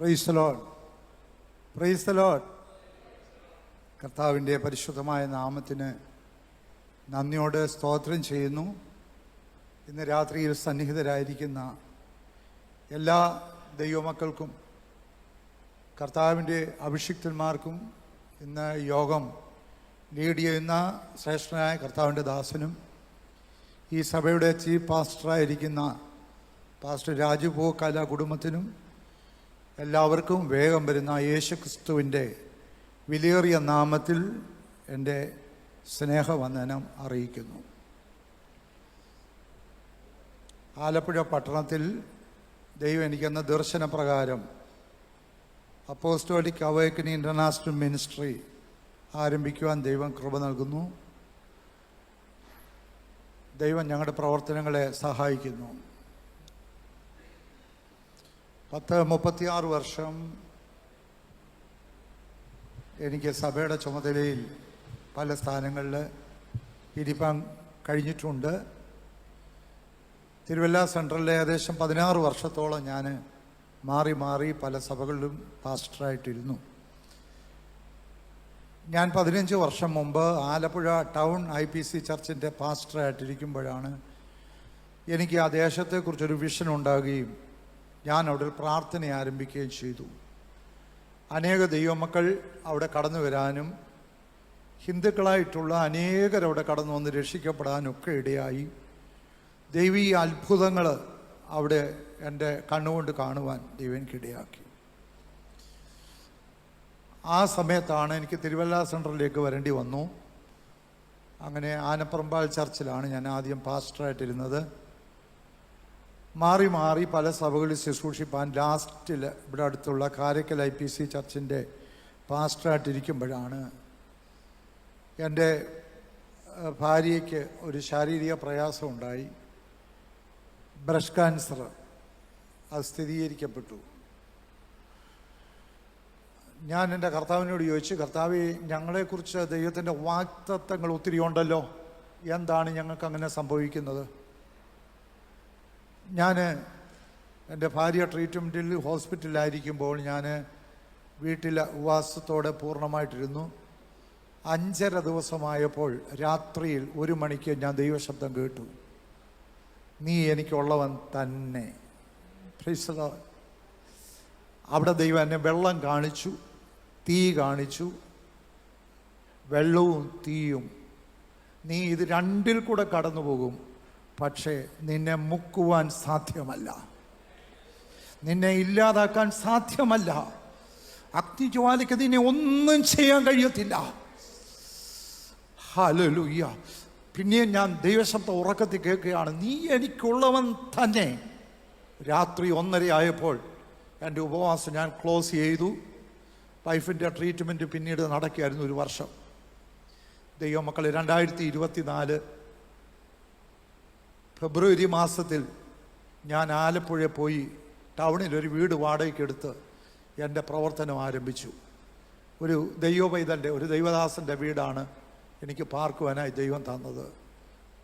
Price the lord, praise the Lord. കർത്താവിൻ്റെ പരിശുദ്ധമായ നാമത്തിന് നന്ദിയോട് സ്തോത്രം ചെയ്യുന്നു. ഇന്ന് രാത്രിയിൽ സന്നിഹിതരായിരിക്കുന്ന എല്ലാ ദൈവമക്കൾക്കും കർത്താവിൻ്റെ അഭിഷിക്തന്മാർക്കും ഇന്ന് യോഗം ലീഡ് ചെയ്യുന്ന ശ്രേഷ്ഠനായ കർത്താവിൻ്റെ ദാസനും ഈ സഭയുടെ ചീഫ് പാസ്റ്ററായിരിക്കുന്ന പാസ്റ്റർ രാജു പൂക്കാല കുടുംബത്തിനും എല്ലാവർക്കും വേഗം വരുന്ന യേശുക്രിസ്തുവിൻ്റെ വിലയേറിയ നാമത്തിൽ എൻ്റെ സ്നേഹവന്ദനം അറിയിക്കുന്നു. ആലപ്പുഴ പട്ടണത്തിൽ ദൈവം എനിക്കെന്ന ദർശനപ്രകാരം അപ്പോസ്റ്റോലിക് അവേക്കനിങ് ഇൻ്റർനാഷണൽ മിനിസ്ട്രി ആരംഭിക്കുവാൻ ദൈവം കൃപ നൽകുന്നു. ദൈവം ഞങ്ങളുടെ പ്രവർത്തനങ്ങളെ സഹായിക്കുന്നു. 36 വർഷം എനിക്ക് സഭയുടെ ചുമതലയിൽ പല സ്ഥാനങ്ങളിൽ ഇരിപ്പാൻ കഴിഞ്ഞിട്ടുണ്ട്. തിരുവല്ല സെൻട്രലിലെ ഏകദേശം 16 വർഷത്തോളം ഞാൻ മാറി മാറി പല സഭകളിലും പാസ്റ്ററായിട്ടിരുന്നു. ഞാൻ 15 വർഷം മുമ്പ് ആലപ്പുഴ ടൗൺ IPC ചർച്ചിൻ്റെ പാസ്റ്ററായിട്ടിരിക്കുമ്പോഴാണ് എനിക്ക് ആ ദേശത്തെക്കുറിച്ചൊരു വിഷൻ ഉണ്ടാകുകയും ഞാൻ അവിടെ ഒരു പ്രാർത്ഥന ആരംഭിക്കുകയും ചെയ്തു. അനേക ദൈവമക്കൾ അവിടെ കടന്നു വരാനും ഹിന്ദുക്കളായിട്ടുള്ള അനേകരവിടെ കടന്നു വന്ന് രക്ഷിക്കപ്പെടാനൊക്കെ ഇടയായി. ദൈവീയ അത്ഭുതങ്ങൾ അവിടെ എൻ്റെ കണ്ണുകൊണ്ട് കാണുവാൻ ദൈവം എനിക്കിടയാക്കി. ആ സമയത്താണ് എനിക്ക് തിരുവല്ല സെൻട്രലിലേക്ക് വരേണ്ടി വന്നു. അങ്ങനെ ആനപ്പറമ്പാൽ ചർച്ചിലാണ് ഞാൻ ആദ്യം പാസ്റ്ററായിട്ടിരുന്നത്. മാറി മാറി പല സഭകളിൽ ശുശ്രൂഷിപ്പാൻ ലാസ്റ്റിൽ ഇവിടെ അടുത്തുള്ള കാരക്കൽ IPC ചർച്ചിൻ്റെ പാസ്റ്ററായിട്ടിരിക്കുമ്പോഴാണ് എൻ്റെ ഭാര്യയ്ക്ക് ഒരു ശാരീരിക പ്രയാസം ഉണ്ടായി. ബ്രസ്റ്റ് ക്യാൻസർ അത് സ്ഥിരീകരിക്കപ്പെട്ടു. ഞാൻ എൻ്റെ കർത്താവിനോട് ചോദിച്ചു, കർത്താവേ, ഞങ്ങളെക്കുറിച്ച് ദൈവത്തിൻ്റെ വാഗ്ദത്തങ്ങൾ ഒത്തിരി ഉണ്ടല്ലോ, എന്താണ് ഞങ്ങൾക്ക് അങ്ങനെ സംഭവിക്കുന്നത്? ഞാൻ എൻ്റെ ഭാര്യ ട്രീറ്റ്മെൻറ്റിൽ ഹോസ്പിറ്റലിലായിരിക്കുമ്പോൾ ഞാൻ വീട്ടിൽ ഉപവാസത്തോടെ പൂർണ്ണമായിട്ടിരുന്നു. 5.5 ദിവസമായപ്പോൾ രാത്രിയിൽ 1 മണിക്ക് ഞാൻ ദൈവശബ്ദം കേട്ടു, നീ എനിക്കുള്ളവൻ തന്നെ. അവിടെ ദൈവം എന്നെ വെള്ളം കാണിച്ചു, തീ കാണിച്ചു. വെള്ളവും തീയും, നീ ഇത് രണ്ടിൽ കൂടെ കടന്നു പോകും, പക്ഷേ നിന്നെ മുക്കുവാൻ സാധ്യമല്ല, നിന്നെ ഇല്ലാതാക്കാൻ സാധ്യമല്ല, അഗ്നിജ്വാലയ്ക്ക് നിന്നെ ഒന്നും ചെയ്യാൻ കഴിയത്തില്ല. ഹല്ലേലൂയ. പിന്നെയും ഞാൻ ദൈവശബ്ദം ഉറക്കത്തിൽ കേൾക്കുകയാണ്, നീ എനിക്കുള്ളവൻ തന്നെ. രാത്രി 1:30 ആയപ്പോൾ എൻ്റെ ഉപവാസം ഞാൻ ക്ലോസ് ചെയ്തു. വൈഫിൻ്റെ ട്രീറ്റ്മെൻറ്റ് പിന്നീട് നടക്കുകയായിരുന്നു 1 വർഷം. ദൈവമക്കളെ, 2024 ഫെബ്രുവരി മാസത്തിൽ ഞാൻ ആലപ്പുഴ പോയി ടൗണിൽ ഒരു വീട് വാടകയ്ക്കെടുത്ത് എൻ്റെ പ്രവർത്തനം ആരംഭിച്ചു. ഒരു ദൈവപൈതൻ്റെ, ഒരു ദൈവദാസൻ്റെ വീടാണ് എനിക്ക് പാർക്കുവാനായി ദൈവം തന്നത്.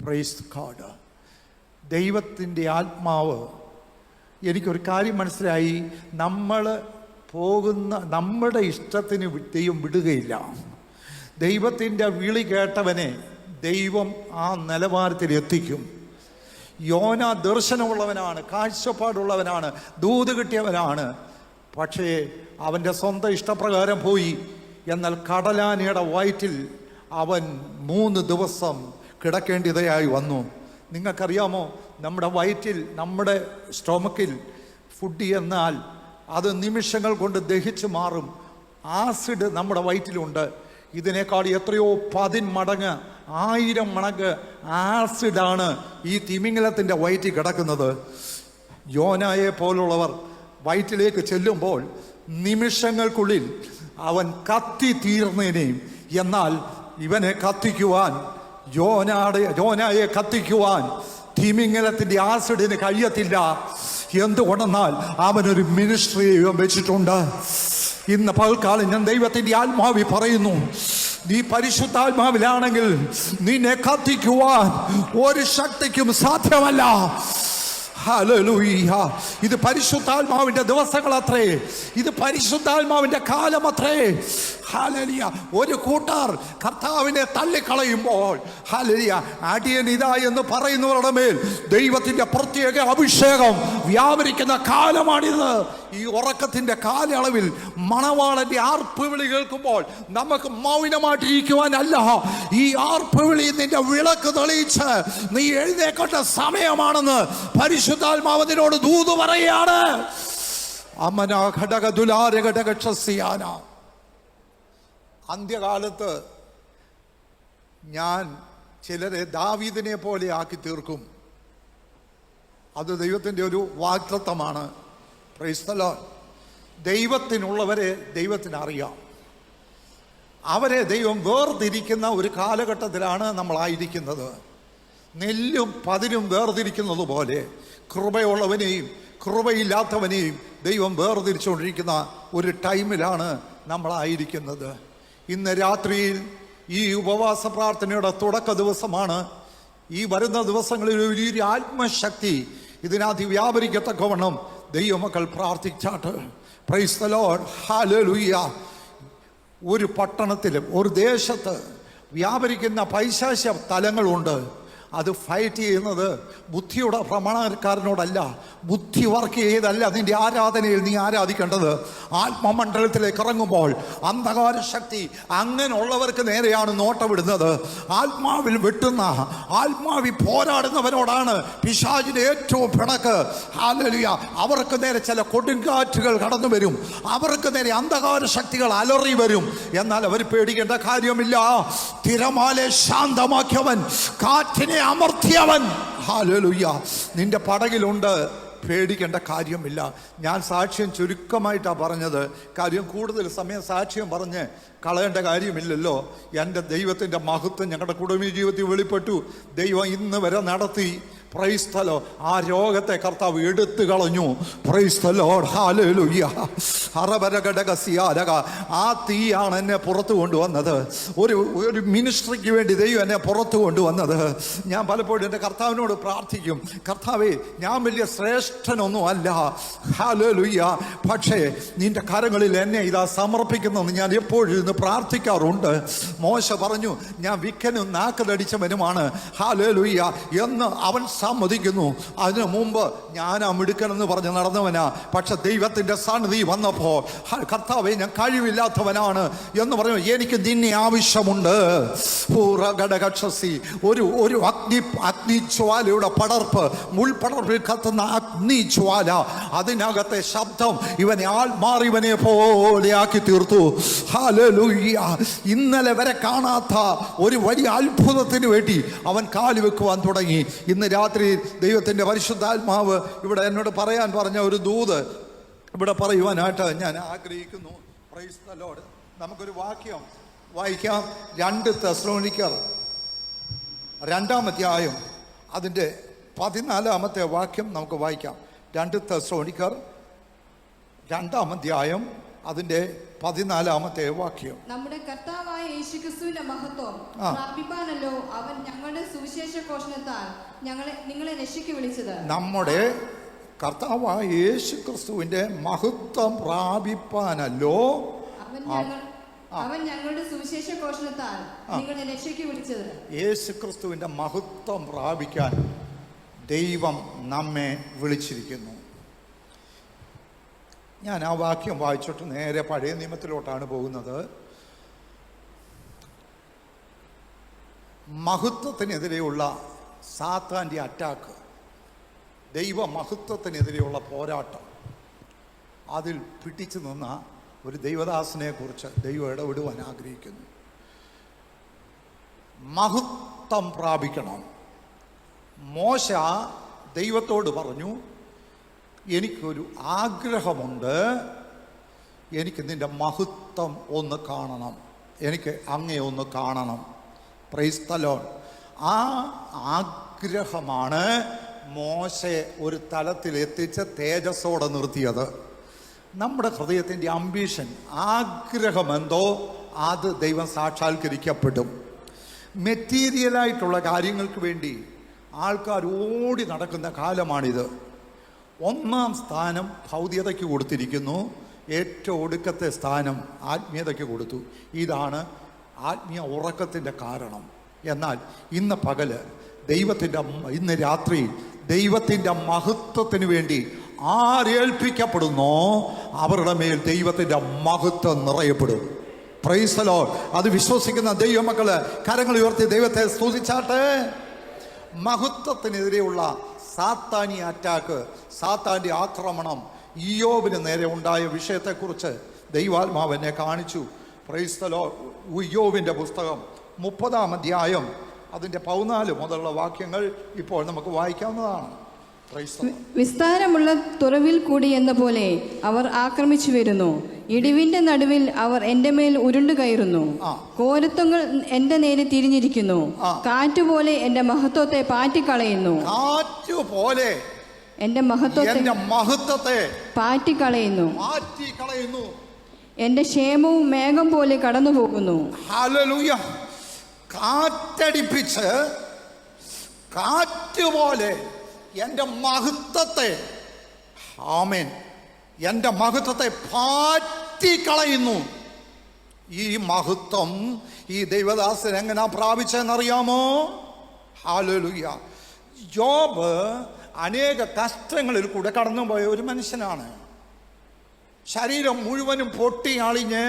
Praise God. ദൈവത്തിൻ്റെ ആത്മാവ്, എനിക്കൊരു കാര്യം മനസ്സിലായി, നമ്മൾ പോകുന്ന നമ്മുടെ ഇഷ്ടത്തിന് ദൈവം വിടുകയില്ല. ദൈവത്തിൻ്റെ വിളി കേട്ടവനെ ദൈവം ആ നിലവാരത്തിൽ എത്തിക്കും. യോന ദർശനമുള്ളവനാണ്, കാഴ്ചപ്പാടുള്ളവനാണ്, ദൂത് കിട്ടിയവനാണ്. പക്ഷേ അവൻ്റെ സ്വന്തം ഇഷ്ടപ്രകാരം പോയി. എന്നാൽ കടലാനയുടെ വയറ്റിൽ അവൻ 3 ദിവസം കിടക്കേണ്ടതായി വന്നു. നിങ്ങൾക്കറിയാമോ, നമ്മുടെ വയറ്റിൽ, നമ്മുടെ സ്റ്റൊമക്കിൽ ഫുഡ് എന്നാൽ അത് നിമിഷങ്ങൾ കൊണ്ട് ദഹിച്ചു മാറും. ആസിഡ് നമ്മുടെ വയറ്റിലുണ്ട്. ഇതിനേക്കാൾ എത്രയോ 10 മടങ്ങ്, 1000 മടങ്ങ് ആസിഡാണ് ഈ തിമിംഗലത്തിൻ്റെ വയറ്റിൽ കിടക്കുന്നത്. യോനായെ പോലുള്ളവർ വയറ്റിലേക്ക് ചെല്ലുമ്പോൾ നിമിഷങ്ങൾക്കുള്ളിൽ അവൻ കത്തി തീർന്നേനെയും. എന്നാൽ ഇവനെ കത്തിക്കുവാൻ, യോനായെ കത്തിക്കുവാൻ തിമിംഗലത്തിൻ്റെ ആസിഡിന് കഴിയത്തില്ല. എന്തുകൊണ്ടെന്നാൽ അവനൊരു മിനിസ്ട്രി വെച്ചിട്ടുണ്ട്. ഇന്ന് പകൽക്കാലം ഞാൻ ദൈവത്തിൻ്റെ ആത്മാവി പറയുന്നു, നീ പരിശുദ്ധാത്മാവിലാണെങ്കിൽ നിന്നെ കത്തിക്കുവാൻ ഒരു ശക്തിക്കും സാധ്യമല്ല. ഹല്ലേലൂയ. ഇത് പരിശുദ്ധാത്മാവിന്റെ ദിവസങ്ങളത്രേ, ഇത് പരിശുദ്ധാത്മാവിന്റെ കാലമത്രേ. ഹല്ലേലൂയ. ഒരു കൂട്ടർ കർത്താവിനെ തള്ളിക്കളയുമ്പോൾ ഹല്ലേലൂയ അടിയൻ ഇതാ എന്ന് പറയുന്നവരുടെ മേൽ ദൈവത്തിന്റെ പ്രത്യേക അഭിഷേകം വ്യാപരിക്കുന്ന കാലമാണിത്. ഈ ഉറക്കത്തിന്റെ കാലയളവിൽ മണവാളന്റെ ആർപ്പുവിളി കേൾക്കുമ്പോൾ നമുക്ക് മൗനമായിട്ടിരിക്കുവാനല്ല, ഈ ആർപ്പുവിളി നിന്റെ വിളക്ക് തെളിയിച്ച് നീ എഴുന്നേക്കേണ്ട സമയമാണെന്ന് പരിശുദ്ധാത്മാവിനോട് ദൂത് പറയാണ്. അമന ഘടക ദുലാര ഘടക ക്ഷസിയാന. അന്ത്യകാലത്ത് ഞാൻ ചിലരെ ദാവീദിനെ പോലെ ആക്കി തീർക്കും. അത് ദൈവത്തിൻ്റെ ഒരു വാഗ്ദത്തമാണ്. Praise the lord. ദൈവത്തിനുള്ളവരെ ദൈവത്തിന് അറിയാം. അവരെ ദൈവം വേർതിരിക്കുന്ന ഒരു കാലഘട്ടത്തിലാണ് നമ്മളായിരിക്കുന്നത്. നെല്ലും പതിരും വേർതിരിക്കുന്നത് പോലെ കൃപയുള്ളവനെയും കൃപയില്ലാത്തവനെയും ദൈവം വേർതിരിച്ചുകൊണ്ടിരിക്കുന്ന ഒരു ടൈമിലാണ് നമ്മളായിരിക്കുന്നത്. ഇന്ന് രാത്രിയിൽ ഈ ഉപവാസ പ്രാർത്ഥനയുടെ തുടക്ക ദിവസമാണ്. ഈ വരുന്ന ദിവസങ്ങളിൽ ഒരു ആത്മശക്തി ഇതിനകത്ത് വ്യാപരിക്കത്തക്കവണ്ണം ദൈവമക്കൾ പ്രാർത്ഥിച്ചാട്ട്. Praise the lord. ഹല്ലേലൂയ. ഒരു പട്ടണത്തിലും ഒരു ദേശത്ത് വ്യാപരിക്കുന്ന പൈശാചിക തലങ്ങളുണ്ട്. അത് ഫൈറ്റ് ചെയ്യുന്നത് ബുദ്ധിയുടെ പ്രമാണക്കാരനോടല്ല, ബുദ്ധി വർക്ക് ചെയ്തല്ല നിന്റെ ആരാധനയിൽ നീ ആരാധിക്കേണ്ടത്. ആത്മമണ്ഡലത്തിലേക്ക് ഇറങ്ങുമ്പോൾ അന്ധകാര ശക്തി അങ്ങനെയുള്ളവർക്ക് നേരെയാണ് നോട്ടമിടുന്നത്. ആത്മാവിൽ വെട്ടുന്ന, ആത്മാവിൽ പോരാടുന്നവനോടാണ് പിശാചിന്റെ ഏറ്റവും പിണക്ക്. ഹല്ലേലൂയ. അവർക്ക് നേരെ ചില കൊടുങ്കാറ്റുകൾ കടന്നു വരും, അവർക്ക് നേരെ അന്ധകാര ശക്തികൾ അലറി വരും. എന്നാൽ അവർ പേടിക്കേണ്ട കാര്യമില്ല. തിരമാലെ ശാന്തമാക്കിയവൻ, കാറ്റിനെ അമർത്തിയവൻ, ഹല്ലേലൂയ, നിന്റെ പടകിലുണ്ട്. പേടിക്കേണ്ട കാര്യമില്ല. ഞാൻ സാക്ഷ്യം ചുരുക്കമായിട്ടാണ് പറഞ്ഞത്. കാര്യം കൂടുതൽ സമയം സാക്ഷ്യം പറഞ്ഞ് കളയേണ്ട കാര്യമില്ലല്ലോ. എൻ്റെ ദൈവത്തിൻ്റെ മഹത്വം ഞങ്ങളുടെ കുടുംബ ജീവിതത്തിൽ വെളിപ്പെട്ടു. ദൈവം ഇന്ന് വരെ നടത്തി. Price the Lord. ആ രോഗത്തെ കർത്താവ് എടുത്തു കളഞ്ഞു. Price the lord. ഹല്ലേലൂയ. ഹറബരഗടകസിയാരക. ആ തീയാണ് എന്നെ പുറത്തു കൊണ്ടുവന്നത്. ഒരു മിനിസ്ട്രിക്ക് വേണ്ടി ദൈവം എന്നെ പുറത്തു കൊണ്ടുവന്നത്. ഞാൻ പലപ്പോഴും എൻ്റെ കർത്താവിനോട് പ്രാർത്ഥിക്കും, കർത്താവേ, ഞാൻ വലിയ ശ്രേഷ്ഠനൊന്നും അല്ല, ഹല്ലേലൂയ, പക്ഷേ നിന്റെ കരങ്ങളിൽ എന്നെ ഇതാ സമർപ്പിക്കുന്നെന്ന് ഞാൻ എപ്പോഴും ഇന്ന് പ്രാർത്ഥിക്കാറുണ്ട്. മോശ പറഞ്ഞു, ഞാൻ വിക്കനും നാക്കലടിച്ചവനുമാണ്, ഹല്ലേലൂയ എന്ന് അവൻ സമ്മതിക്കുന്നു. അതിനു മുമ്പ് ഞാൻ ആ മിടുക്കനെന്ന് പറഞ്ഞ് നടന്നവനാ. പക്ഷെ ദൈവത്തിൻ്റെ സന്നിധി വന്നപ്പോൾ, കർത്താവേ, ഞാൻ കഴിവില്ലാത്തവനാണ് എന്ന് പറഞ്ഞു. എനിക്ക് നിന്നെ ആവശ്യമുണ്ട്. ഒരു അഗ്നിജ്വാലയുടെ പടർപ്പ്, മുൾപടർപ്പിൽ കത്തുന്ന അഗ്നിജ്വാല, അതിനകത്തെ ശബ്ദം ഇവനെ ആൾമാറിവനെ പോലെ ആക്കി തീർത്തു. ഹല്ലേലൂയ. ഇന്നലെ വരെ കാണാത്ത ഒരു വലിയ അത്ഭുതത്തിന് വേണ്ടി അവൻ കാല് വെക്കുവാൻ തുടങ്ങി. ഇന്ന് രാത്രി ദൈവത്തിൻ്റെ പരിശുദ്ധാത്മാവ് ഇവിടെ എന്നോട് പറയാൻ പറഞ്ഞ ഒരു ദൂത് ഇവിടെ പറയുവാനായിട്ട് ഞാൻ ആഗ്രഹിക്കുന്നു. Price the Lord. നമുക്കൊരു വാക്യം വായിക്കാം. 2 തെസ്സലോനിക്കർ 2-ാം അധ്യായം അതിൻ്റെ 14-ാമത്തെ വാക്യം നമുക്ക് വായിക്കാം. 2 തെസ്സലോനിക്കർ 2-ാം അധ്യായം അതിൻ്റെ 14-ാമത്തെ വാക്യം. നമ്മുടെ കർത്താവായ യേശുക്രിസ്തുവിന്റെ മഹത്വം പ്രാപിപ്പാനല്ലോ അവൻ ഞങ്ങളുടെ സുവിശേഷ ഘോഷണത്താൽ നിങ്ങളെ രക്ഷയ്ക്ക് വിളിച്ചത്. നമ്മുടെ കർത്താവായ യേശുക്രിസ്തുവിന്റെ മഹത്വം പ്രാപിപ്പാനല്ലോ അവൻ ഞങ്ങളുടെ സുവിശേഷ ഘോഷണത്താൽ നിങ്ങളെ രക്ഷയ്ക്ക് വിളിച്ചത്. യേശുക്രിസ്തുവിന്റെ മഹത്വം പ്രാപിക്കാൻ ദൈവം നമ്മെ വിളിച്ചിരിക്കുന്നു. ഞാൻ ആ വാക്യം വായിച്ചിട്ട് നേരെ പഴയ നിയമത്തിലോട്ടാണ് പോകുന്നത്. മഹത്വത്തിനെതിരെയുള്ള സാത്താൻ്റെ അറ്റാക്ക്, ദൈവ മഹത്വത്തിനെതിരെയുള്ള പോരാട്ടം, അതിൽ പിടിച്ചു നിന്ന ഒരു ദൈവദാസനെ കുറിച്ച് ദൈവം ഇടപെടുവാൻ ആഗ്രഹിക്കുന്നു. മഹത്വം പ്രാപിക്കണം. മോശ ദൈവത്തോട് പറഞ്ഞു, എനിക്കൊരു ആഗ്രഹമുണ്ട്, എനിക്ക് നിൻ്റെ മഹത്വം ഒന്ന് കാണണം, എനിക്ക് അങ്ങേ ഒന്ന് കാണണം. Price the Lord. ആ ആഗ്രഹമാണ് മോശയെ ഒരു തലത്തിൽ എത്തിച്ച് തേജസ്സോടെ നിർത്തിയത്. നമ്മുടെ ഹൃദയത്തിൻ്റെ അംബീഷൻ, ആഗ്രഹമെന്തോ അത് ദൈവം സാക്ഷാത്കരിക്കപ്പെടും. മെറ്റീരിയലായിട്ടുള്ള കാര്യങ്ങൾക്ക് വേണ്ടി ആൾക്കാർ ഓടി നടക്കുന്ന കാലമാണിത്. ഒന്നാം സ്ഥാനം ഭൗതികതയ്ക്ക് കൊടുത്തിരിക്കുന്നു, ഏറ്റവും ഒടുക്കത്തെ സ്ഥാനം ആത്മീയതയ്ക്ക് കൊടുത്തു. ഇതാണ് ആത്മീയ ഉറക്കത്തിൻ്റെ കാരണം. എന്നാൽ ഇന്ന് പകല് ഇന്ന് രാത്രി ദൈവത്തിൻ്റെ മഹത്വത്തിന് വേണ്ടി ആരേൽപ്പിക്കപ്പെടുന്നോ അവരുടെ മേൽ ദൈവത്തിൻ്റെ മഹത്വം നിറയപ്പെടും. Price the Lord. അത് വിശ്വസിക്കുന്ന ദൈവമക്കള് കരങ്ങൾ ഉയർത്തി ദൈവത്തെ സ്തുതിച്ചാട്ടെ. മഹത്വത്തിനെതിരെയുള്ള സാത്താനി അറ്റാക്ക്, സാത്താൻ്റെ ആക്രമണം ഇയ്യോബിന് നേരെ ഉണ്ടായ വിഷയത്തെക്കുറിച്ച് ദൈവാത്മാവ് എന്നെ കാണിച്ചു. Price the Lord. ഇയ്യോബിൻ്റെ പുസ്തകം 30-ാം അധ്യായം അതിൻ്റെ 14 മുതലുള്ള വാക്യങ്ങൾ ഇപ്പോൾ നമുക്ക് വായിക്കാവുന്നതാണ്. വിസ്താരമുള്ള തുറവിൽ കൂടി എന്ന പോലെ അവർ ആക്രമിച്ചു വരുന്നു. ഇടിവിന്റെ നടുവിൽ അവർ എന്റെ മേൽ ഉരുണ്ടു കയറുന്നു. കോരത്വങ്ങൾ എന്റെ നേരെ തിരിഞ്ഞിരിക്കുന്നു. കാറ്റുപോലെ എന്റെ മഹത്വത്തെ പാറ്റിക്കളയുന്നു. കാറ്റുപോലെ എന്റെ മഹത്വത്തെ പാറ്റിക്കളയുന്നു. എന്റെ ക്ഷേമവും മേഘം പോലെ കടന്നു പോകുന്നു. ഹല്ലേലൂയ. കാറ്റടിപ്പിച്ച് കാറ്റുപോലെ എൻ്റെ മഹത്വത്തെ, ആമേൻ, എൻ്റെ മഹത്വത്തെ പാറ്റിക്കളയുന്നു. ഈ മഹത്വം ഈ ദൈവദാസൻ എങ്ങനെ പ്രാപിച്ചെന്നറിയാമോ? ഹല്ലേലൂയ. യോബ് അനേക കഷ്ടങ്ങളിൽ കൂടെ കടന്നുപോയ ഒരു മനുഷ്യനാണ്. ശരീരം മുഴുവനും പൊട്ടി അളിഞ്ഞ്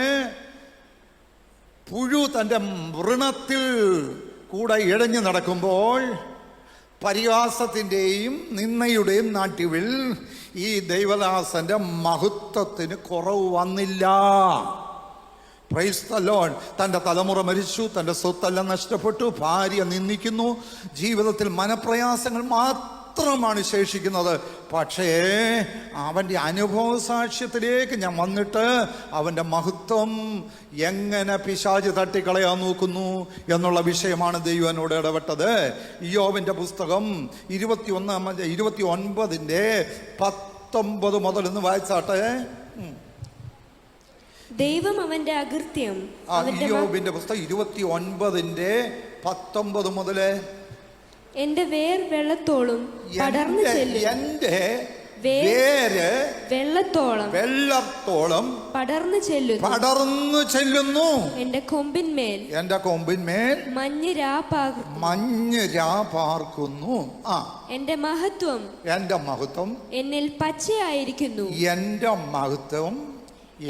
പുഴു തൻ്റെ വ്രണത്തിൽ കൂടെ ഇഴഞ്ഞു നടക്കുമ്പോൾ പരിഹാസത്തിൻ്റെയും നിന്ദയുടെയും നാട്യവിൽ ഈ ദൈവദാസന്റെ മഹത്വത്തിന് കുറവ് വന്നില്ല. Price the Lord. തൻ്റെ തലമുറ മരിച്ചു, തൻ്റെ സ്വത്തെല്ലാം നഷ്ടപ്പെട്ടു, ഭാര്യ നിന്ദിക്കുന്നു, ജീവിതത്തിൽ മനപ്രയാസങ്ങൾ മാത്രമാണ് ശേഷിക്കുന്നത്. പക്ഷേ അവൻ്റെ അനുഭവ സാക്ഷ്യത്തിലേക്ക് ഞാൻ വന്നിട്ട് അവൻ്റെ മഹത്വം എങ്ങനെ പിശാച് തട്ടിക്കളയാൻ നോക്കുന്നു എന്നുള്ള വിഷയമാണ് ദൈവം എന്നോട് ഇടപെട്ടത്. ഇയ്യോബിൻ്റെ പുസ്തകം 29-ന്റെ 19 മുതൽ ഒന്ന് വായിച്ചാട്ടെ. ദൈവം അവന്റെ അകൃത്യം. ഇയ്യോബിന്റെ പുസ്തകം 29-ന്റെ 19 മുതൽ. എന്റെ വേർ വെള്ളത്തോളം പടർന്നു ചെല്ലും. എന്റെ വേര് വെള്ളത്തോളം പടർന്നു ചെല്ലുന്നു. എന്റെ കൊമ്പിന്മേൽ മഞ്ഞ് രാ പാർക്കുന്നു. എന്റെ മഹത്വം എന്നിൽ പച്ചയായിരിക്കുന്നു. എന്റെ മഹത്വം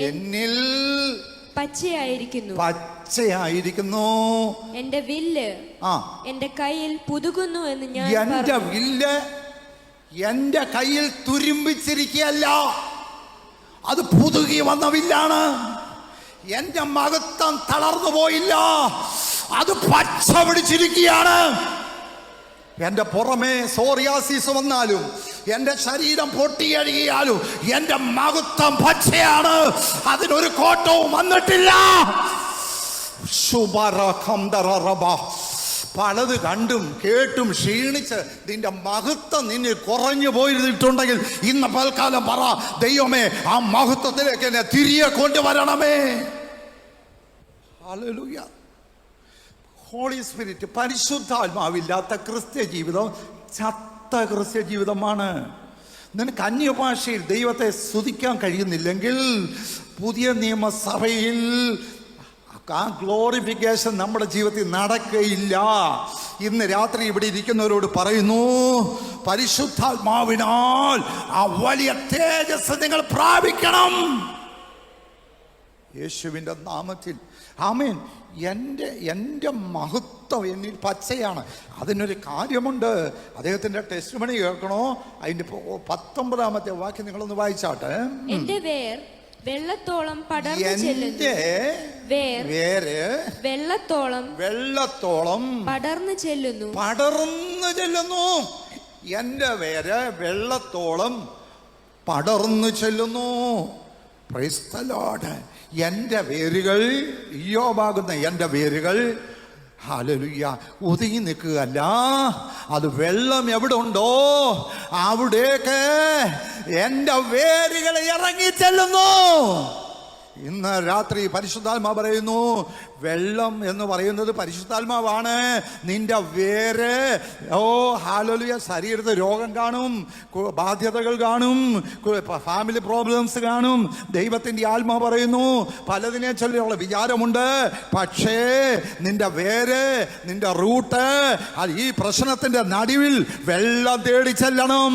എന്നിൽ പച്ചയായിരിക്കുന്നു. എന്റെ വില്ല് എന്റെ കയ്യിൽ പുതുകുന്നു എന്ന് ഞാൻ. എന്റെ വില്ല് എന്റെ കയ്യിൽ തുരുമ്പിച്ചിരിക്കുകയല്ല, അത് പുതുകി വന്ന വില്ലാണ്. എന്റെ മഹത്വം തളർന്നു പോയില്ല, അത് പച്ച പിടിച്ചിരിക്കുകയാണ്. എന്റെ പുറമേ സോറിയാസിസ് വന്നാലും, എന്റെ ശരീരം പൊട്ടിയഴുകിയാലും എന്റെ മഹത്വം പച്ചയാണ്, അതിനൊരു കോട്ടവും വന്നിട്ടില്ല. പലത് കണ്ടും കേട്ടും ക്ഷീണിച്ച് നിന്റെ മഹത്വം നിന്നിൽ കുറഞ്ഞു പോയിരുന്നിട്ടുണ്ടെങ്കിൽ ഇന്ന് പൽക്കാലം പറ, ദൈവമേ ആ മഹത്വത്തിലേക്ക് എന്നെ തിരികെ കൊണ്ടുവരണമേ. ഹല്ലേലൂയ. ഹോളി സ്പിരിറ്റ്, പരിശുദ്ധാത്മാവില്ലാത്ത ക്രിസ്ത്യ ജീവിതം ചത്ത ക്രിസ്ത്യ ജീവിതമാണ്. നിനക്ക് അന്യഭാഷയിൽ ദൈവത്തെ സ്തുതിക്കാൻ കഴിയുന്നില്ലെങ്കിൽ പുതിയ നിയമസഭയിൽ ആ ഗ്ലോറിഫിക്കേഷൻ നമ്മുടെ ജീവിതത്തിൽ നടക്കുകയില്ല. ഇന്ന് രാത്രി ഇവിടെ ഇരിക്കുന്നവരോട് പറയുന്നു, പരിശുദ്ധാത്മാവിനാൽ ആ വലിയ തേജസ് നിങ്ങൾ പ്രാപിക്കണം യേശുവിൻ്റെ നാമത്തിൽ. ആമേൻ. എൻ്റെ മഹത്വം എന്നിൽ പച്ചയാണ്. അതിനൊരു കാര്യമുണ്ട്. അദ്ദേഹത്തിൻ്റെ ടെസ്റ്റിമണി കേൾക്കണോ? അതിൻ്റെ 19-ാമത്തെ വാക്യം നിങ്ങളൊന്ന് വായിച്ചാട്ടെ. എന്റെ വേർ വെള്ളത്തോളം പടർന്നു ചെല്ലുന്നു. വെള്ളത്തോളം പടർന്നു ചെല്ലുന്നു. എൻ്റെ വേര് വെള്ളത്തോളം പടർന്നു ചെല്ലുന്നു. Price the Lord. എൻ്റെ വേരുകൾ, ഇയ്യോബാകുന്ന എൻ്റെ വേരുകൾ, ഹല്ലേലൂയ, ഒതുങ്ങി നിൽക്കുകയല്ല. അത് വെള്ളം എവിടെ ഉണ്ടോ അവിടേക്ക് എൻ്റെ വേരുകൾ ഇറങ്ങി ചെല്ലുന്നു. ഇന്ന് രാത്രി പരിശുദ്ധാത്മാ പറയുന്നു, വെള്ളം എന്ന് പറയുന്നത് പരിശുദ്ധാത്മാവാണ്. നിന്റെ വേര്, ഓ ഹല്ലേലൂയ, ശരീരത്തിൽ രോഗം കാണും, ബാധ്യതകൾ കാണും, ഫാമിലി പ്രോബ്ലംസ് കാണും. ദൈവത്തിന്റെ ആത്മാ പറയുന്നു, പലതിനെ ചൊല്ലിയുള്ള വിചാരമുണ്ട്, പക്ഷേ നിന്റെ വേര്, നിന്റെ റൂട്ട് ഈ പ്രശ്നത്തിന്റെ നടുവിൽ വെള്ളം തേടി ചെല്ലണം.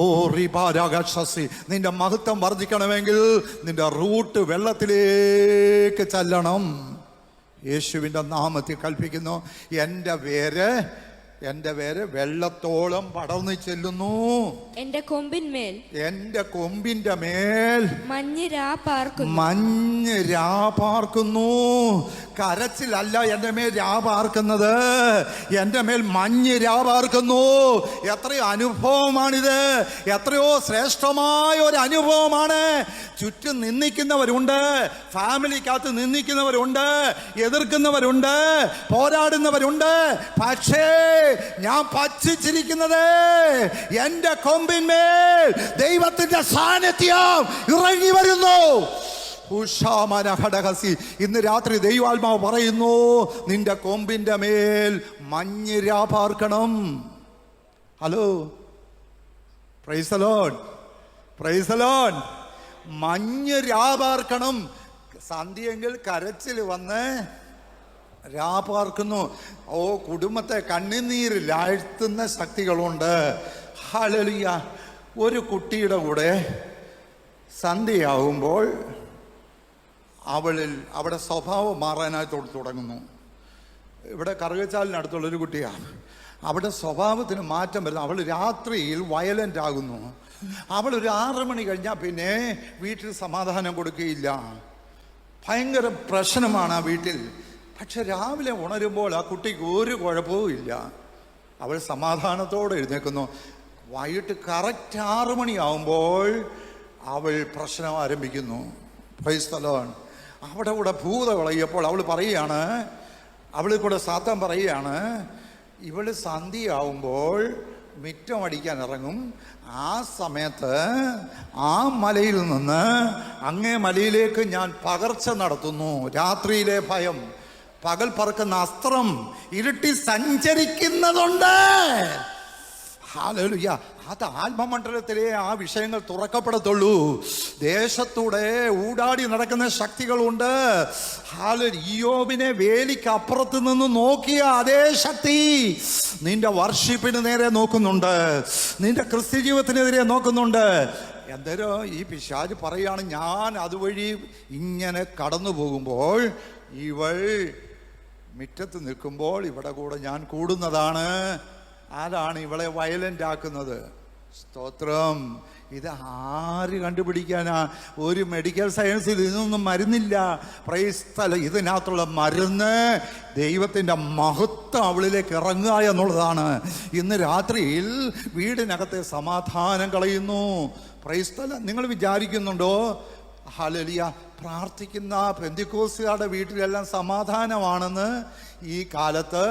ഓ റിബാരാഗശസി, നിന്റെ മഹത്വം വർദ്ധിക്കണമെങ്കിൽ നിന്റെ റൂട്ട് വെള്ളത്തിലേക്ക് ചെല്ലണം. യേശുവിൻ്റെ നാമത്തിൽ കൽപ്പിക്കുന്നു, എൻ്റെ വേര് വെള്ളത്തോളം പടർന്നു ചെല്ലുന്നു. എന്റെ കൊമ്പിന്മേൽ, എന്റെ കൊമ്പിന്റെ മേൽ മഞ്ഞ് രാപാർക്കുന്നു. കരച്ചിലല്ല എൻ്റെ മേൽ രാപാർക്കുന്നത്, എൻ്റെ മേൽ മഞ്ഞ് രാപാർക്കുന്നു. എത്രയോ അനുഭവമാണിത്, എത്രയോ ശ്രേഷ്ഠമായ ഒരു അനുഭവമാണ്. ചുറ്റും നിന്ദിക്കുന്നവരുണ്ട്, ഫാമിലിക്കകത്ത് നിന്ദിക്കുന്നവരുണ്ട്, എതിർക്കുന്നവരുണ്ട്, പോരാടുന്നവരുണ്ട്. പക്ഷേ ഞാൻ പച്ചിച്ചിരിക്കുന്നത് എന്റെ കൊമ്പിന്മേൽ ദൈവത്തിന്റെ സാന്നിധ്യം ഇറങ്ങി വരുന്നു. ഇന്ന് രാത്രി ദൈവാത്മാവ് പറയുന്നു, നിന്റെ കൊമ്പിന്റെ മേൽ മഞ്ഞ് രാപാർക്കണം. Hello, praise the lord, praise the lord. മഞ്ഞ് രാപാർക്കണം. സന്ധ്യയെങ്കിൽ കരച്ചിൽ വന്ന് രാപാർക്കുന്നു. ഓ, കുടുംബത്തെ കണ്ണുനീരിലാഴ്ത്തുന്ന ശക്തികളുണ്ട്. ഹല്ലേലൂയ. ഒരു കുട്ടിയുടെ കൂടെ സന്ധ്യയാവുമ്പോൾ അവിടെ സ്വഭാവം മാറാനായിട്ട് തുടങ്ങുന്നു. ഇവിടെ കറുകച്ചാലിനടുത്തുള്ളൊരു കുട്ടിയാണ്. അവിടെ സ്വഭാവത്തിന് മാറ്റം വരുന്നു. അവൾ രാത്രിയിൽ വയലൻ്റ് ആകുന്നു. അവൾ ഒരു 6 മണി കഴിഞ്ഞാൽ പിന്നെ വീട്ടിൽ സമാധാനം കൊടുക്കുകയില്ല. ഭയങ്കര പ്രശ്നമാണ് ആ വീട്ടിൽ. പക്ഷെ രാവിലെ ഉണരുമ്പോൾ ആ കുട്ടിക്ക് ഒരു കുഴപ്പവും ഇല്ല. അവൾ സമാധാനത്തോടെ എഴുന്നേൽക്കുന്നു. വൈകിട്ട് കറക്റ്റ് 6 മണിയാവുമ്പോൾ അവൾ പ്രശ്നം ആരംഭിക്കുന്നു. Price the Lord. അവിടെ കൂടെ ഭൂതം ഇളകിയപ്പോൾ അവൾ പറയുകയാണ്, അവൾ കൂടെ സാത്താൻ പറയുകയാണ്, ഇവള് സന്ധ്യയാവുമ്പോൾ മിറ്റം അടിക്കാൻ ഇറങ്ങും. ആ സമയത്ത് ആ മലയിൽ നിന്ന് അങ്ങേ മലയിലേക്ക് ഞാൻ പകർച്ച നടത്തുന്നു. രാത്രിയിലെ ഭയം, പകൽ പറക്കുന്ന അസ്ത്രം, ഇരുട്ടി സഞ്ചരിക്കുന്നതുണ്ട്. ഹല്ലേലൂയ. അത് ആത്മമണ്ഡലത്തിലെ ആ വിഷയങ്ങൾ തുറക്കപ്പെടത്തുള്ളൂ. ദേശത്തൂടെ ഊടാടി നടക്കുന്ന ശക്തികളുണ്ട്. ഇയ്യോബിനെ വേലിക്ക് അപ്പുറത്ത് നിന്ന് നോക്കിയ അതേ ശക്തി നിന്റെ വർഷിപ്പിന് നേരെ നോക്കുന്നുണ്ട്, നിന്റെ ക്രിസ്ത്യ ജീവിതത്തിനെതിരെ നോക്കുന്നുണ്ട്. എന്തേരോ ഈ പിശാച് പറയാണ്, ഞാൻ അതുവഴി ഇങ്ങനെ കടന്നു പോകുമ്പോൾ ഇവൾ മുറ്റത്ത് നിൽക്കുമ്പോൾ ഇവിടെ കൂടെ ഞാൻ കൂടുന്നതാണ്. ആരാണ് ഇവളെ വയലൻ്റ് ആക്കുന്നത്? സ്തോത്രം. ഇത് ആര് കണ്ടുപിടിക്കാനാ? ഒരു മെഡിക്കൽ സയൻസിൽ ഇതൊന്നും മരുന്നില്ല. പ്രൈസ്തല. ഇതിനകത്തുള്ള മരുന്ന് ദൈവത്തിൻ്റെ മഹത്വം അവളിലേക്ക് ഇറങ്ങുക എന്നുള്ളതാണ്. ഇന്ന് രാത്രിയിൽ വീടിനകത്തെ സമാധാനം കളയുന്നു. പ്രൈസ്തല. നിങ്ങൾ വിചാരിക്കുന്നുണ്ടോ ഹല്ലേലൂയ പ്രാർത്ഥിക്കുന്ന പെന്തിക്കോസ്തുകാരുടെ വീട്ടിലെല്ലാം സമാധാനമാണെന്ന്? ഈ കാലത്ത്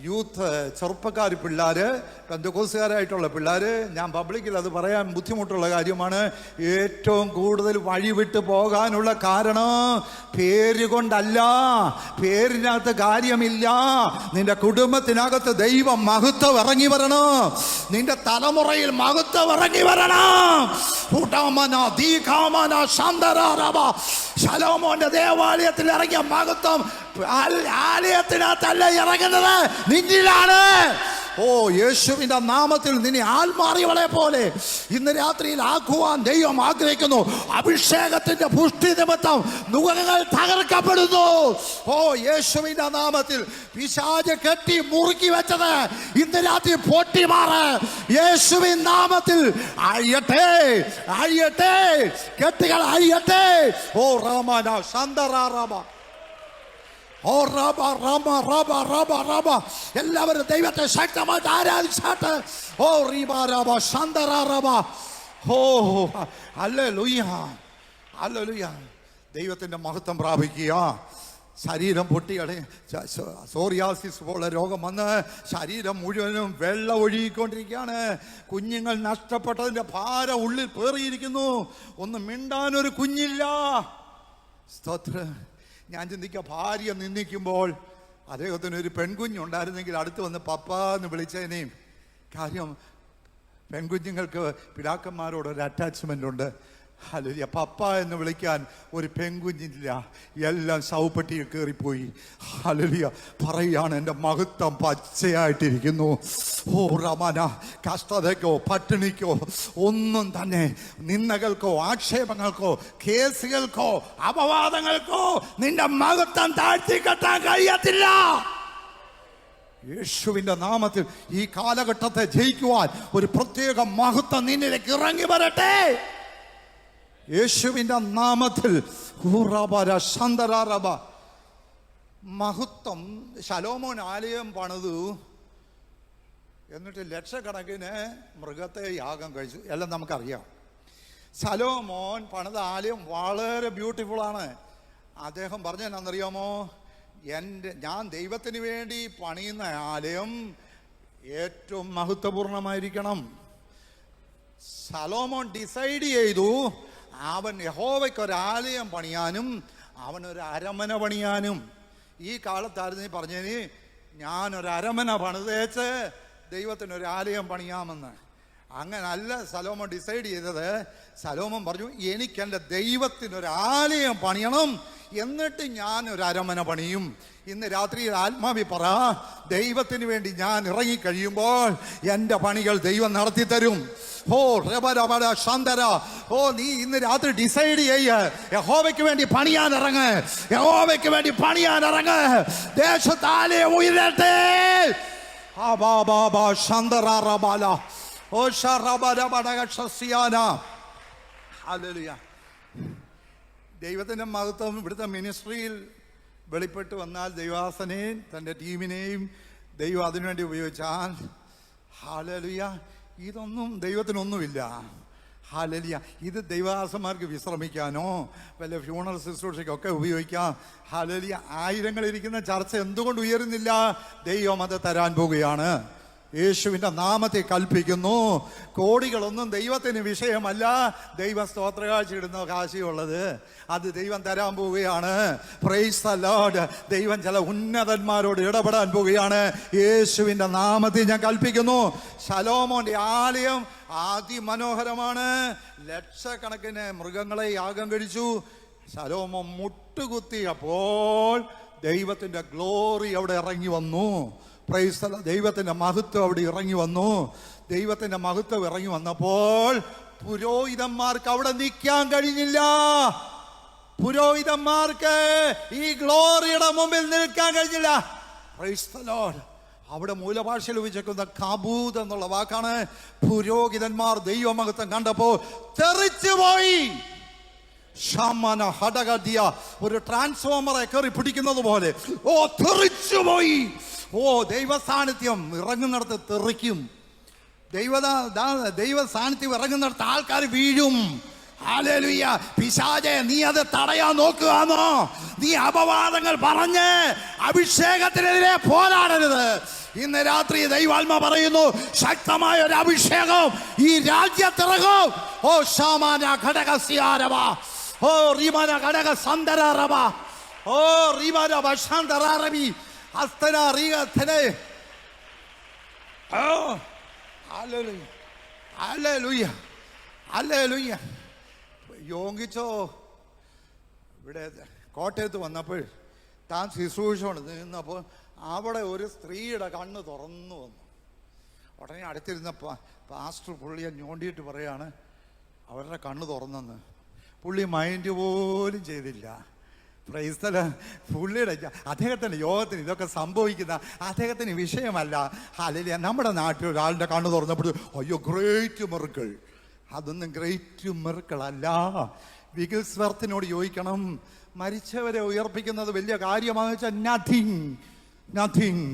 യൂത്ത്, ചെറുപ്പക്കാർ, പിള്ളേര്, പെന്തക്കോസ്തുകാരായിട്ടുള്ള പിള്ളേർ, ഞാൻ പബ്ലിക്കിൽ അത് പറയാൻ ബുദ്ധിമുട്ടുള്ള കാര്യമാണ്, ഏറ്റവും കൂടുതൽ വഴിവിട്ട് പോകാനുള്ള കാരണം പേര് കൊണ്ടല്ല. പേരിനകത്ത് കാര്യമില്ല. നിന്റെ കുടുംബത്തിനകത്ത് ദൈവം മഹത്വം ഇറങ്ങി വരണം. നിന്റെ തലമുറയിൽ മഹത്വം ഇറങ്ങി വരണം. ശലോമോന്റെ ദേവാലയത്തിൽ ഇറങ്ങിയ മഹത്വം ആലയത്തിനകത്തല്ല ഇറങ്ങുന്നത്, നിന്നിലാണ്. ഓ, യേശുവിന്റെ നാമത്തിൽ നിന്നെ ആൽമാറിയവളെ പോലെ ഇന്ന് രാത്രിയിൽ ആക്കുവാൻ ദൈവം ആഗ്രഹിക്കുന്നു. അഭിഷേകത്തിന്റെ പുഷ്ടി നിമിത്തം നുകങ്ങൾ തകർക്കപ്പെടുന്നു. ഓ, യേശുവിന്റെ നാമത്തിൽ പിശാച് കെട്ടി മുറുക്കി വെച്ചത് ഇന്ന് രാത്രി പൊട്ടിമാറ്. യേശുവിൻ നാമത്തിൽ അഴിയട്ടെ, അഴിയട്ടെ, കെട്ടുകൾ അഴിയട്ടെ. ഓ രാമന ശന്തറാമ. ഓ റബ റബ റബ റബ റബ. എല്ലാവരും ദൈവത്തെ ശക്തമായിട്ട് ആരാധിച്ചാട്ട്. ഓ റീബ റബ ശന്തറ റബ. ഓ ഹല്ലേലൂയ, ഹല്ലേലൂയ. ദൈവത്തിൻ്റെ മഹത്വം പ്രാപിക്കുക. ശരീരം പൊട്ടിയടേ സോറിയാസിസ് പോലെ രോഗം വന്ന് ശരീരം മുഴുവനും വെള്ളം ഒഴുകിക്കൊണ്ടിരിക്കുകയാണ്. കുഞ്ഞുങ്ങൾ നഷ്ടപ്പെട്ടതിൻ്റെ ഭാരം ഉള്ളിൽ പേറിയിരിക്കുന്നു. ഒന്ന് മിണ്ടാനൊരു കുഞ്ഞില്ല. സ്തോത്രം. ഞാൻ ചിന്തിക്കുക, ഭാര്യ നിന്ദിക്കുമ്പോൾ അദ്ദേഹത്തിന് ഒരു പെൺകുഞ്ഞുണ്ടായിരുന്നെങ്കിൽ അടുത്ത് വന്ന് പപ്പ എന്ന് വിളിച്ചതിനെയും. കാര്യം പെൺകുഞ്ഞുങ്ങൾക്ക് പിതാക്കന്മാരോടൊരു അറ്റാച്ച്മെൻ്റ് ഉണ്ട്. ഹല്ലേലൂയ. പപ്പ എന്ന് വിളിക്കാൻ ഒരു പെൺകുഞ്ഞില്ല, എല്ലാം ശവപ്പെട്ടിയിൽ കയറിപ്പോയി. ഹല്ലേലൂയ. പറയുകയാണ്, എൻ്റെ മഹത്വം പച്ചയായിട്ടിരിക്കുന്നു. ഓ റമന, കഷ്ടതയ്ക്കോ പട്ടിണിക്കോ ഒന്നും തന്നെ, നിന്ദകൾക്കോ ആക്ഷേപങ്ങൾക്കോ കേസുകൾക്കോ അപവാദങ്ങൾക്കോ നിന്റെ മഹത്വം താഴ്ത്തിക്കെട്ടാൻ കഴിയത്തില്ല. യേശുവിൻ്റെ നാമത്തിൽ ഈ കാലഘട്ടത്തെ ജയിക്കുവാൻ ഒരു പ്രത്യേക മഹത്വം നിന്നിലേക്ക് ഇറങ്ങി വരട്ടെ. യേശുവിൻ്റെ നാമത്തിൽ. മഹത്വം. ശലോമോൻ ആലയം പണിതു, എന്നിട്ട് ലക്ഷക്കണക്കിന് മൃഗത്തെ യാഗം കഴിച്ചു. എല്ലാം നമുക്കറിയാം. ശലോമോൻ പണിത ആലയം വളരെ ബ്യൂട്ടിഫുള്ളാണ്. അദ്ദേഹം പറഞ്ഞതെന്നറിയാമോ? ഞാൻ ദൈവത്തിന് വേണ്ടി പണിയുന്ന ആലയം ഏറ്റവും മഹത്വപൂർണമായിരിക്കണം. ശലോമോൻ ഡിസൈഡ് ചെയ്തു, അവൻ യഹോവയ്ക്കൊരാലയം പണിയാനും അവനൊരു അരമന പണിയാനും. ഈ കാലത്തായിരുന്നു പറഞ്ഞതിന്, ഞാനൊരു അരമന പണിതേച്ച് ദൈവത്തിനൊരാലയം പണിയാമെന്ന്. അങ്ങനല്ല ശലോമോൻ ഡിസൈഡ് ചെയ്തത്. ശലോമോൻ പറഞ്ഞു, എനിക്ക് എൻ്റെ ദൈവത്തിനൊരാലയം പണിയണം, എന്നിട്ട് ഞാൻ ഒരു അരമന പണിയും. ഇന്ന് രാത്രി ആത്മാവി പറ, ദൈവത്തിന് വേണ്ടി ഞാൻ ഇറങ്ങിക്കഴിയുമ്പോൾ എൻ്റെ പണികൾ ദൈവം നടത്തി തരും. ഓ റബ ശാന്തര. ഓ നീ ഇന്ന് രാത്രി ഡിസൈഡ് ചെയ്യ, യഹോവയ്ക്ക് വേണ്ടി പണിയാൻ ഇറങ്ങ്, യഹോവയ്ക്ക് വേണ്ടി പണിയാൻ ഇറങ്ങ്. ദേശത്താലേ ഉയരട്ടെ. ദൈവത്തിൻ്റെ മഹത്വം ഇവിടുത്തെ മിനിസ്ട്രിയിൽ വെളിപ്പെട്ട് വന്നാൽ ദൈവാസനെയും തൻ്റെ ടീമിനെയും ദൈവം അതിനുവേണ്ടി ഉപയോഗിച്ചാൽ, ഹല്ലേലൂയ, ഇതൊന്നും ദൈവത്തിനൊന്നുമില്ല. ഹല്ലേലൂയ. ഇത് ദൈവദാസന്മാർക്ക് വിശ്രമിക്കാനോ വല്ല ഫ്യൂണറൽ ശുശ്രൂഷയ്ക്കൊക്കെ ഉപയോഗിക്കാം. ഹല്ലേലൂയ. ആയിരങ്ങളിരിക്കുന്ന ചർച്ച എന്തുകൊണ്ട് ഉയരുന്നില്ല? ദൈവം അത് തരാൻ പോവുകയാണ്. യേശുവിൻ്റെ നാമത്തിൽ കൽപ്പിക്കുന്നു. കോടികളൊന്നും ദൈവത്തിന് വിഷയമല്ല. ദൈവം സ്തോത്രകാഴ്ച ഇടുന്ന കാശിയുള്ളത് അത് ദൈവം തരാൻ പോവുകയാണ്. Price the Lord. ദൈവം ചില ഉന്നതന്മാരോട് ഇടപെടാൻ പോവുകയാണ്. യേശുവിൻ്റെ നാമത്തിൽ ഞാൻ കൽപ്പിക്കുന്നു. ശലോമോന്റെ ആലയം അതിമനോഹരമാണ്. ലക്ഷക്കണക്കിന് മൃഗങ്ങളെ യാഗം കഴിച്ചു. ശലോമോൻ മുട്ടുകുത്തിയപ്പോൾ ദൈവത്തിൻ്റെ ഗ്ലോറി അവിടെ ഇറങ്ങി വന്നു. Price the Lord. ദൈവത്തിൻ്റെ മഹത്വം അവിടെ ഇറങ്ങി വന്നു. ദൈവത്തിൻ്റെ മഹത്വം ഇറങ്ങി വന്നപ്പോൾ പുരോഹിതന്മാർക്ക് അവിടെ നിൽക്കാൻ കഴിഞ്ഞില്ല. പുരോഹിതന്മാർക്ക് ഈ ഗ്ലോറിയുടെ മുമ്പിൽ നിൽക്കാൻ കഴിഞ്ഞില്ല. Price the Lord. അവിടെ മൂലഭാഷയിൽ ഉപയോഗിച്ചിരിക്കുന്ന കാബൂദ് എന്നുള്ള വാക്കാണ്. പുരോഹിതന്മാർ ദൈവമഹത്വം കണ്ടപ്പോൾ തെറിച്ചുപോയി. ഷാമാന ഹടകദിയ, ഒരു ട്രാൻസ്ഫോമറെ കയറി പിടിക്കുന്നത് പോലെ ഓ തെറിച്ചുപോയി. ഓ ദൈവ സാന്നിധ്യം ഇറങ്ങുന്നിടത്ത് തെറിക്കും. ദൈവ സാന്നിധ്യം ഇറങ്ങുന്നിടത്ത് ആൾക്കാർ വീഴും. ഹല്ലേലൂയ. പിശാചേ, നീ അത് തടയാൻ നോക്കുകയാണോ? നീ അപവാദങ്ങൾ പറഞ്ഞ് അഭിഷേകത്തിനെതിരെ പോരാടരുത്. ഇന്ന് രാത്രി ദൈവാത്മാ പറയുന്നു, ശക്തമായ ഒരു അഭിഷേകം ഈ രാജ്യത്തിറങ്ങും. ഓ ഷാമാന ഘടകസ്യാരവ, ഓ റീമാന ഘടക സന്തരാരവ, ഓ റീമാന ഭഷാന്തരാരവി അസ്തന റീഗത്തനെ. ഓ ഹല്ലേലൂയ, ഹല്ലേലൂയ, ഹല്ലേലൂയ. യോഗിച്ചോ ഇവിടെ കോട്ടയത്ത് വന്നപ്പോൾ താൻ ശുശ്രൂഷ നിന്നപ്പോൾ അവിടെ ഒരു സ്ത്രീയുടെ കണ്ണ് തുറന്നു വന്നു. ഉടനെ അടുത്തിരുന്ന പാസ്റ്റർ പുള്ളിയെ ഞോണ്ടിയിട്ട് പറയാണ്, അവരുടെ കണ്ണ് തുറന്നെന്ന്. പുള്ളി മൈൻഡ് പോലും ചെയ്തില്ല. Price the Lord. പുള്ളിയുടെ അദ്ദേഹത്തിൻ്റെ യോഗത്തിന് ഇതൊക്കെ സംഭവിക്കുന്ന അദ്ദേഹത്തിന് വിഷയമല്ല. ഹല്ലേലൂയ. നമ്മുടെ നാട്ടിൽ ഒരാളുടെ കണ്ണ് തുറന്നപ്പോൾ അയ്യോ ഗ്രേറ്റ് മിറക്കിൾ. അതൊന്നും ഗ്രേറ്റ് മിറക്കിൾ അല്ല. വിഗിൽസ്വർത്തിനോട് ചോദിക്കണം, മരിച്ചവരെ ഉയർപ്പിക്കുന്നത് വലിയ കാര്യമാണെന്ന് വെച്ചാൽ നത്തിങ്, നത്തിങ്.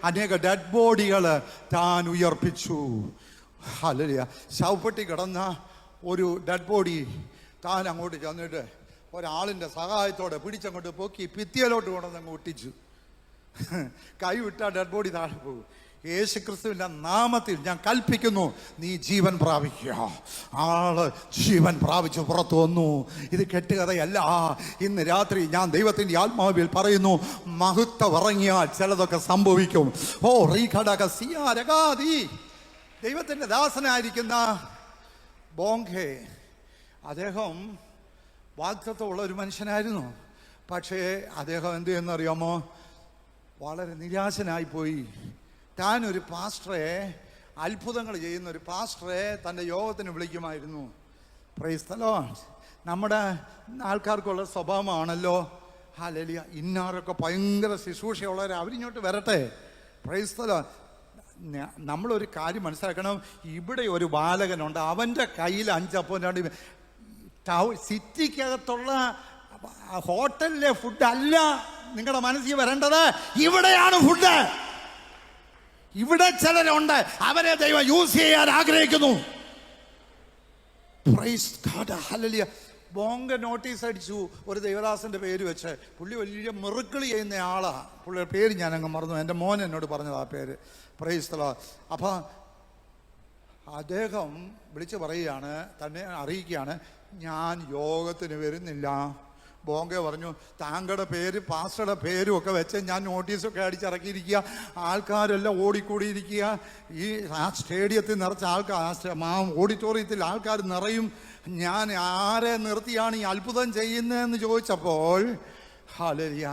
അനേക ഡെഡ് ബോഡികൾ താൻ ഉയർപ്പിച്ചു. ഹല്ലേലൂയ. ശവപ്പെട്ടി കിടന്ന ഒരു ഡെഡ് ബോഡി താൻ അങ്ങോട്ട് ചെന്നിട്ട് ഒരാളിൻ്റെ സഹായത്തോടെ പിടിച്ചങ്ങോട്ട് പൊക്കി ഭിത്തിയിലോട്ട് കൊണ്ടുവന്ന് അങ്ങ് ഒട്ടിച്ചു. കൈ വിട്ടാൽ ഡെഡ് ബോഡി താഴെ പോകും. യേശുക്രിസ്തുവിന്റെ നാമത്തിൽ ഞാൻ കൽപ്പിക്കുന്നു, നീ ജീവൻ പ്രാപിക്കുക. ആള് ജീവൻ പ്രാപിച്ചു പുറത്തു വന്നു. ഇത് കെട്ടുകഥയല്ല. ഇന്ന് രാത്രി ഞാൻ ദൈവത്തിന്റെ ആത്മാവിൽ പറയുന്നു, മഹത്വം ഇറങ്ങിയാൽ ചിലതൊക്കെ സംഭവിക്കും. ഓ റീഘടക സിയാരകാദി. ദൈവത്തിന്റെ ദാസനായിരിക്കുന്ന ബോംഗെ, അദ്ദേഹം വാഗ്ദത്തമുള്ള ഒരു മനുഷ്യനായിരുന്നു. പക്ഷേ അദ്ദേഹം എന്ത് ചെയ്യുന്നറിയാമോ? വളരെ നിരാശനായിപ്പോയി. താൻ ഒരു പാസ്റ്ററെ, അത്ഭുതങ്ങൾ ചെയ്യുന്ന ഒരു പാസ്റ്ററെ തൻ്റെ യോഗത്തിന് വിളിക്കുമായിരുന്നു. Price the Lord. നമ്മുടെ ആൾക്കാർക്കുള്ള സ്വഭാവമാണല്ലോ, ഹല്ലേലൂയ, ഇന്നാരൊക്കെ ഭയങ്കര ശുശ്രൂഷയുള്ളവരെ അവരിങ്ങോട്ട് വരട്ടെ. Price the Lord. നമ്മളൊരു കാര്യം മനസ്സിലാക്കണം, ഇവിടെ ഒരു ബാലകനുണ്ട്, അവൻ്റെ കയ്യിൽ 5 അപ്പം 2 സിറ്റിക്കകത്തുള്ള ഹോട്ടലിലെ ഫുഡ് അല്ല നിങ്ങളുടെ മനസ്സിൽ വരേണ്ടത്. ഇവിടെയാണ് ഫുഡ്. ഇവിടെ ചിലരുണ്ട്, അവരെ ദൈവം യൂസ് ചെയ്യാൻ ആഗ്രഹിക്കുന്നു. Praise God, hallelujah. ബോംഗ നോട്ടീസ് അടിച്ചു ഒരു ദൈവദാസന്റെ പേര് വെച്ച്. പുള്ളി വലിയ മിറക്കിൾ ചെയ്യുന്ന ആളാ. പുള്ളിയുടെ പേര് ഞാൻ അങ്ങ് മറന്നു, എൻ്റെ മോൻ എന്നോട് പറഞ്ഞത് ആ പേര്. Price the Lord. അപ്പം അദ്ദേഹം വിളിച്ച് പറയുകയാണ്, തന്നെ അറിയിക്കുകയാണ്, ഞാൻ യോഗത്തിന് വരുന്നില്ല. ബോംഗെ പറഞ്ഞു, താങ്കളുടെ പേര് പാസ്റ്ററുടെ പേരും ഒക്കെ വെച്ച് ഞാൻ നോട്ടീസൊക്കെ അടിച്ചിറക്കിയിരിക്കുക. ആൾക്കാരെല്ലാം ഓടിക്കൂടിയിരിക്കുക. ആ സ്റ്റേഡിയത്തിൽ നിറച്ച ആൾക്കാർ, ഓഡിറ്റോറിയത്തിൽ ആൾക്കാർ നിറയും. ഞാൻ ആരെ നിർത്തിയാണ് ഈ അത്ഭുതം ചെയ്യുന്നതെന്ന് ചോദിച്ചപ്പോൾ, ഹല്ലേലൂയ,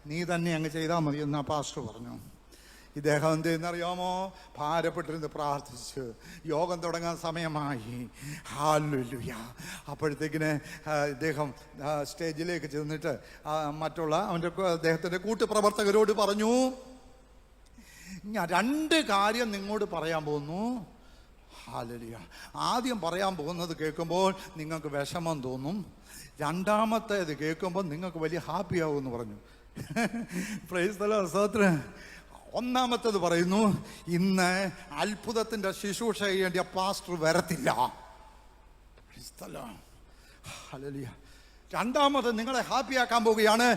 നീ തന്നെ അങ്ങ് ചെയ്താൽ മതി എന്ന് ആ പാസ്റ്റർ പറഞ്ഞു. ഇദ്ദേഹം എന്തെന്നറിയാമോ? ഭാരപ്പെട്ടിരുന്ന് പ്രാർത്ഥിച്ച് യോഗം തുടങ്ങാൻ സമയമായി. ഹല്ലേലൂയ. അപ്പോഴത്തേക്കിന് ഇദ്ദേഹം സ്റ്റേജിലേക്ക് ചെന്നിട്ട് മറ്റുള്ള അദ്ദേഹത്തിൻ്റെ കൂട്ടുപ്രവർത്തകരോട് പറഞ്ഞു, ഞാൻ 2 കാര്യം നിങ്ങളോട് പറയാൻ പോകുന്നു. ഹല്ലേലൂയ. ആദ്യം പറയാൻ പോകുന്നത് കേൾക്കുമ്പോൾ നിങ്ങൾക്ക് വിഷമം തോന്നും, രണ്ടാമത്തേത് കേൾക്കുമ്പോൾ നിങ്ങൾക്ക് വലിയ ഹാപ്പി ആവുമെന്ന് പറഞ്ഞു. Price the Lord. സ്തോത്രം. ഒന്നാമത്തേത് പറയുന്നു, ഇന്ന് അത്ഭുതത്തിന്റെ ശുശ്രൂഷ ചെയ്യേണ്ട പാസ്റ്റർ വരത്തില്ല. ഹല്ലേലൂയ. രണ്ടാമത് നിങ്ങളെ ഹാപ്പിയാക്കാൻ പോവുകയാണ്,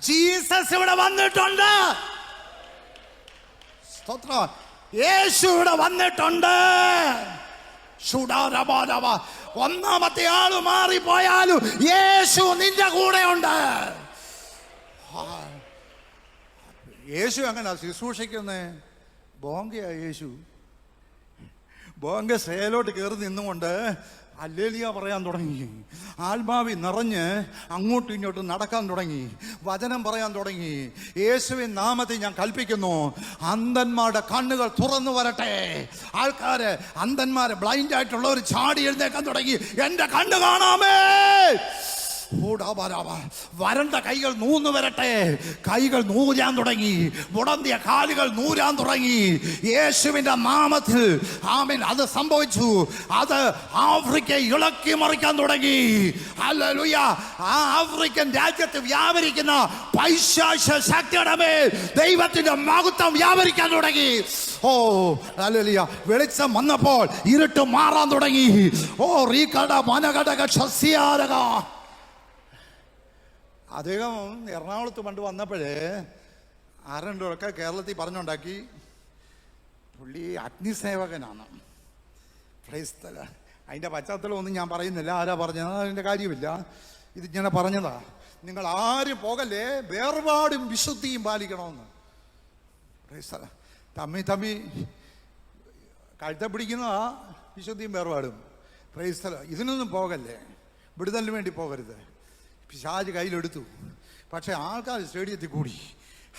ജീസസ് ഇവിടെ വന്നിട്ടുണ്ട്. സ്തോത്രം. യേശു ഇവിടെ വന്നിട്ടുണ്ട്. ഒന്നാമത്തെ ആള് മാറിപ്പോയാലും യേശു നിന്റെ കൂടെ ഉണ്ട്. യേശു അങ്ങനെ ശുശ്രൂഷിക്കുന്നേ. ബോംഗയാ യേശു. ബോംഗ സേലോട്ട് കയറി നിന്നുകൊണ്ട് ഹല്ലേലൂയ പറയാൻ തുടങ്ങി. ആത്മാവി നിറഞ്ഞ് അങ്ങോട്ടും ഇങ്ങോട്ടും നടക്കാൻ തുടങ്ങി. വചനം പറയാൻ തുടങ്ങി. യേശുവിൻ നാമത്തിൽ ഞാൻ കൽപ്പിക്കുന്നു, അന്ധന്മാരുടെ കണ്ണുകൾ തുറന്നു വരട്ടെ. ആൾക്കാര്, അന്ധന്മാര്, ബ്ലൈൻഡ് ആയിട്ടുള്ളവർ ചാടി എഴുന്നേക്കാൻ തുടങ്ങി. എന്റെ കണ്ണ് കാണാമേ. വരണ്ട കൈകൾ നൂന്നു വരട്ടെ. കൈകൾ നൂരാൻ തുടങ്ങി. മുടന്തിയ കാലുകൾ നൂരാൻ തുടങ്ങി. യേശുവിന്റെ നാമത്തിൽ ആമേൻ. അത് സംഭവിച്ചു. അത് ആഫ്രിക്ക ഇളക്കി മറിക്കാൻ തുടങ്ങി. ഹല്ലേലൂയ. ആ ആഫ്രിക്കൻ രാജ്യത്ത് വ്യാപരിക്കുന്ന പൈശാച ശക്തിയുടെ മേൽ ദൈവത്തിന്റെ മഹത്വം വ്യാപരിക്കാൻ തുടങ്ങി. ഓ ഹല്ലേലൂയ. വെളിച്ചം വന്നപ്പോൾ ഇരുട്ട് മാറാൻ തുടങ്ങി. ഓ റീകട മനകടക ശസ്യാരക. അദ്ദേഹം എറണാകുളത്ത് പണ്ട് വന്നപ്പോഴേ ആരണ്ടൊക്കെ കേരളത്തിൽ പറഞ്ഞുണ്ടാക്കി. പുള്ളി അഗ്നിസേവകനാണ്. അതിൻ്റെ പശ്ചാത്തലമൊന്നും ഞാൻ പറയുന്നില്ല, ആരാ പറഞ്ഞത് അതിൻ്റെ കാര്യമില്ല. ഇത് ഇങ്ങനെ പറഞ്ഞതാ, നിങ്ങൾ ആരും പോകല്ലേ, വേർപാടും വിശുദ്ധിയും പാലിക്കണമെന്ന്. തമ്മി കഴുത്ത പിടിക്കുന്നതാ വിശുദ്ധിയും വേർപാടും. ഇതിനൊന്നും പോകല്ലേ, വിടുതലിന് വേണ്ടി പോകരുത്. പിശാച് കയ്യിലെടുത്തു. പക്ഷെ ആൾക്കാർ സ്റ്റേഡിയത്തിൽ കൂടി.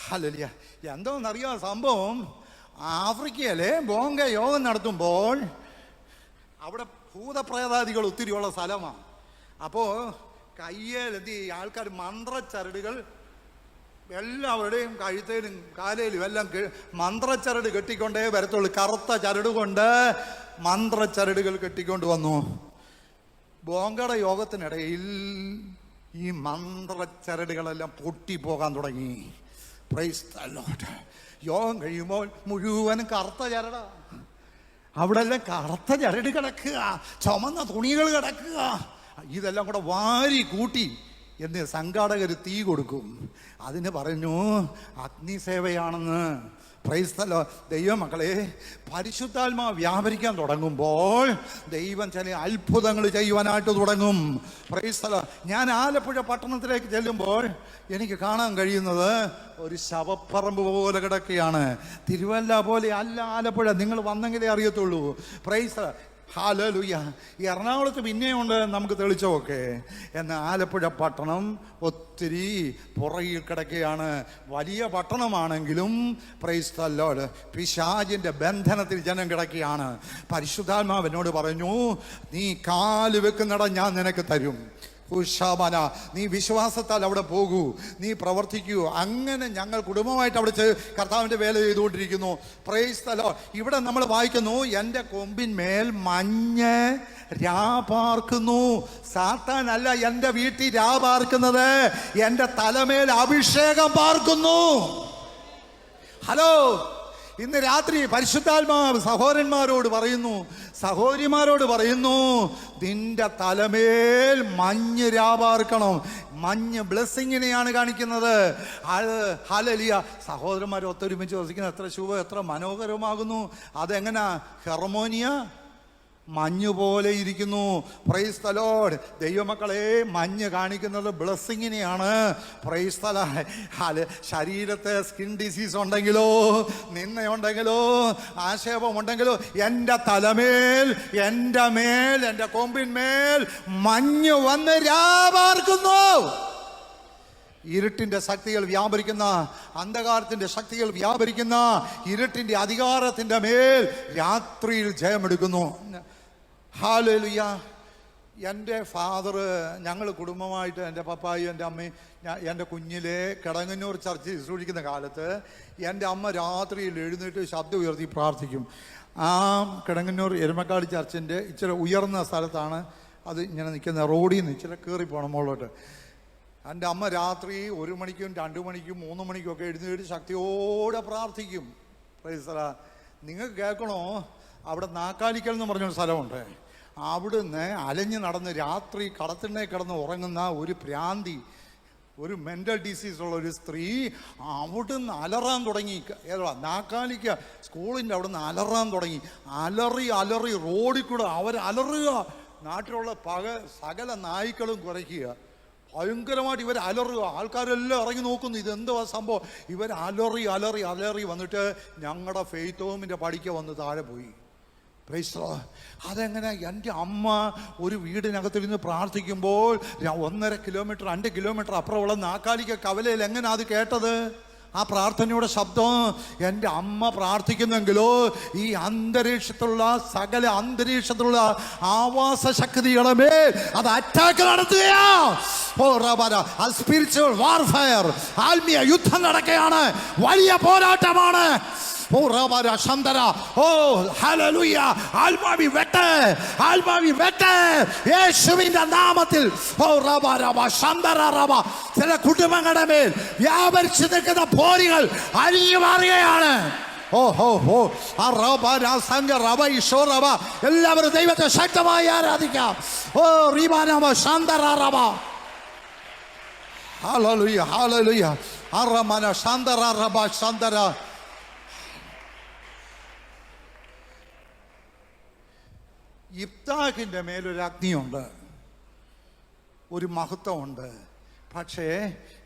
ഹല്ലേലൂയ. എന്തോന്നറിയാം സംഭവം? ആഫ്രിക്കയിലെ ബോംഗ യോഗം നടത്തുമ്പോൾ അവിടെ ഭൂതപ്രേതാദികൾ ഒത്തിരിയുള്ള സ്ഥലമാണ്. അപ്പോൾ കയ്യിലെന്ത് ആൾക്കാർ മന്ത്രച്ചരടുകൾ എല്ലാവരുടെയും കഴുത്തേലും കാലയിലും എല്ലാം മന്ത്രച്ചരട് കെട്ടിക്കൊണ്ടേ വരത്തുള്ളൂ. കറുത്ത ചരട് കൊണ്ട് മന്ത്രച്ചരടുകൾ കെട്ടിക്കൊണ്ട് വന്നു. ബോംഗയുടെ യോഗത്തിനിടയിൽ ഈ മന്ത്രച്ചരടുകളെല്ലാം പൊട്ടിപ്പോകാൻ തുടങ്ങി. Price the Lord. യോഗം കഴിയുമ്പോൾ മുഴുവനും കറുത്ത ചരടാ. അവിടെ എല്ലാം കറുത്ത ചരട് കിടക്കുക, ചുമന്ന തുണികൾ കിടക്കുക. ഇതെല്ലാം കൂടെ വാരി കൂട്ടി എന്ന് സംഘാടകർ തീ കൊടുക്കും. അതിന് പറഞ്ഞു അഗ്നിസേവയാണെന്ന്. Price the lord. ദൈവമക്കളെ, പരിശുദ്ധാത്മാ വ്യാപരിക്കാൻ തുടങ്ങുമ്പോൾ ദൈവം ചില അത്ഭുതങ്ങൾ ചെയ്യുവാനായിട്ട് തുടങ്ങും. Price the Lord. ഞാൻ ആലപ്പുഴ പട്ടണത്തിലേക്ക് ചെല്ലുമ്പോൾ എനിക്ക് കാണാൻ കഴിയുന്നത് ഒരു ശവപ്പറമ്പ് പോലെ കിടക്കുകയാണ്. തിരുവല്ല പോലെ അല്ല ആലപ്പുഴ. നിങ്ങൾ വന്നെങ്കിലേ അറിയത്തുള്ളൂ. Price the lord. ഹല്ലേലൂയ. ഈ എറണാകുളത്ത് പിന്നെയുണ്ട് നമുക്ക് തെളിച്ചമൊക്കെ. എന്നാൽ ആലപ്പുഴ പട്ടണം ഒത്തിരി പുറകിൽ കിടക്കുകയാണ്. വലിയ പട്ടണമാണെങ്കിലും പ്രൈസ് ദി ലോർഡ് പിശാചിൻ്റെ ബന്ധനത്തിൽ ജനം കിടക്കുകയാണ്. പരിശുദ്ധാത്മാവിനോട് പറഞ്ഞു, നീ കാല് വെക്കുന്നിടം ഞാൻ നിനക്ക് തരും. ഉഷാബന, നീ വിശ്വാസത്താൽ അവിടെ പോകൂ, നീ പ്രവർത്തിക്കൂ. അങ്ങനെ ഞങ്ങൾ കുടുംബമായിട്ട് അവിടെ കർത്താവിൻ്റെ വേല ചെയ്തുകൊണ്ടിരിക്കുന്നു. Price the Lord. ഇവിടെ നമ്മൾ വായിക്കുന്നു, എൻ്റെ കൊമ്പിന്മേൽ മഞ്ഞ് രാപാർക്കുന്നു. സാത്താനല്ല എൻ്റെ വീട്ടിൽ രാപാർക്കുന്നത്, എൻ്റെ തലമേൽ അഭിഷേകം പാർക്കുന്നു. ഹലോ, ഇന്ന് രാത്രി പരിശുദ്ധാത്മാവ് സഹോദരന്മാരോട് പറയുന്നു, സഹോദരിമാരോട് പറയുന്നു, നിന്റെ തലമേൽ മഞ്ഞ് രാപാർക്കണം. മഞ്ഞ് ബ്ലെസ്സിങ്ങിനെയാണ് കാണിക്കുന്നത്. ഹല്ലേലൂയ. സഹോദരന്മാർ ഒത്തൊരുമിച്ച് വസിക്കുന്നത് എത്ര ശുഭ, എത്ര മനോഹരമാകുന്നു. അതെങ്ങനാ? ഹെർമോനിയ മഞ്ഞ് പോലെ ഇരിക്കുന്നു. Praise the lord. ദൈവമക്കളെ, മഞ്ഞ് കാണിക്കുന്നത് ബ്ലെസ്സിങ്ങിനെയാണ്. Praise the lord. ശരീരത്തെ സ്കിൻ ഡിസീസ് ഉണ്ടെങ്കിലോ, നിന്നയുണ്ടെങ്കിലോ, ആക്ഷേപമുണ്ടെങ്കിലോ, എൻ്റെ തലമേൽ, എൻ്റെ മേൽ, എൻ്റെ കൊമ്പിന്മേൽ മഞ്ഞ് വന്ന് രാപാർക്കുന്നു. ഇരുട്ടിൻ്റെ ശക്തികൾ വ്യാപരിക്കുന്ന, അന്ധകാരത്തിൻ്റെ ശക്തികൾ വ്യാപരിക്കുന്ന ഇരുട്ടിൻ്റെ അധികാരത്തിൻ്റെ മേൽ രാത്രിയിൽ ജയമെടുക്കുന്നു. ഹല്ലേലൂയ. എൻ്റെ ഫാദർ, ഞങ്ങൾ കുടുംബമായിട്ട്, എൻ്റെ പപ്പായും എൻ്റെ അമ്മയും, എൻ്റെ കുഞ്ഞിലെ കിടങ്ങന്നൂർ ചർച്ച് ശുശ്രൂഷിക്കുന്ന കാലത്ത് എൻ്റെ അമ്മ രാത്രിയിൽ എഴുന്നേറ്റ് ശബ്ദം ഉയർത്തി പ്രാർത്ഥിക്കും. ആ കിടങ്ങന്നൂർ എരുമക്കാട് ചർച്ചിൻ്റെ ഇച്ചിരി ഉയർന്ന സ്ഥലത്താണ് അത് ഇങ്ങനെ നിൽക്കുന്ന. റോഡിൽ നിന്ന് ഇച്ചിരി കയറി പോകണം മുകളിലോട്ട്. എൻ്റെ അമ്മ രാത്രി 1 മണിക്കും 2 മണിക്കും 3 മണിക്കും ഒക്കെ എഴുന്നേറ്റ് ശക്തിയോടെ പ്രാർത്ഥിക്കും. Price the Lord. നിങ്ങൾക്ക് കേൾക്കണോ? അവിടെ നാക്കാലിക്കൽ എന്ന് പറഞ്ഞൊരു സ്ഥലമുണ്ട്. അവിടുന്ന് അലഞ്ഞ് നടന്ന് രാത്രി കടത്തിണ്ണെ കിടന്ന് ഉറങ്ങുന്ന ഒരു ഭ്രാന്തി, ഒരു മെൻ്റൽ ഡിസീസ് ഉള്ള ഒരു സ്ത്രീ അവിടുന്ന് അലറാൻ തുടങ്ങി. ഏതാ? നാക്കാലിക്ക സ്കൂളിൻ്റെ അവിടുന്ന് അലറാൻ തുടങ്ങി. അലറി റോഡിൽ കൂടെ അവരലറുക. നാട്ടിലുള്ള സകല നായ്ക്കളും കുറയ്ക്കുക. ഭയങ്കരമായിട്ട് ഇവർ അലറുക. ആൾക്കാരെല്ലാം ഇറങ്ങി നോക്കുന്നു, ഇതെന്തുവാ സംഭവം. ഇവർ അലറി വന്നിട്ട് ഞങ്ങളുടെ ഫെയ്ത്ത് ഹോമിൻ്റെ പടിക്ക വന്ന് താഴെ പോയി. Price the Lord. അതെങ്ങനെ? എൻ്റെ അമ്മ ഒരു വീടിനകത്തിരുന്ന് പ്രാർത്ഥിക്കുമ്പോൾ 1.5 കിലോമീറ്റർ 2 കിലോമീറ്റർ അപ്പുറമുള്ള നാക്കാലിക്ക കവലയിൽ എങ്ങനെയാ അത് കേട്ടത്? ആ പ്രാർത്ഥനയുടെ ശബ്ദം. എൻ്റെ അമ്മ പ്രാർത്ഥിക്കുന്നെങ്കിലോ ഈ അന്തരീക്ഷത്തിലുള്ള സകല അന്തരീക്ഷത്തിലുള്ള ആവാസ ശക്തികളുടെ മേൽ അത് അറ്റാക്ക് നടത്തുകയാ. സ്പിരിച്വൽ വാർഫെയർ, ആത്മീയ യുദ്ധം നടക്കുകയാണ്. വലിയ പോരാട്ടമാണ്. യേശുവിന്റെ നാമത്തിൽ ചില കുടുംബങ്ങളുടെ മേൽ വ്യാപരിച്ചു നിൽക്കുന്ന പോരികൾ അഴിഞ്ഞു മാറുകയാണ്. എല്ലാവരും ദൈവത്തെ ശക്തമായി ആരാധിക്കാം. യിഫ്താഹിൻ്റെ മേലൊരു അഗ്നിയുണ്ട്, ഒരു മഹത്വമുണ്ട്. പക്ഷേ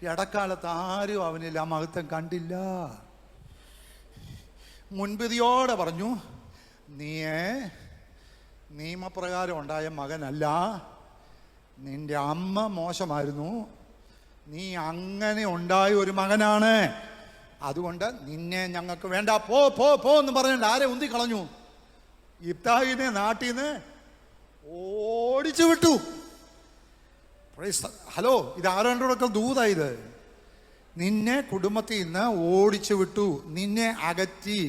ഇടക്കാലത്ത് ആരും അവനിൽ ആ മഹത്വം കണ്ടില്ല. മുൻവിധിയോടെ പറഞ്ഞു, നീ നിയമപ്രകാരം ഉണ്ടായ മകനല്ല, നിന്റെ അമ്മ മോശമായിരുന്നു, നീ അങ്ങനെ ഉണ്ടായ ഒരു മകനാണ്, അതുകൊണ്ട് നിന്നെ ഞങ്ങൾക്ക് വേണ്ട, പോ പോ പോ എന്ന് പറഞ്ഞിട്ട് ആരെ ഉന്തിക്കളഞ്ഞു? യിഫ്താഹിനെ നാട്ടിൽ നിന്ന് ഓടിച്ചു വിട്ടു. ഹലോ, ഇത് ആരാണ്ടോടൊക്കെ ദൂതായത്. നിന്നെ കുടുംബത്തിൽ നിന്ന് ഓടിച്ചു വിട്ടു, നിന്നെ അകറ്റി.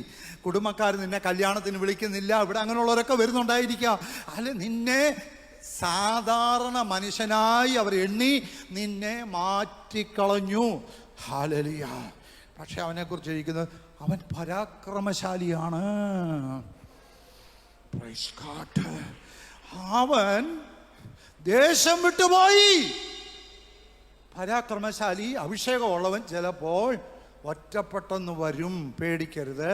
കുടുംബക്കാർ നിന്നെ കല്യാണത്തിന് വിളിക്കുന്നില്ല. ഇവിടെ അങ്ങനെയുള്ളവരൊക്കെ വരുന്നുണ്ടായിരിക്കാം. അല്ല, നിന്നെ സാധാരണ മനുഷ്യനായി അവർ എണ്ണി നിന്നെ മാറ്റിക്കളഞ്ഞു. ഹല്ലേലൂയ. പക്ഷെ അവനെക്കുറിച്ച് ഇരിക്കുന്നത്, അവൻ പരാക്രമശാലിയാണ്. അവൻ ദേശം വിട്ടുപോയി. പരാക്രമശാലി അഭിഷേകമുള്ളവൻ ചിലപ്പോൾ ഒറ്റപ്പെട്ടെന്ന് വരും. പേടിക്കരുത്.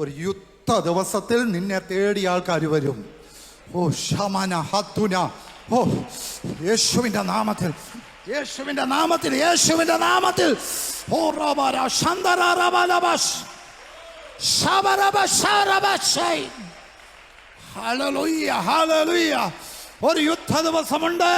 ഒരു യുദ്ധ ദിവസത്തിൽ നിന്നെ തേടി ആൾക്കാർ വരും. ഓ ശമന ഹത്തുന. ഓ യേശുവിൻ്റെ നാമത്തിൽ, യേശുവിൻ്റെ നാമത്തിൽ, യേശുവിൻ്റെ നാമത്തിൽ. ഓ റബര ശന്തര റബലബസ് ശബരബശരബശൈ. Hallelujah, hallelujah. ഒരു യുദ്ധ ദിവസമുണ്ട്.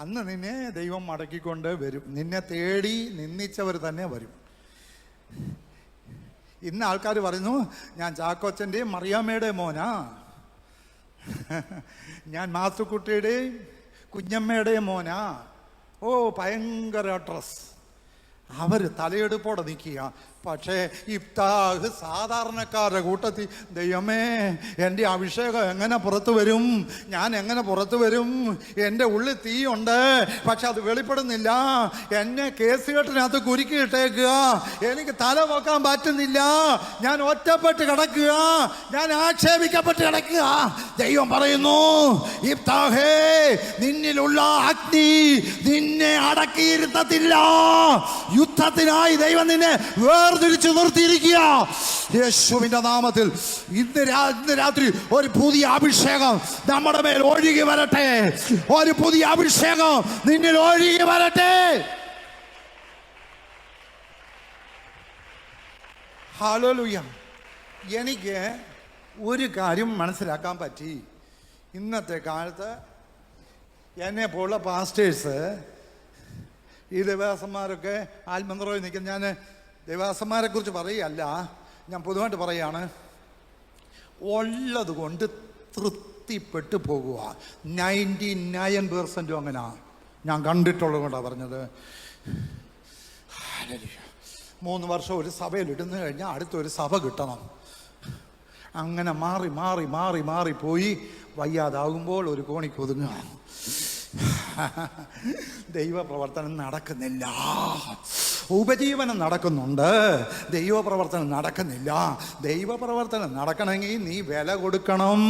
അന്ന് നിന്നെ ദൈവം മടക്കിക്കൊണ്ട് വരും. നിന്നെ തേടി നിന്ദിച്ചവർ തന്നെ വരും. ഇന്ന് ആൾക്കാർ പറയുന്നു, ഞാൻ ചാക്കോച്ചൻ്റെയും മറിയാമ്മയുടെ മോനാ, ഞാൻ മാത്തുക്കുട്ടിയുടെയും കുഞ്ഞമ്മയുടെയും മോനാ. ഓ ഭയങ്കര ഡ്രസ്. അവർ തലയെടുപ്പോടെ നിൽക്കുക. പക്ഷേ ഇബ്താഹ് സാധാരണക്കാരുടെ കൂട്ടത്തിൽ, ദൈവമേ എൻ്റെ അഭിഷേകം എങ്ങനെ പുറത്തു വരും, ഞാൻ എങ്ങനെ പുറത്തു വരും, എൻ്റെ ഉള്ളിൽ തീയുണ്ട് പക്ഷെ അത് വെളിപ്പെടുന്നില്ല, എന്നെ കേസുകെട്ടിനകത്ത് കുരുക്കിയിട്ടേക്കുക, എനിക്ക് തല വെക്കാൻ പറ്റുന്നില്ല, ഞാൻ ഒറ്റപ്പെട്ട് കിടക്കുക, ഞാൻ ആക്ഷേപിക്കപ്പെട്ട് കിടക്കുക. ദൈവം പറയുന്നു, ഇബ്താഹേ നിന്നിലുള്ള അഗ്നി നിന്നെ അടക്കിയിരുത്തത്തില്ല. യുദ്ധത്തിനായി ദൈവം നിന്നെ വേർതിരിച്ചു നിർത്തിയിരിക്കുക. യേശുവിന്റെ നാമത്തിൽ ഇന്ന് രാത്രി ഒരു പുതിയ അഭിഷേകം നമ്മുടെ മേൽ ഒഴുകി വരട്ടെ. ഒരു പുതിയ അഭിഷേകം നിന്നിൽ ഒഴുകി വരട്ടെ. ഹല്ലേലൂയ. എനിക്ക് ഒരു കാര്യം മനസ്സിലാക്കാൻ പറ്റി. ഇന്നത്തെ കാലത്ത് എന്നെ പോലുള്ള പാസ്റ്റേഴ്സ്, ഈ ദേവദാസന്മാരൊക്കെ ആത്മനിറവിൽ നിൽക്കുന്ന, ഞാൻ ദേവദാസന്മാരെ കുറിച്ച് പറയുകയല്ല, ഞാൻ പൊതുവായിട്ട് പറയുകയാണ്, ഉള്ളത് കൊണ്ട് തൃപ്തിപ്പെട്ടു പോകുക. 99% അങ്ങനെ ഞാൻ കണ്ടിട്ടുള്ളത് കൊണ്ടാണ് പറഞ്ഞത്. 3 വർഷം ഒരു സഭയിൽ ഇടുന്നു കഴിഞ്ഞാൽ അടുത്തൊരു സഭ കിട്ടണം. അങ്ങനെ മാറി മാറി മാറി മാറി പോയി വയ്യാതാകുമ്പോൾ ഒരു കോണിക്ക് ഒതുങ്ങുക. ദൈവപ്രവർത്തനം നടക്കുന്നില്ല. ഉപജീവനം നടക്കുന്നുണ്ട്, ദൈവപ്രവർത്തനം നടക്കുന്നില്ല. ദൈവപ്രവർത്തനം നടക്കണമെങ്കിൽ നീ വില കൊടുക്കണം.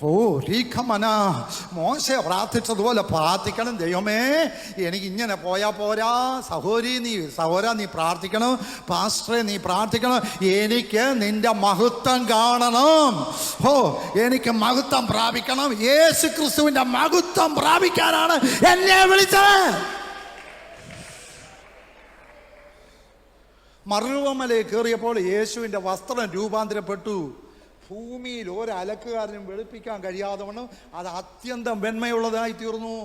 ഓ റീഖമന, മോശെ പ്രാർത്ഥിച്ചതുപോലെ പ്രാർത്ഥിക്കണം. ദൈവമേ എനിക്ക് ഇങ്ങനെ പോയാൽ പോരാ. സഹോദര നീ പ്രാർത്ഥിക്കണം. പാസ്റ്ററെ നീ പ്രാർത്ഥിക്കണം. എനിക്ക് നിന്റെ മഹത്വം കാണണം. ഓ എനിക്ക് മഹത്വം പ്രാപിക്കണം. യേശു ക്രിസ്തുവിന്റെ മഹത്വം പ്രാപിക്കാനാണ് എന്നെ വിളിച്ചത്. മറുവമലയിൽ കയറിയപ്പോൾ യേശുവിൻ്റെ വസ്ത്രം രൂപാന്തരപ്പെട്ടു. ഭൂമിയിൽ ഒരലക്കുകാരനും വെളുപ്പിക്കാൻ കഴിയാതെ വണ്ണം അത് അത്യന്തം വെണ്മയുള്ളതായി തീർന്നു.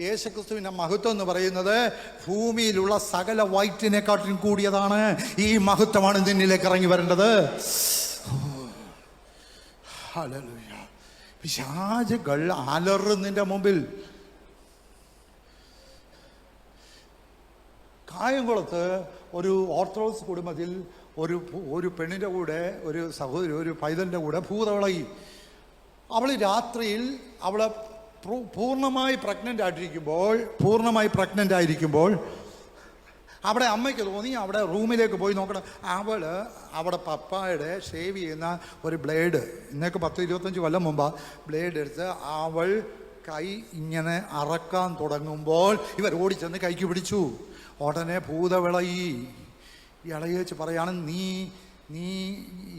യേശുക്രിസ്തുവിൻ്റെ മഹത്വം എന്ന് പറയുന്നത് ഭൂമിയിലുള്ള സകല വൈറ്റിനെക്കാട്ടിലും കൂടിയതാണ്. ഈ മഹത്വമാണ് നിന്നിലേക്ക് ഇറങ്ങി വരേണ്ടത്. ഹല്ലേലൂയ. പിശാചുകൾ അലറുന്നതിൻ്റെ മുമ്പിൽ. കായംകുളത്ത് ഒരു ഓർത്തഡോക്സ് കുടുംബത്തിൽ ഒരു പെണ്ണിൻ്റെ കൂടെ ഒരു സഹോദരി, ഒരു പൈതലിൻ്റെ കൂടെ ഭൂതവിളകി. അവൾ രാത്രിയിൽ അവളെ പൂർണ്ണമായി പ്രഗ്നൻ്റ് ആയിരിക്കുമ്പോൾ അവിടെ അമ്മയ്ക്ക് തോന്നി അവിടെ റൂമിലേക്ക് പോയി നോക്കണം. അവിടെ പപ്പായുടെ ഷേവ് ചെയ്യുന്ന ഒരു ബ്ലേഡ്, ഇന്നേക്ക് 10-25 കൊല്ലം മുമ്പാ ബ്ലേഡ് എടുത്ത് അവൾ കൈ ഇങ്ങനെ അറക്കാൻ തുടങ്ങുമ്പോൾ ഇവർ ഓടിച്ചെന്ന് കൈക്ക് പിടിച്ചു. ഉടനെ ഭൂതവിളയി. ഇളയേച്ച് പറയാണ്, നീ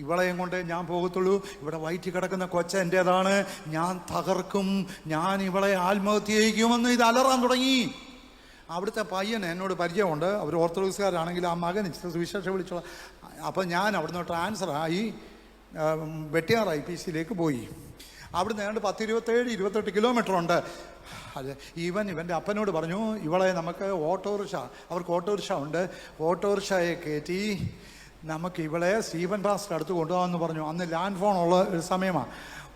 ഇവളെയും കൊണ്ട് ഞാൻ പോകത്തുള്ളൂ, ഇവിടെ വയറ്റി കിടക്കുന്ന കൊച്ച എൻ്റേതാണ്, ഞാൻ തകർക്കും, ഞാൻ ഇവളെ ആത്മഹത്യ ചെയ്യിക്കുമെന്ന് ഇത് അലറാൻ തുടങ്ങി. അവിടുത്തെ പയ്യന് എന്നോട് പരിചയമുണ്ട്. അവർ ഓർത്തഡോക്സുകാരാണെങ്കിൽ ആ മകൻ സുവിശേഷം വിളിച്ചോളാം. അപ്പം ഞാൻ അവിടുന്ന് ട്രാൻസ്ഫറായി വെട്ടിയാർ IPCയിലേക്ക് പോയി. അവിടുന്ന് ഏതാണ്ട് 10-27-28 കിലോമീറ്റർ ഉണ്ട്. അത് ഇവൻ്റെ അപ്പനോട് പറഞ്ഞു, ഇവളെ നമുക്ക് അവർക്ക് ഓട്ടോറിക്ഷ ഉണ്ട്, ഓട്ടോറിക്ഷയെ കയറ്റി നമുക്ക് ഇവളെ സ്റ്റീഫൻ പാസ്റ്റർ അടുത്ത് കൊണ്ടുപോകാമെന്ന് പറഞ്ഞു. അന്ന് ലാൻഡ് ഫോൺ ഉള്ള ഒരു സമയമാണ്.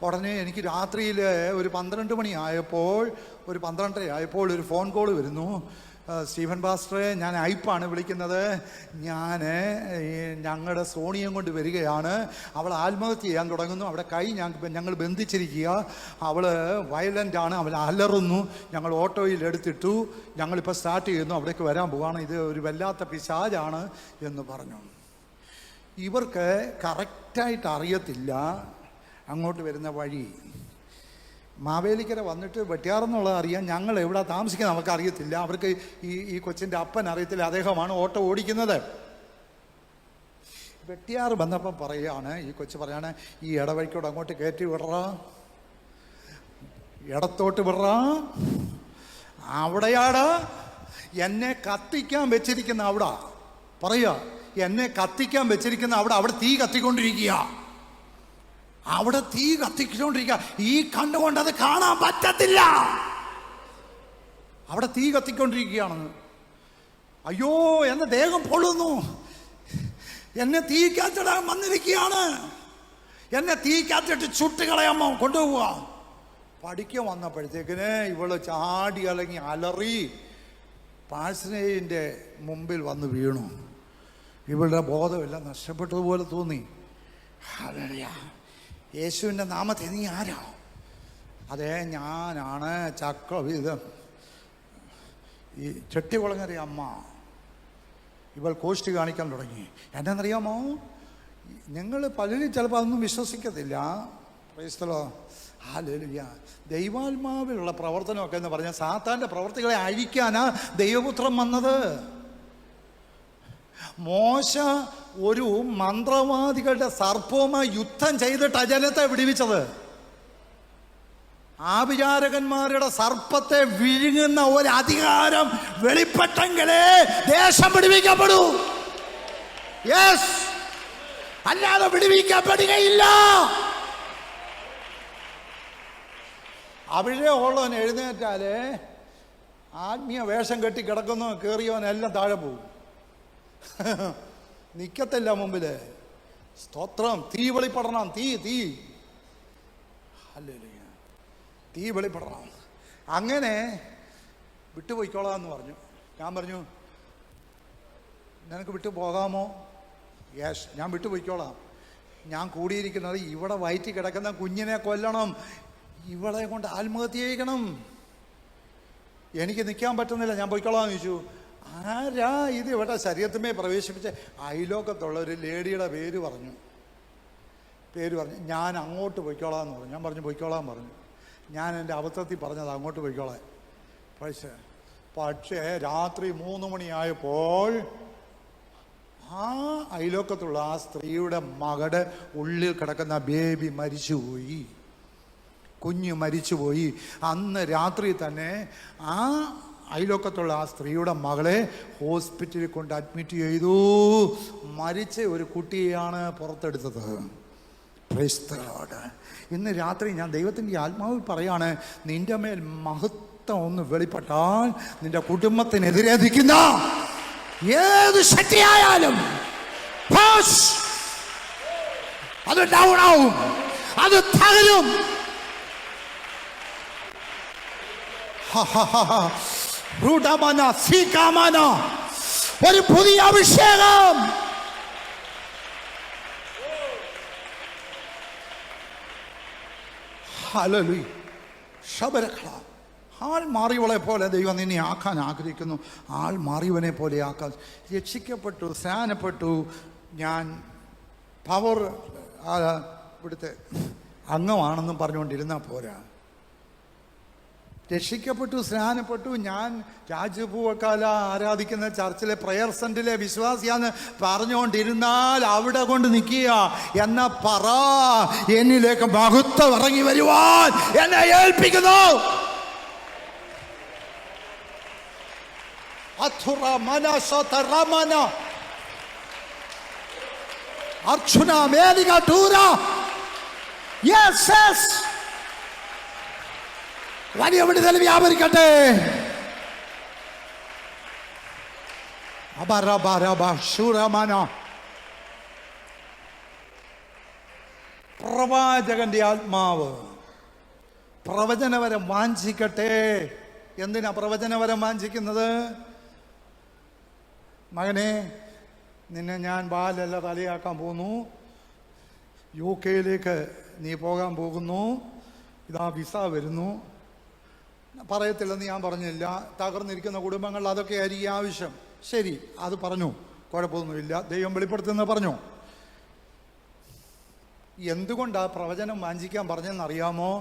ഉടനെ എനിക്ക് രാത്രിയിൽ ഒരു 12 മണി ആയപ്പോൾ, ഒരു 12:30 ആയപ്പോൾ ഒരു ഫോൺ കോൾ വരുന്നു. സ്റ്റീഫൻ പാസ്റ്ററെ, ഞാൻ ഐപ്പാണ് വിളിക്കുന്നത്, ഞങ്ങളുടെ സോണിയം കൊണ്ട് വരികയാണ്, അവൾ ആത്മഹത്യ ചെയ്യാൻ തുടങ്ങുന്നു, അവിടെ കൈ ഞങ്ങൾ ബന്ധിച്ചിരിക്കുക, അവൾ വയലൻ്റാണ്, അവൾ അലറുന്നു, ഞങ്ങൾ ഓട്ടോയിൽ എടുത്തിട്ടു, ഞങ്ങളിപ്പോൾ സ്റ്റാർട്ട് ചെയ്യുന്നു, അവിടേക്ക് വരാൻ പോവാണ്, ഇത് ഒരു വല്ലാത്ത പിശാചാണ് എന്ന് പറഞ്ഞു. ഇവർക്ക് കറക്റ്റായിട്ട് അറിയത്തില്ല അങ്ങോട്ട് വരുന്ന വഴി. മാവേലിക്കര വന്നിട്ട് വെട്ടിയാറെന്നുള്ളത് അറിയാം. ഞങ്ങൾ എവിടെ താമസിക്കുന്നത് നമുക്ക് അറിയത്തില്ല. അവർക്ക് ഈ കൊച്ചിൻ്റെ അപ്പൻ അറിയത്തില്ല. അദ്ദേഹമാണ് ഓട്ടോ ഓടിക്കുന്നത്. വെട്ടിയാറ് വന്നപ്പം പറയുകയാണ്, ഈ കൊച്ചു പറയാണ്, ഈ ഇടവഴിക്കോട് അങ്ങോട്ട് കയറ്റി വിടറാ, ഇടത്തോട്ട് വിടറാ, അവിടെയാണ് എന്നെ കത്തിക്കാൻ വെച്ചിരിക്കുന്ന. അവിടെ പറയുക, എന്നെ കത്തിക്കാൻ വെച്ചിരിക്കുന്ന അവിടെ തീ കത്തിക്കൊണ്ടിരിക്കുക, അവിടെ തീ കത്തിക്കൊണ്ടിരിക്കുക. ഈ കണ്ടുകൊണ്ട് അത് കാണാൻ പറ്റത്തില്ല. അവിടെ തീ കത്തിക്കൊണ്ടിരിക്കുകയാണെന്ന്. അയ്യോ, എന്റെ ദേഹം പൊള്ളുന്നു, എന്നെ തീക്കത്തിടാൻ വന്നിരിക്കുകയാണ്, എന്നെ തീക്കത്തിട്ട് ചുട്ടുകളയമ്മ കൊണ്ടുപോവുക. പഠിക്കാൻ വന്നപ്പോഴത്തേക്കിന് ഇവള് ചാടി അല്ലെങ്കിൽ അലറി പാഴ്സനേജിൻ്റെ മുമ്പിൽ വന്ന് വീണു. ഇവളുടെ ബോധമെല്ലാം നഷ്ടപ്പെട്ടതുപോലെ തോന്നി. ഹല്ലേലൂയ. യേശുവിൻ്റെ നാമത്തെ നീ ആരാ? അതെ, ഞാനാണ് ഈ ചെട്ടികുളങ്ങര അമ്മ. ഇവൾ കോഷ്ടി കാണിക്കാൻ തുടങ്ങി. എന്നാന്നറിയാമോ, നിങ്ങൾ പലരും ചിലപ്പോൾ അതൊന്നും വിശ്വസിക്കത്തില്ല. ക്രൈസ്തവ, ഹല്ലേലൂയ. ദൈവാത്മാവിലുള്ള പ്രവർത്തനമൊക്കെ എന്ന് പറഞ്ഞാൽ സാത്താൻ്റെ പ്രവർത്തികളെ അഴിക്കാനാ ദൈവപുത്രൻ വന്നത്. മോശ ഒരു മന്ത്രവാദികളുടെ സർപ്പവുമായി യുദ്ധം ചെയ്തിട്ട് ജനത്തെ വിടുവിച്ചത്. ആഭിചാരകന്മാരുടെ സർപ്പത്തെ വിഴുങ്ങുന്ന ഒരു അധികാരം വെളിപ്പെട്ടെങ്കിലേ ദേശം വിടുവിക്കപ്പെടൂ. യെസ്, അല്ലാതെ വിടുവിക്കപ്പെടുകയില്ല. അവിടെ ഉള്ളവൻ എഴുന്നേറ്റാല് ആത്മീയ വേഷം കെട്ടി കിടക്കുന്നു കയറിയവനെല്ലാം താഴെ പോകും. നിക്കത്തില്ല മുമ്പില്. സ്തോത്രം. തീ വെളിപ്പെടണം. തീ ഹല്ലേലൂയ. തീ വെളിപ്പെടണം. അങ്ങനെ വിട്ടുപോയിക്കോളാം എന്ന് പറഞ്ഞു. ഞാൻ പറഞ്ഞു, നിനക്ക് വിട്ടു പോകാമോ? യെസ്, ഞാൻ വിട്ടുപോയിക്കോളാം. ഞാൻ കൂടിയിരിക്കുന്നത് ഇവിടെ വയറ്റി കിടക്കുന്ന കുഞ്ഞിനെ കൊല്ലണം, ഇവളെ കൊണ്ട് ആത്മഹത്യ ചെയ്യണം, എനിക്ക് നിൽക്കാൻ പറ്റുന്നില്ല, ഞാൻ പോയിക്കോളാം എന്ന് ചോദിച്ചു. ആരാ ഇത് ഇവിടെ ശരീരത്തിമേ പ്രവേശിപ്പിച്ച? അയലോക്കത്തുള്ള ഒരു ലേഡിയുടെ പേര് പറഞ്ഞു. ഞാൻ അങ്ങോട്ട് പോയിക്കോളാം എന്ന് പറഞ്ഞു. ഞാൻ പറഞ്ഞു പോയിക്കോളാൻ പറഞ്ഞു. ഞാൻ എൻ്റെ അബദ്ധത്തിൽ പറഞ്ഞത് അങ്ങോട്ട് പോയിക്കോളാൻ. പക്ഷേ രാത്രി 3 മണിയായപ്പോൾ ആ അയലോക്കത്തുള്ള ആ സ്ത്രീയുടെ മകളുടെ ഉള്ളിൽ കിടക്കുന്ന ബേബി മരിച്ചുപോയി, കുഞ്ഞ് മരിച്ചുപോയി. അന്ന് രാത്രി തന്നെ ആ അയലോക്കത്തുള്ള ആ സ്ത്രീയുടെ മകളെ ഹോസ്പിറ്റലിൽ കൊണ്ട് അഡ്മിറ്റ് ചെയ്തു. മരിച്ച ഒരു കുട്ടിയെയാണ് പുറത്തെടുത്തത്. Praise the lord. ഇന്ന് രാത്രി ഞാൻ ദൈവത്തിൻ്റെ ആത്മാവിൽ പറയാണ്, നിന്റെ മേൽ മഹത്വം ഒന്ന് വെളിപ്പെട്ടാൽ നിന്റെ കുടുംബത്തിനെതിരെ നിൽക്കുന്ന ഏത് ശക്തിയായാലും അത് ഡൗൺ ആവും, അത് തകരും. ഒരു പുതിയ അഭിഷേകം. ഹല്ലേലൂയ. ആൾ മാറിയവളെ പോലെ ദൈവം നിന്നെ ആക്കാൻ ആഗ്രഹിക്കുന്നു. ആൾ മാറിയവനെ പോലെ ആക്കാൻ. രക്ഷിക്കപ്പെട്ടു, സ്നാനപ്പെട്ടു, ഞാൻ പവർ ഇവിടുത്തെ അംഗമാണെന്നും പറഞ്ഞുകൊണ്ടിരുന്നാൽ പോരാ. രക്ഷിക്കപ്പെട്ടു, സ്നാനപ്പെട്ടു, ഞാൻ രാജപൂവക്കാല ആരാധിക്കുന്ന ചർച്ചിലെ പ്രയർ സെന്ററിലെ വിശ്വാസിയാന്ന് പറഞ്ഞുകൊണ്ടിരുന്നാൽ അവിടെ കൊണ്ട് നിൽക്കുക. എന്നാ പറ, എന്നിലേക്ക് മഹത്വം ഇറങ്ങി വരുവാൻ എന്നെ ഏൽപ്പിക്കുന്നു. അർച്ചുന മേലിക ടൂര. യെസ് യെസ്, വലിയ വിടുതൽ വ്യാപരിക്കട്ടെ. പ്രവാചകന്റെ ആത്മാവ് പ്രവചനവരം വാഞ്ചിക്കട്ടെ. എന്തിനാ പ്രവചനവരം വാഞ്ചിക്കുന്നത്? മകനെ, നിന്നെ ഞാൻ ബാലല്ല തലയാക്കാൻ പോകുന്നു, UK നീ പോകാൻ പോകുന്നു, ഇതാ വിസ വരുന്നു. പറയത്തില്ലെന്ന് ഞാൻ പറഞ്ഞില്ല. തകർന്നിരിക്കുന്ന കുടുംബങ്ങളിൽ അതൊക്കെ ആയിരിക്കും ആവശ്യം. ശരി, അത് പറഞ്ഞു, കുഴപ്പമൊന്നുമില്ല, ദൈവം വെളിപ്പെടുത്തുന്നത് പറഞ്ഞു. എന്തുകൊണ്ടാണ് പ്രവചനം വാഞ്ചിക്കാൻ പറഞ്ഞതെന്നറിയാമോ?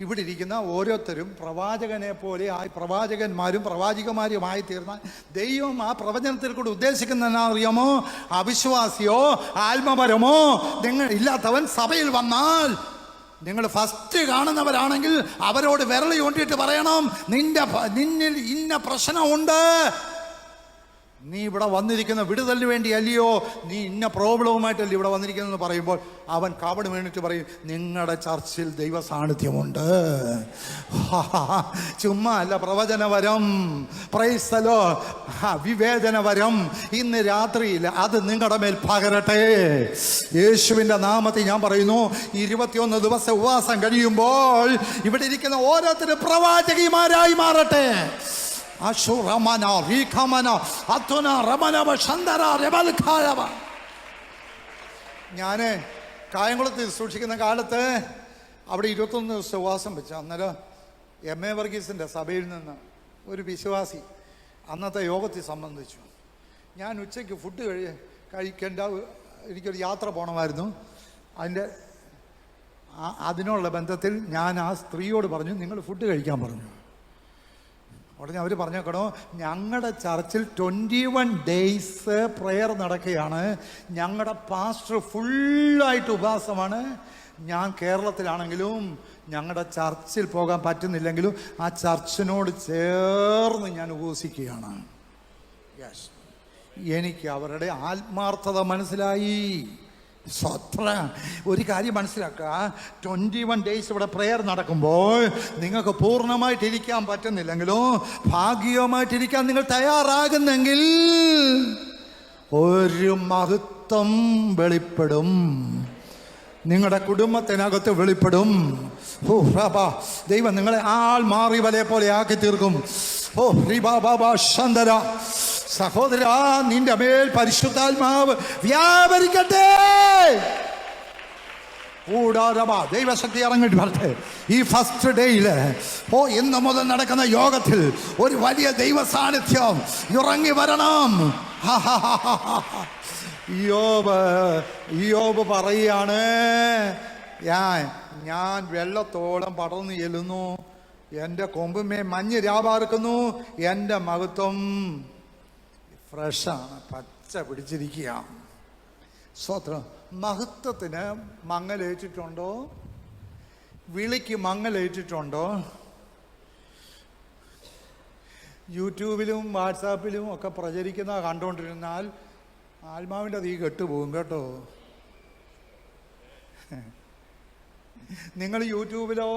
ഇവിടെ ഇരിക്കുന്ന ഓരോരുത്തരും പ്രവാചകനെ പോലെ ആയി, പ്രവാചകന്മാരും പ്രവാചികമാരുമായി തീർന്നാൽ ദൈവം ആ പ്രവചനത്തിൽ കൂടെ ഉദ്ദേശിക്കുന്നതെന്നാ അറിയാമോ? അവിശ്വാസിയോ ആത്മപരമോ നിങ്ങൾ ഇല്ലാത്തവൻ സഭയിൽ വന്നാൽ, നിങ്ങൾ ഫസ്റ്റ് കാണുന്നവരാണെങ്കിൽ അവരോട് വിരൽ ചൂണ്ടിയിട്ട് പറയണം, നിന്നിൽ ഇന്ന പ്രശ്നമുണ്ട്, നീ ഇവിടെ വന്നിരിക്കുന്ന വിടുതലിന് വേണ്ടി അല്ലയോ, നീ ഇന്ന പ്രോബ്ലവുമായിട്ടല്ലേ ഇവിടെ വന്നിരിക്കുന്നതെന്ന് പറയുമ്പോൾ അവൻ കാവട് വീണിട്ട് പറയും, നിങ്ങളുടെ ചർച്ചിൽ ദൈവ സാന്നിധ്യമുണ്ട്. ചുമ്മാ അല്ല പ്രവചനവരം, പ്രൈസ്തലോ, വിവേചനവരം ഇന്ന് രാത്രിയിൽ അത് നിങ്ങളുടെ മേൽ പകരട്ടെ. യേശുവിൻ്റെ നാമത്തിൽ ഞാൻ പറയുന്നു, 21 ദിവസം ഉപവാസം കഴിയുമ്പോൾ ഇവിടെ ഇരിക്കുന്ന ഓരോരുത്തരും പ്രവാചകിമാരായി മാറട്ടെ. ഞാൻ കായംകുളത്ത് സൂക്ഷിക്കുന്ന കാലത്ത് അവിടെ 21 ദിവസം ഉപവാസം വെച്ചു. അന്നേരം MA വർഗീസിൻ്റെ സഭയിൽ നിന്ന് ഒരു വിശ്വാസി അന്നത്തെ യോഗത്തിൽ സംബന്ധിച്ചു. ഞാൻ ഉച്ചയ്ക്ക് ഫുഡ് കഴിക്കേണ്ട, എനിക്കൊരു യാത്ര പോകണമായിരുന്നു. അതിനുള്ള ബന്ധത്തിൽ ഞാൻ ആ സ്ത്രീയോട് പറഞ്ഞു, നിങ്ങൾ ഫുഡ് കഴിക്കാൻ പറഞ്ഞു. ഉടനെ അവർ പറഞ്ഞേക്കണോ, ഞങ്ങളുടെ ചർച്ചിൽ 21 ഡേയ്സ് പ്രെയർ നടക്കുകയാണ്, ഞങ്ങളുടെ പാസ്റ്റർ ഫുള്ളായിട്ട് ഉപവാസമാണ്. ഞാൻ കേരളത്തിലാണെങ്കിലും ഞങ്ങളുടെ ചർച്ചിൽ പോകാൻ പറ്റുന്നില്ലെങ്കിലും ആ ചർച്ചിനോട് ചേർന്ന് ഞാൻ ഉപവസിക്കുകയാണ്. യെസ്, എനിക്ക് അവരുടെ ആത്മാർത്ഥത മനസ്സിലായി. ഒരു കാര്യം മനസ്സിലാക്കുക, 21 ഡേയ്സ് ഇവിടെ പ്രെയർ നടക്കുമ്പോൾ നിങ്ങൾക്ക് പൂർണ്ണമായിട്ടിരിക്കാൻ പറ്റുന്നില്ലെങ്കിലോ ഭാഗികമായിട്ടിരിക്കാൻ നിങ്ങൾ തയ്യാറാകുന്നെങ്കിൽ ഒരു മഹത്വം വെളിപ്പെടും, നിങ്ങളുടെ കുടുംബത്തിനകത്ത് വെളിപ്പെടും. ദൈവം നിങ്ങളെ ആൾ മാറി വലയെ പോലെ ആക്കി തീർക്കും. സഹോദര, നിന്റെ മേൽ പരിശുദ്ധാത്മാവ് വ്യാപരിക്കട്ടെ. ദൈവശക്തി ഇറങ്ങിട്ട് വരട്ടെ. ഈ ഫസ്റ്റ് ഡേയില് ഇന്ന് മുതൽ നടക്കുന്ന യോഗത്തിൽ ഒരു വലിയ ദൈവ സാന്നിധ്യം ഇറങ്ങി വരണം. യോബ് പറയാണ്, ഞാൻ വെള്ളത്തോളം പടർന്നു ചെല്ലുന്നു, എൻ്റെ കൊമ്പുമേ മഞ്ഞ് രാപാർക്കുന്നു, എൻ്റെ മഹത്വം ഫ്രഷാണ്, പച്ച പിടിച്ചിരിക്കുക. സ്തോത്രം. മഹത്വത്തിന് മങ്ങലേറ്റിട്ടുണ്ടോ? വിളിക്ക് മങ്ങലേറ്റിട്ടുണ്ടോ? യൂട്യൂബിലും വാട്സാപ്പിലും ഒക്കെ പ്രചരിക്കുന്ന കണ്ടുകൊണ്ടിരുന്നാൽ ആത്മാവിൻ്റെ തീ കെട്ടുപോകും കേട്ടോ. നിങ്ങൾ യൂട്യൂബിലോ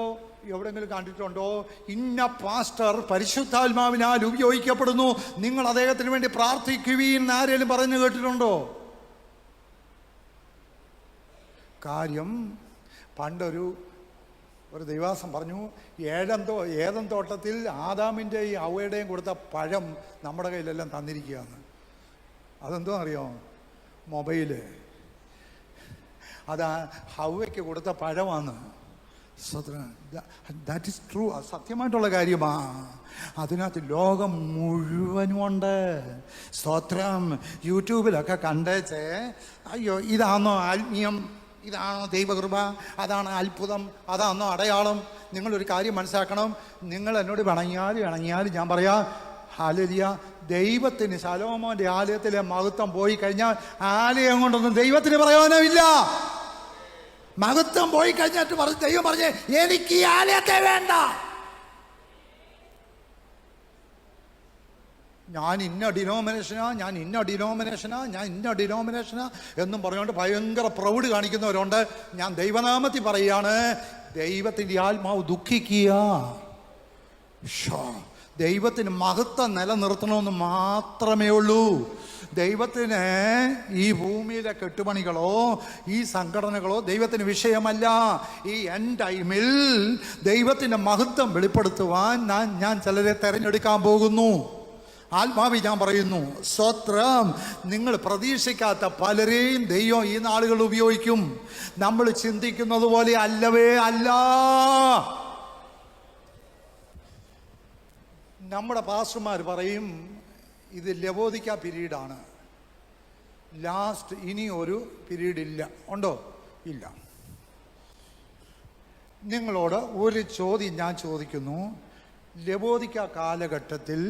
എവിടെയെങ്കിലും കണ്ടിട്ടുണ്ടോ, ഇന്ന പാസ്റ്റർ പരിശുദ്ധാത്മാവിനാൽ ഉപയോഗിക്കപ്പെടുന്നു, നിങ്ങൾ അദ്ദേഹത്തിന് വേണ്ടി പ്രാർത്ഥിക്കുവീൻ ആരെങ്കിലും പറഞ്ഞു കേട്ടിട്ടുണ്ടോ? കാര്യം, പണ്ടൊരു ദൈവാസം പറഞ്ഞു, ഏദൻ തോട്ടത്തിൽ ആദാമിൻ്റെയും ഹവ്വയുടെയും കൊടുത്ത പഴം നമ്മുടെ കയ്യിലെല്ലാം തന്നിരിക്കുകയാണ്. അതെന്തോ അറിയോ? മൊബൈല്. അത് ഹവ്വയ്ക്ക് കൊടുത്ത പഴമാണ്. That is true. അത് സത്യമായിട്ടുള്ള കാര്യമാണ്. അതിനകത്ത് ലോകം മുഴുവനുമുണ്ട്. സ്തോത്രം. യൂട്യൂബിലൊക്കെ കണ്ടേച്ചേ, അയ്യോ ഇതാണോ ആത്മീയം, ഇതാണോ ദൈവകൃപ, അതാണ് അത്ഭുതം, അതാണോ അടയാളം. നിങ്ങളൊരു കാര്യം മനസ്സിലാക്കണം, നിങ്ങൾ എന്നോട് പിണങ്ങിയാലും ഞാൻ പറയാം ഹല്ലേലൂയ. ദൈവത്തിന് ശലോമോന്റെ ആലയത്തിലെ മഹത്വം പോയി കഴിഞ്ഞാൽ ആലയം കൊണ്ടൊന്നും ദൈവത്തിന് പ്രയോജനമില്ല. മഹത്വം പോയി കഴിഞ്ഞിട്ട് ദൈവം പറഞ്ഞേ, എനിക്ക് ഈ ആലയത്തെ വേണ്ട, ഞാൻ ഇന്ന ഡിനോമിനേഷനാ എന്നും പറഞ്ഞുകൊണ്ട് ഭയങ്കര പ്രൗഢി കാണിക്കുന്നവരുണ്ട്. ഞാൻ ദൈവനാമത്തിൽ പറയുകയാണ്, ദൈവത്തിൻ്റെ ആത്മാവ് ദുഃഖിക്കുക. ദൈവത്തിന് മഹത്വം നിലനിർത്തണമെന്ന് മാത്രമേ ഉള്ളൂ. ദൈവത്തിന് ഈ ഭൂമിയിലെ കെട്ടുപണികളോ ഈ സംഘടനകളോ ദൈവത്തിന് വിഷയമല്ല. ഈ എൻഡ് ടൈമിൽ ദൈവത്തിൻ്റെ മഹത്വം വെളിപ്പെടുത്തുവാൻ ഞാൻ ചിലരെ തിരഞ്ഞെടുക്കാൻ പോകുന്നു. ആത്മാവി ഞാൻ പറയുന്നു, സ്തോത്രം. നിങ്ങൾ പ്രതീക്ഷിക്കാത്ത പലരെയും ദൈവം ഈ നാളുകൾ ഉപയോഗിക്കും. നമ്മൾ ചിന്തിക്കുന്നത് പോലെ അല്ലവേ അല്ല. നമ്മുടെ പാസ്റ്റർമാർ പറയും, ഇത് ലവോദിക്ക പീരീഡാണ്, ലാസ്റ്റ്, ഇനി ഒരു പീരീഡ് ഇല്ല. ഉണ്ടോ? ഇല്ല. നിങ്ങളോട് ഒരു ചോദ്യം ഞാൻ ചോദിക്കുന്നു. ലവോദിക്ക കാലഘട്ടത്തിൽ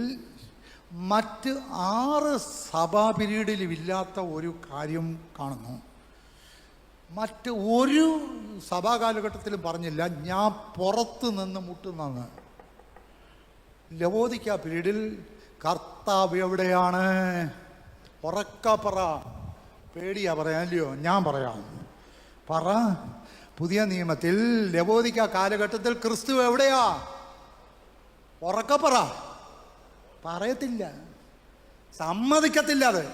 മറ്റ് 6 സഭാ പീരീഡിലും ഇല്ലാത്ത ഒരു കാര്യം കാണുന്നു. മറ്റ് ഒരു സഭാ കാലഘട്ടത്തിലും പറഞ്ഞില്ല ഞാൻ പുറത്ത് നിന്ന് മുട്ടുന്നെന്ന്. ലവോദിക്ക പീരീഡിൽ കർത്താവ് എവിടെയാണ്? ഉറക്ക പറ. പേടിയാ പറയാനല്ലയോ? ഞാൻ പറയാം. പറ. പുതിയ നിയമത്തിൽ ലവോദിക്ക കാലഘട്ടത്തിൽ ക്രിസ്തു എവിടെയാ? ഉറക്ക പറ. പറയത്തില്ല, സമ്മതിക്കത്തില്ല. അത്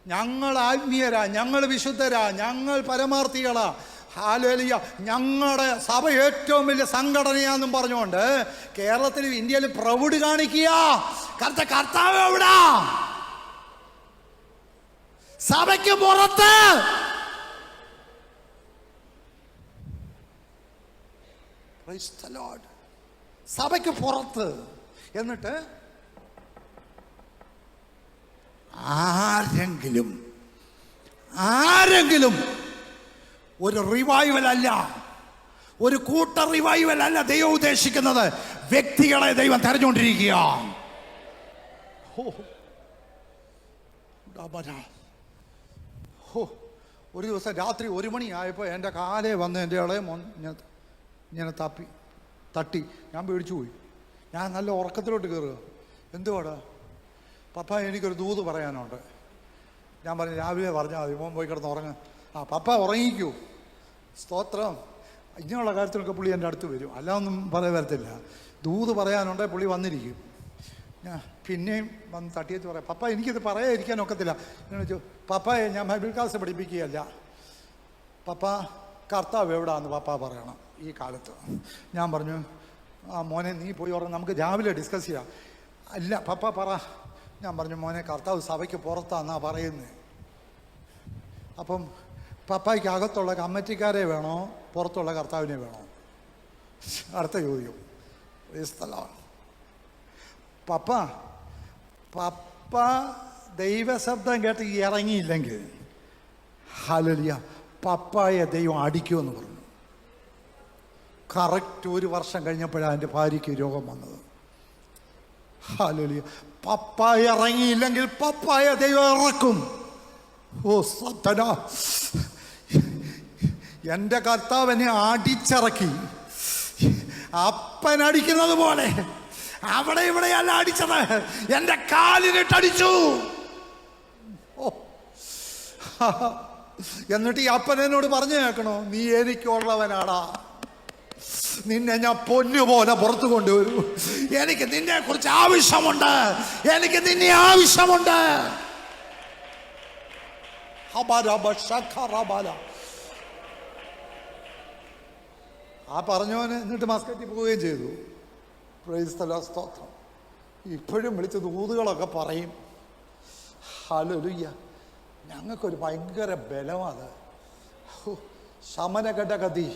ഞങ്ങൾ ആത്മീയരാ, ഞങ്ങൾ വിശുദ്ധരാ, ഞങ്ങൾ പരമാർത്ഥികളാ, ഹല്ലേലൂയ, ഞങ്ങളുടെ സഭ ഏറ്റവും വലിയ സംഘടനയാന്നും പറഞ്ഞുകൊണ്ട് കേരളത്തിലും ഇന്ത്യയിലും പ്രൗഢി കാണിക്കുക. കർത്താവ് എവിടാ? സഭയ്ക്ക് പുറത്ത്. Price the Lord. സഭയ്ക്ക് പുറത്ത്. എന്നിട്ട് ആരെങ്കിലും ഒരു റിവൈവൽ അല്ല, ഒരു കൂട്ട റിവൈവൽ അല്ല ദൈവം ഉദ്ദേശിക്കുന്നത്. വ്യക്തികളെ ദൈവം തെരഞ്ഞുകൊണ്ടിരിക്കുക. ഒരു ദിവസം രാത്രി 1 മണിയായപ്പോൾ എൻ്റെ കാലേ വന്ന് എൻ്റെ ഇളയ മോൻ ഇങ്ങനെ തട്ടി. ഞാൻ പേടിച്ചു പോയി. ഞാൻ നല്ല ഉറക്കത്തിലോട്ട് കയറുക. എന്തുവാടാ? പപ്പ എനിക്കൊരു ദൂത് പറയാനുണ്ട്. ഞാൻ പറഞ്ഞു രാവിലെ പറഞ്ഞാൽ മതി, മോൻ പോയി കിടന്ന് ഉറങ്ങാൻ. പപ്പ ഉറങ്ങിക്കൂ. സ്തോത്രം. ഇങ്ങനെയുള്ള കാര്യത്തിലൊക്കെ പുള്ളി എൻ്റെ അടുത്ത് വരും, അല്ലാതൊന്നും വരത്തില്ല. ദൂത് പറയാനുണ്ടെങ്കിൽ പുള്ളി വന്നിരിക്കും. ഞാൻ പിന്നെയും വന്ന് തട്ടിയെച്ച് പറയാം, പപ്പ എനിക്കിത് പറയാതിരിക്കാൻ ഒക്കത്തില്ല. ഇങ്ങനെ വെച്ചു, പപ്പയെ ഞാൻ ബൈബിൾ ക്ലാസ് പഠിപ്പിക്കുകയല്ല, പപ്പ കർത്താവ് എവിടാന്ന് പപ്പ പറയണം ഈ കാലത്ത്. ഞാൻ പറഞ്ഞു മോനെ നീ പോയി ഉറങ്ങും, നമുക്ക് രാവിലെ ഡിസ്കസ് ചെയ്യാം. അല്ല പപ്പ പറ. ഞാൻ പറഞ്ഞു മോനെ കർത്താവ് സഭയ്ക്ക് പുറത്താന്നാ പറയുന്നത്. അപ്പം പപ്പായ്ക്ക് അകത്തുള്ള കമ്മിറ്റിക്കാരെ വേണോ പുറത്തുള്ള കർത്താവിനെ വേണോ? അടുത്ത ചോദ്യം. പപ്പ ദൈവശബ്ദം കേട്ട് ഇറങ്ങിയില്ലെങ്കിൽ ഹല്ലേലൂയ പപ്പായെ ദൈവം അടിക്കുമെന്ന് പറഞ്ഞു. കറക്റ്റ് 1 വർഷം കഴിഞ്ഞപ്പോഴാണ് എൻ്റെ ഭാര്യയ്ക്ക് രോഗം വന്നത്. ഹല്ലേലൂയ. പപ്പായ ഇറങ്ങിയില്ലെങ്കിൽ പപ്പായ ദൈവം ഇറക്കും. ഓ സത്തന, എൻ്റെ കർത്താവിനെ അടിച്ചിറക്കി. അപ്പനടിക്കുന്നത് പോലെ അവിടെ ഇവിടെയല്ല അടിച്ചത്, എൻ്റെ കാലിനിട്ടടിച്ചു. ഓ എന്നിട്ട് ഈ അപ്പൻ എന്നോട് പറഞ്ഞു കേൾക്കണോ, നീ എനിക്കുള്ളവനാടാ, നിന്നെ ഞാൻ പൊന്നുപോലെ പുറത്തു കൊണ്ടുവരൂ, എനിക്ക് നിന്നെ കുറിച്ച് ആവശ്യമുണ്ട്, എനിക്ക് നിന്നെ ആവശ്യമുണ്ട്. ആ പറഞ്ഞവന് എന്നിട്ട് മസ്കറ്റിൽ പോവുകയും ചെയ്തു. Price the Lord. സ്തോത്രം. ഇപ്പോഴും വിളിച്ച് ദൂതുകളൊക്കെ പറയും. ഹല്ലേലൂയ. ഞങ്ങൾക്കൊരു ഭയങ്കര ബലമാണ്. ശമനഘടകതി.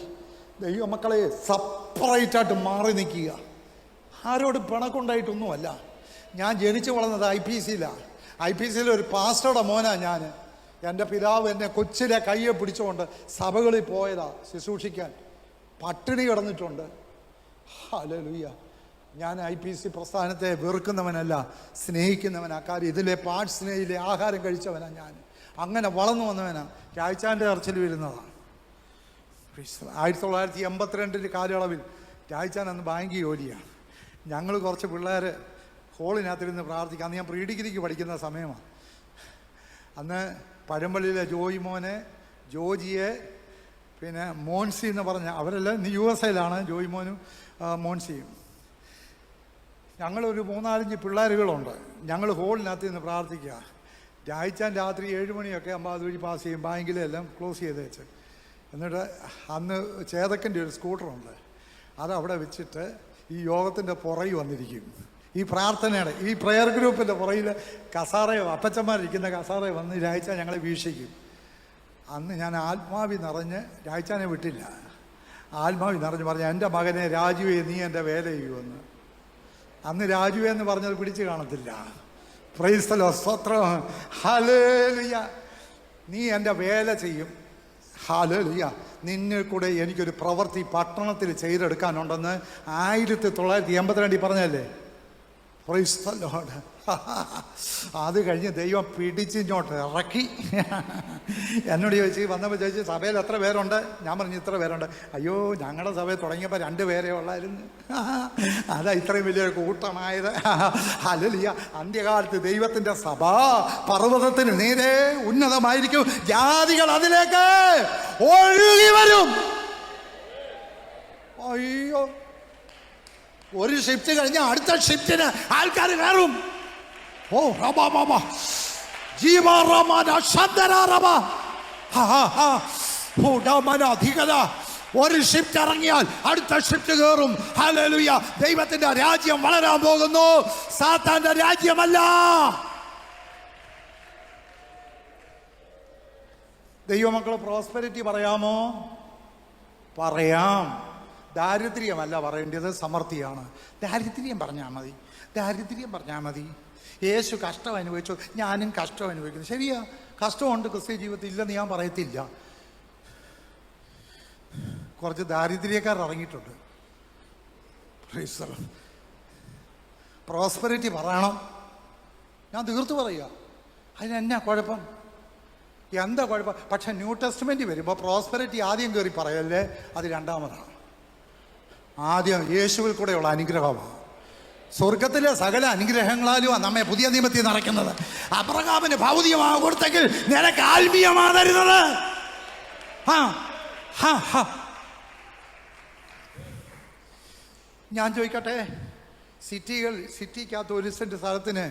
ദൈവമക്കളെ സെപ്പറേറ്റായിട്ട് മാറി നിൽക്കുക. ആരോട് പിണക്കുണ്ടായിട്ടൊന്നുമല്ല. ഞാൻ ജനിച്ചു വളർന്നത് IPCയിലാണ്. IPCയിലെ ഒരു പാസ്റ്ററുടെ മോനാണ് ഞാൻ. എൻ്റെ പിതാവ് എന്നെ കൊച്ചിലെ കയ്യെ പിടിച്ചുകൊണ്ട് സഭകളിൽ പോയതാ ശുശ്രൂഷിക്കാൻ. പട്ടിണി കിടന്നിട്ടുണ്ട്. ഹല്ലേലൂയ. ഞാൻ IPC പ്രസ്ഥാനത്തെ വെറുക്കുന്നവനല്ല, സ്നേഹിക്കുന്നവനാ. കാര്യം ഇതിലെ പാർട്സിനെയിലെ ആഹാരം കഴിച്ചവനാ ഞാൻ. അങ്ങനെ വളർന്നു വന്നവനാ. രായ്ച്ചാൻ്റെ ചർച്ചിൽ വരുന്നതാണ്. 1982 കാലയളവിൽ രായ്ച്ചാൻ അന്ന് ബാങ്ക് ജോലിയാണ്. ഞങ്ങൾ കുറച്ച് പിള്ളേർ ഹോളിനകത്തിരുന്ന് പ്രാർത്ഥിക്കുക. അന്ന് ഞാൻ പ്രീ ഡിഗ്രിക്ക് പഠിക്കുന്ന സമയമാണ്. അന്ന് പഴമ്പള്ളിയിലെ ജോയി മോനെ, ജോജിയെ, പിന്നെ മോൻസി എന്ന് പറഞ്ഞ അവരെല്ലാം USA ജോയി മോനും മോൻസിയും. ഞങ്ങളൊരു 3-4 പിള്ളേരുകളുണ്ട്. ഞങ്ങൾ ഹോളിനകത്ത് നിന്ന് പ്രാർത്ഥിക്കുക. രായ്ച്ചാൻ രാത്രി 7 മണിയൊക്കെ ആകുമ്പോൾ അതുവഴി പാസ് ചെയ്യും. ബാങ്കിലെല്ലാം ക്ലോസ് ചെയ്ത് വെച്ച്. എന്നിട്ട് അന്ന് ചേതക്കൻ്റെ ഒരു സ്കൂട്ടറുണ്ട്, അതവിടെ വെച്ചിട്ട് ഈ യോഗത്തിൻ്റെ പുറകിൽ വന്നിരിക്കും. ഈ പ്രാർത്ഥനയുടെ ഈ പ്രെയർ ഗ്രൂപ്പിൻ്റെ പുറകിൽ കസാറയോ അപ്പച്ചന്മാരിരിക്കുന്ന കസാറയോ വന്ന് രായ്ച്ചാൻ ഞങ്ങളെ വീക്ഷിക്കും. അന്ന് ഞാൻ ആത്മാവി നിറഞ്ഞ് രായ്ച്ചാനെ വിട്ടില്ല. ആത്മാവി നിറഞ്ഞ് പറഞ്ഞു, എൻ്റെ മകനെ രാജുവേ നീ എൻ്റെ വേല ചെയ്യുമെന്ന്. അന്ന് രാജുവേ എന്ന് പറഞ്ഞത് പിടിച്ച് കാണത്തില്ല. Price the Lord. സ്തോത്രം. ഹല്ലേലൂയ. നീ എൻ്റെ വേല ചെയ്യും. ഹല്ലേലൂയ. നിന്നിൽ കൂടെ എനിക്കൊരു പ്രവൃത്തി പട്ടണത്തിൽ ചെയ്തെടുക്കാനുണ്ടെന്ന് 1982 പറഞ്ഞല്ലേ. Price the Lord. അത് കഴിഞ്ഞ് ദൈവം പിടിച്ചിങ്ങോട്ട് ഇറക്കി. എന്നോട് ചോദിച്ചു, വന്നപ്പോൾ ചോദിച്ചു സഭയിൽ എത്ര പേരുണ്ട്? ഞാൻ പറഞ്ഞു ഇത്ര പേരുണ്ട്. അയ്യോ, ഞങ്ങളുടെ സഭയിൽ തുടങ്ങിയപ്പോൾ 2 പേരേ ഉള്ളായിരുന്നു. അതാ ഇത്രയും വലിയൊരു കൂട്ടമായത്. ഹല്ലേലൂയ. അന്ത്യകാലത്ത് ദൈവത്തിൻ്റെ സഭ പർവ്വതത്തിന് നേരെ ഉന്നതമായിരിക്കും. ജാതികൾ അതിലേക്ക് ഒഴുകി വരും. അയ്യോ, ഒരു ഷിഫ്റ്റ് കഴിഞ്ഞാൽ അടുത്ത ഷിഫ്റ്റിന് ആൾക്കാർ കയറും. ഓ റബ ബാബ ജീവ റമന ശബ്ദര റബ അധികത. ഒരു ഷിഫ്റ്റ് ഇറങ്ങിയാൽ അടുത്ത ഷിഫ്റ്റ് കയറും. ഹല്ലേലൂയ. ദൈവത്തിന്റെ രാജ്യം വളരാൻ പോകുന്നു, സാത്താന്റെ രാജ്യമല്ല. ദൈവമക്കളെ പ്രോസ്പെരിറ്റി പറയാമോ? പറയാം. ദാരിദ്ര്യമല്ല പറയേണ്ടത്, സമൃദ്ധിയാണ്. ദാരിദ്ര്യം പറഞ്ഞാൽ മതി, ദാരിദ്ര്യം പറഞ്ഞാൽ മതി. യേശു കഷ്ടം അനുഭവിച്ചു, ഞാനും കഷ്ടം അനുഭവിക്കുന്നു. ശരിയാ, കഷ്ടമുണ്ട് ക്രിസ്ത്യ ജീവിതത്തിൽ, ഇല്ലെന്ന് ഞാൻ പറയത്തില്ല. കുറച്ച് ദാരിദ്ര്യക്കാർ ഇറങ്ങിയിട്ടുണ്ട്. പ്രോസ്പെരിറ്റി പറയണം, ഞാൻ തീർത്തു പറയുക. അതിനെന്നാ കുഴപ്പം? എന്താ കുഴപ്പം? പക്ഷെ ന്യൂ ടെസ്റ്റ്മെന്റ് വരുമ്പോൾ പ്രോസ്പെരിറ്റി ആദ്യം കയറി പറയല്ലേ, അത് രണ്ടാമതാണ്. ആദ്യം യേശുവിൽ കൂടെയുള്ള അനുഗ്രഹമാണ്. സ്വർഗത്തിലെ സകല അനുഗ്രഹങ്ങളാലും നമ്മെ പുതിയ നിയമത്തിൽ നിറയ്ക്കുന്നത്. അബ്രഹാമിന് ഭൗതികമാണ് കൊടുത്തെങ്കിൽ നിനക്ക് ആത്മീയമാണ് തരുന്നത്. ഞാൻ ചോദിക്കട്ടെ, സിറ്റിക്കകത്ത് 1 സെന്റ് സ്ഥലത്തിന്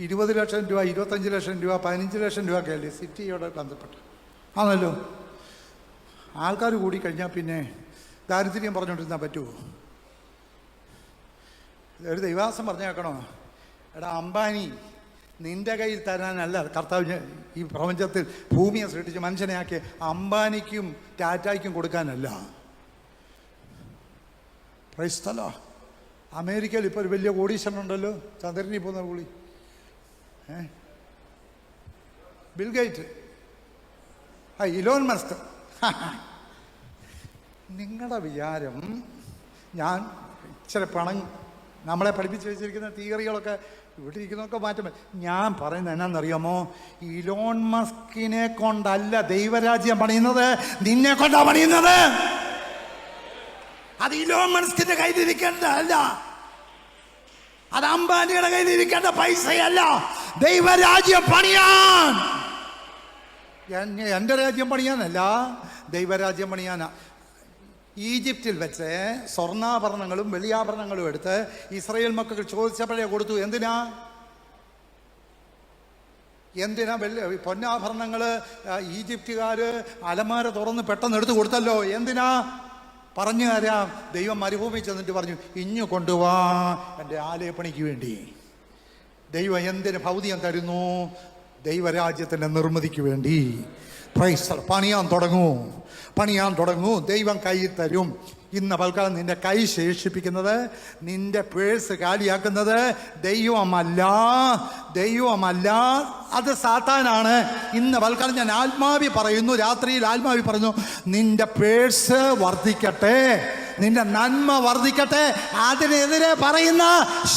20 ലക്ഷം രൂപ, 25 ലക്ഷം രൂപ, 15 ലക്ഷം രൂപ ഒക്കെ അല്ലേ സിറ്റിയോട് ബന്ധപ്പെട്ട്? ആണല്ലോ. ആൾക്കാർ കൂടിക്കഴിഞ്ഞാൽ പിന്നെ ദാരിദ്ര്യം പറഞ്ഞുകൊണ്ടിരുന്നാൽ പറ്റുമോ? ഒരു ദൈവാസം പറഞ്ഞേക്കണോ? എടാ അംബാനി, നിന്റെ കയ്യിൽ തരാനല്ല കർത്താവ് ഈ പ്രപഞ്ചത്തിൽ ഭൂമിയെ സൃഷ്ടിച്ച് മനുഷ്യനെ ആക്കി അംബാനിക്കും ടാറ്റായ്ക്കും കൊടുക്കാനല്ല. Praise the lord. അമേരിക്കയിൽ ഇപ്പോൾ ഒരു വലിയ കോടീശ്വരനുണ്ടല്ലോ, ചന്ദ്രനിൽ പോകുന്ന പുള്ളി, ബിൽ ഗേറ്റ്, ഇലോൺ മസ്ക്. നിങ്ങളുടെ വിചാരം ഞാൻ ഇച്ചിരി പണം നമ്മളെ പഠിപ്പിച്ച് വെച്ചിരിക്കുന്ന തിയറികളൊക്കെ ഇവിടെ ഇരിക്കുന്നതൊക്കെ മാറ്റം. ഞാൻ പറയുന്നത് എന്നാന്നറിയാമോ? ഇലോൺ മസ്കിനെ കൊണ്ടല്ല ദൈവരാജ്യം പണിയുന്നത്, നിന്നെ കൊണ്ടാ പണിയുന്നത്. അത് ഇലോൺ മസ്കിന്റെ കയ്യിലിരിക്കേണ്ടതല്ല, അത് അംബാനിയുടെ കയ്യിലിരിക്കേണ്ട പൈസയല്ല. ദൈവരാജ്യം പണിയാൻ, എൻ്റെ രാജ്യം പണിയാനല്ല, ദൈവരാജ്യം പണിയാനാ. ഈജിപ്തിൽ വെച്ച് സ്വർണ്ണാഭരണങ്ങളും വെള്ളിയാഭരണങ്ങളും എടുത്ത് ഇസ്രായേൽ മക്കൾക്ക് ചോദിച്ചപ്പോഴേ കൊടുത്തു. എന്തിനാ പൊന്നാഭരണങ്ങൾ ഈജിപ്തുകാർ അലമാര തുറന്ന് പെട്ടെന്ന് എടുത്ത് കൊടുത്തല്ലോ. എന്തിനാ? പറഞ്ഞു തരാം. ദൈവം മരുഭൂമി ചെന്നിട്ട് പറഞ്ഞു, ഇഞ്ഞു കൊണ്ടുവാ എൻ്റെ ആലയപ്പണിക്ക് വേണ്ടി. ദൈവം എന്തിന് ഭൗതികം തരുന്നു? ദൈവരാജ്യത്തിൻ്റെ നിർമ്മിതിക്ക് വേണ്ടി. പണിയാൻ തുടങ്ങൂ. ദൈവം കൈ തരും. ഇന്ന് പൽക്കാലം നിന്റെ കൈ ശേഷിപ്പിക്കുന്നത്, നിന്റെ പേഴ്സ് കാലിയാക്കുന്നത് ദൈവമല്ല, അത് സാത്താനാണ്. ഇന്ന് പൽക്കാലം ഞാൻ ആത്മാവി പറയുന്നു, രാത്രിയിൽ ആത്മാവി പറയുന്നു, നിന്റെ പേഴ്സ് വർദ്ധിക്കട്ടെ, നിന്റെ നന്മ വർദ്ധിക്കട്ടെ. അതിനെതിരെ പറയുന്ന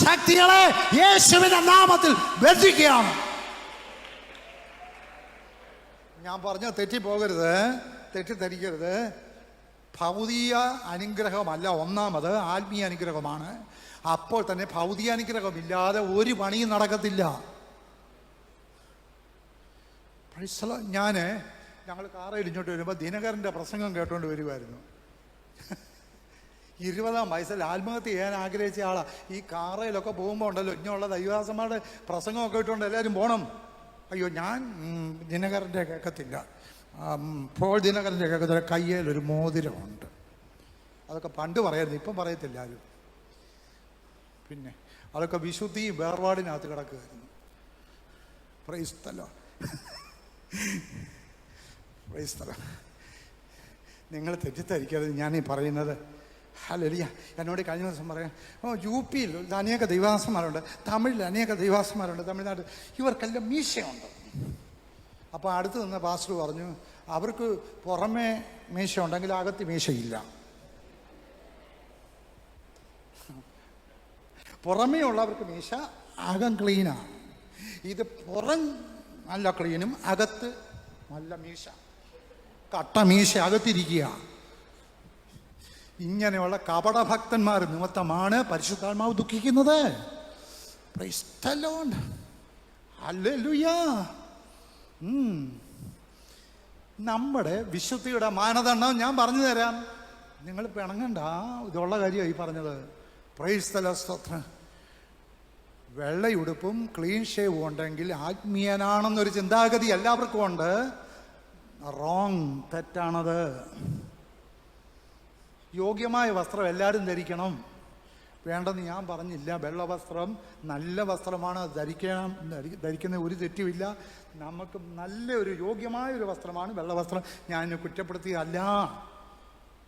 ശക്തികളെ യേശുവിന്റെ നാമത്തിൽ ബന്ധിക്കുകയാണ്. ഞാൻ പറഞ്ഞ തെറ്റിപ്പോകരുത്, തെറ്റിദ്ധരിക്കരുത്. ഭൗതിക അനുഗ്രഹമല്ല ഒന്നാമത്, ആത്മീയ അനുഗ്രഹമാണ്. അപ്പോൾ തന്നെ ഭൗതിക അനുഗ്രഹമില്ലാതെ ഒരു പണിയും നടക്കത്തില്ല. ഞങ്ങൾ കാറയിൽ ഇങ്ങോട്ട് വരുമ്പോൾ ദിനകരൻ്റെ പ്രസംഗം കേട്ടുകൊണ്ട് വരുമായിരുന്നു. 20-ാം വയസ്സിൽ ആത്മഹത്യ ചെയ്യാൻ ആഗ്രഹിച്ച ആളാണ്. ഈ കാറയിലൊക്കെ പോകുമ്പോൾ ഉണ്ടല്ലോ, ഇങ്ങനെയുള്ള ദൈവദാസന്മാരുടെ പ്രസംഗമൊക്കെ ഇട്ടുകൊണ്ട് എല്ലാവരും പോകണം. അയ്യോ, ഞാൻ ദിനകരൻ്റെ കേൾക്കത്തില്ല. പോൾ ദിനകരൻ്റെ കേൾക്കത്തില്ല. കയ്യിലൊരു മോതിരമുണ്ട്. അതൊക്കെ പണ്ട് പറയായിരുന്നു, ഇപ്പം പറയത്തില്ല ആരും. പിന്നെ അതൊക്കെ വിശുദ്ധി വേർപാടിനകത്ത് കിടക്കുമായിരുന്നു. Praise the lord. Praise the lord. നിങ്ങൾ തെറ്റിദ്ധരിക്കരുത് ഞാനീ പറയുന്നത്. ഹല്ലേലൂയ. എന്നോട് കഴിഞ്ഞ ദിവസം പറയാം, UP-യിൽ അനേക ദൈവദാസന്മാരുണ്ട്, തമിഴിൽ അനേക ദൈവദാസന്മാരുണ്ട്, തമിഴ്നാട്, ഇവർക്കെല്ലാം മീശയുണ്ട്. അപ്പോൾ അടുത്ത് നിന്ന് പാസ്റ്റർ പറഞ്ഞു, അവർക്ക് പുറമേ മീശ ഉണ്ടെങ്കിൽ അകത്ത് മീശയില്ല. പുറമേ ഉള്ളവർക്ക് മീശ, അകം ക്ലീനാണ്. ഇത് പുറം നല്ല ക്ലീനും അകത്ത് നല്ല മീശ, കട്ട മീശ അകത്തിരിക്കുക. ഇങ്ങനെയുള്ള കപടഭക്തന്മാർ നിമിത്തമാണ് പരിശുദ്ധാത്മാവ് ദുഃഖിക്കുന്നത്. Praise the lord. ഹല്ലേലൂയ. നമ്മുടെ വിശുദ്ധിയുടെ മാനദണ്ഡം ഞാൻ പറഞ്ഞു തരാം. നിങ്ങൾ പിണങ്ങണ്ട, ഇതുള്ള കാര്യമായി പറഞ്ഞത്. Price the Lord. സ്തോത്രം. വെള്ളയുടുപ്പും ക്ലീൻ ഷേവും ഉണ്ടെങ്കിൽ ആത്മീയനാണെന്നൊരു ചിന്താഗതി എല്ലാവർക്കും ഉണ്ട്. റോങ്, തെറ്റാണത്. യോഗ്യമായ വസ്ത്രം എല്ലാവരും ധരിക്കണം, വേണ്ടെന്ന് ഞാൻ പറഞ്ഞില്ല. വെള്ളവസ്ത്രം നല്ല വസ്ത്രമാണ്, ധരിക്കുന്ന ഒരു തെറ്റുമില്ല. നമുക്ക് നല്ലൊരു യോഗ്യമായൊരു വസ്ത്രമാണ് വെള്ളവസ്ത്രം. ഞാൻ കുറ്റപ്പെടുത്തിയല്ല.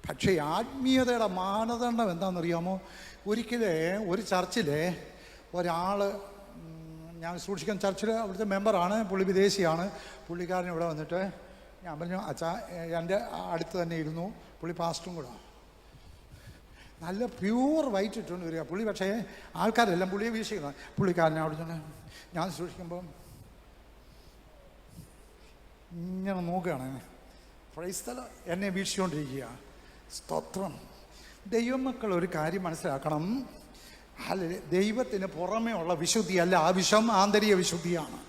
പക്ഷേ ആത്മീയതയുടെ മാനദണ്ഡം എന്താണെന്നറിയാമോ? ഒരിക്കലേ ഒരു ചർച്ചിലെ ഒരാൾ, ഞാൻ സൂക്ഷിക്കുന്ന ചർച്ചിൽ അവിടുത്തെ മെമ്പറാണ്, പുള്ളി വിദേശിയാണ്. പുള്ളിക്കാരൻ ഇവിടെ വന്നിട്ട് ഞാൻ പറഞ്ഞു, അച്ഛാ എൻ്റെ അടുത്ത് തന്നെ ഇരുന്നു. പുള്ളി പാസ്റ്ററും കൂടെ, നല്ല പ്യൂർ വൈറ്റ് ഇട്ടുകൊണ്ട് വരിക പുള്ളി. പക്ഷേ ആൾക്കാരെല്ലാം പുള്ളിയെ വീക്ഷിക്കുന്നത്. പുള്ളിക്കാരനെ അവിടെ ചെന്ന് ഞാൻ സൂക്ഷിക്കുമ്പോൾ ഇങ്ങനെ നോക്കുകയാണ്. Price the Lord. എന്നെ വീക്ഷിച്ചുകൊണ്ടിരിക്കുക. സ്തോത്രം. ദൈവമക്കൾ ഒരു കാര്യം മനസ്സിലാക്കണം. ദൈവത്തിന് പുറമേ ഉള്ള വിശുദ്ധിയല്ല ആവശ്യം, ആന്തരിക വിശുദ്ധിയാണ്.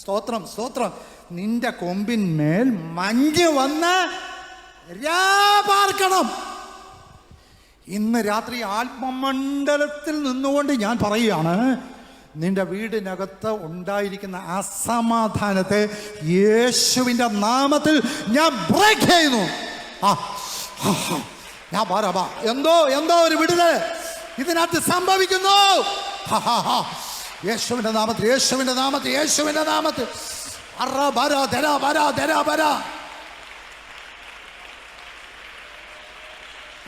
സ്തോത്രം, സ്തോത്രം. നിന്റെ കൊമ്പിന്മേൽ മഞ്ഞ് വന്ന് പാർക്കണം. ഇന്ന് രാത്രി ആത്മമണ്ഡലത്തിൽ നിന്നുകൊണ്ട് ഞാൻ പറയുകയാണ്, നിന്റെ വീടിനകത്ത് ഉണ്ടായിരിക്കുന്ന അസമാധാനത്തെ യേശുവിൻ്റെ നാമത്തിൽ ഞാൻ ബ്രേക്ക് ചെയ്യുന്നു. ഞാൻ പറയാ, എന്തോ ഒരു വിടുതൽ ഇതിനകത്ത് സംഭവിക്കുന്നു. യേശുവിൻ്റെ നാമത്തിൽ, യേശുവിൻ്റെ നാമത്തിൽ, യേശുവിൻ്റെ നാമത്തിൽ.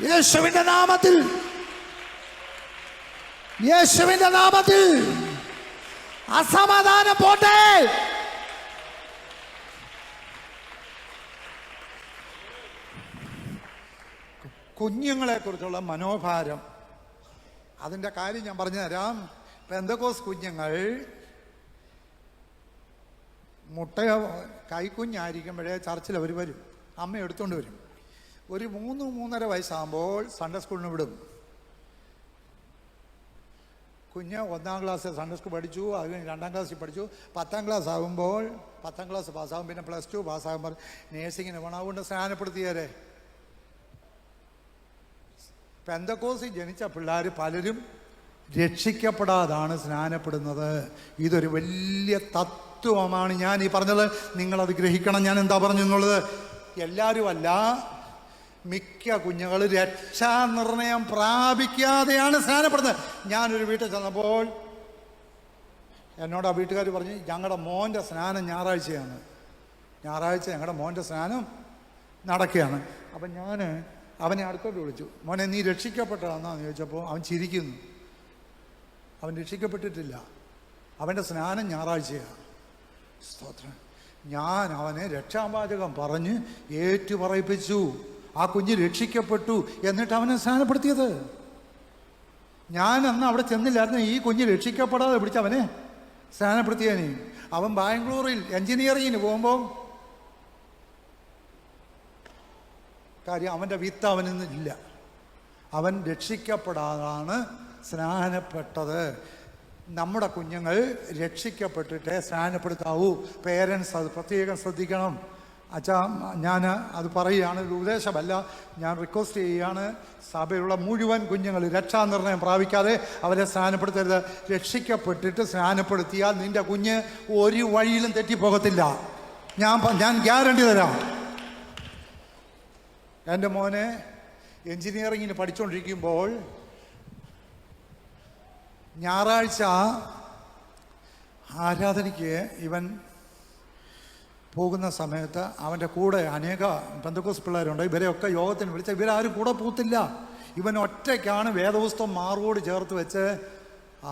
യേശുവിൻ്റെ നാമത്തിൽ, യേശുവിൻ്റെ നാമത്തിൽ അസമാധാനം പോട്ടെ. കുഞ്ഞുങ്ങളെ കുറിച്ചുള്ള മനോഭാരം, അതിൻ്റെ കാര്യം ഞാൻ പറഞ്ഞു തരാം. പെന്തക്കോസ് കുഞ്ഞുങ്ങൾ കൈക്കുഞ്ഞായിരിക്കുമ്പോഴേ ചർച്ചിൽ അവർ വരും, അമ്മ എടുത്തുകൊണ്ട് വരും. ഒരു 3-3.5 വയസ്സാകുമ്പോൾ സൺഡേ സ്കൂളിന് വിടും. കുഞ്ഞ് 1-ാം ക്ലാസ് സൺഡേ സ്കൂൾ പഠിച്ചു, അത് കഴിഞ്ഞ് 2-ാം ക്ലാസ്സിൽ പഠിച്ചു. 10-ാം ക്ലാസ് ആകുമ്പോൾ 10-ാം ക്ലാസ് പാസ്സാകും, പിന്നെ +2 പാസ്സാകുമ്പോൾ നേഴ്സിങ്ങിന് പോകണം. അതുകൊണ്ട് സ്നാനപ്പെടുത്തിയേരെ. പെന്തക്കോസിൽ ജനിച്ച പിള്ളേർ പലരും രക്ഷിക്കപ്പെടാതാണ് സ്നാനപ്പെടുന്നത്. ഇതൊരു വലിയ തത്വമാണ് ഞാൻ ഈ പറഞ്ഞത്. നിങ്ങളത് ഗ്രഹിക്കണം. ഞാൻ എന്താ പറഞ്ഞു എന്നുള്ളത്. എല്ലാവരും അല്ല, മിക്ക കുഞ്ഞുങ്ങൾ രക്ഷാനിർണയം പ്രാപിക്കാതെയാണ് സ്നാനപ്പെടുന്നത്. ഞാനൊരു വീട്ടിൽ ചെന്നപ്പോൾ എന്നോട് ആ വീട്ടുകാർ പറഞ്ഞു, ഞങ്ങളുടെ മോൻ്റെ സ്നാനം ഞായറാഴ്ചയാണ്. ഞായറാഴ്ച ഞങ്ങളുടെ മോൻ്റെ സ്നാനം നടക്കുകയാണ്. അപ്പം ഞാൻ അവനെ അടുത്തോട്ട് വിളിച്ചു. മോനെ, നീ രക്ഷിക്കപ്പെട്ടതാണെന്ന് ചോദിച്ചപ്പോൾ അവൻ ചിരിക്കുന്നു. അവൻ രക്ഷിക്കപ്പെട്ടിട്ടില്ല, അവൻ്റെ സ്നാനം ഞായറാഴ്ചയാണ്. സ്തോത്രം. ഞാൻ അവനെ രക്ഷാവാചകം പറഞ്ഞ് ഏറ്റുപറയിപ്പിച്ചു. ആ കുഞ്ഞ് രക്ഷിക്കപ്പെട്ടു. എന്നിട്ട് അവനെ സ്നാനപ്പെടുത്തിയത്. ഞാൻ അന്ന് അവിടെ ചെന്നില്ലായിരുന്നു. ഈ കുഞ്ഞ് രക്ഷിക്കപ്പെടാതെ പിടിച്ചവനെ സ്നാനപ്പെടുത്തിയവനെ. അവൻ ബാംഗ്ലൂരിൽ എൻജിനീയറിങ്ങിന് പോകുമ്പോൾ കാര്യം അവൻ്റെ വിത്ത് അവനിന്നില്ല. അവൻ രക്ഷിക്കപ്പെടാതാണ് സ്നാനപ്പെട്ടത്. നമ്മുടെ കുഞ്ഞുങ്ങൾ രക്ഷിക്കപ്പെട്ടിട്ടേ സ്നാനപ്പെടുത്താവൂ. പേരൻസ് അത് പ്രത്യേകം ശ്രദ്ധിക്കണം. അച്ഛാ, ഞാൻ അത് പറയുകയാണ്, ഒരു ഉപദേശമല്ല, ഞാൻ റിക്വസ്റ്റ് ചെയ്യുകയാണ്. സഭയിലുള്ള മുഴുവൻ കുഞ്ഞുങ്ങൾ രക്ഷാനിർണയം പ്രാപിക്കാതെ അവരെ സ്നാനപ്പെടുത്തരുത്. രക്ഷിക്കപ്പെട്ടിട്ട് സ്നാനപ്പെടുത്തിയാൽ നിന്റെ കുഞ്ഞ് ഒരു വഴിയിലും തെറ്റിപ്പോകത്തില്ല. ഞാൻ ഗ്യാരണ്ടി തരാം. എൻ്റെ മോനെ എൻജിനീയറിങ്ങിന് പഠിച്ചുകൊണ്ടിരിക്കുമ്പോൾ ഞായറാഴ്ച ആരാധനയ്ക്ക് ഇവൻ പോകുന്ന സമയത്ത് അവൻ്റെ കൂടെ അനേക പെന്തക്കോസ് പിള്ളേരുണ്ട്. ഇവരെയൊക്കെ യോഗത്തിന് വിളിച്ച ഇവരാരും കൂടെ പോകത്തില്ല. ഇവൻ ഒറ്റയ്ക്കാണ് വേദപുസ്തകം മാറോട് ചേർത്ത് വെച്ച്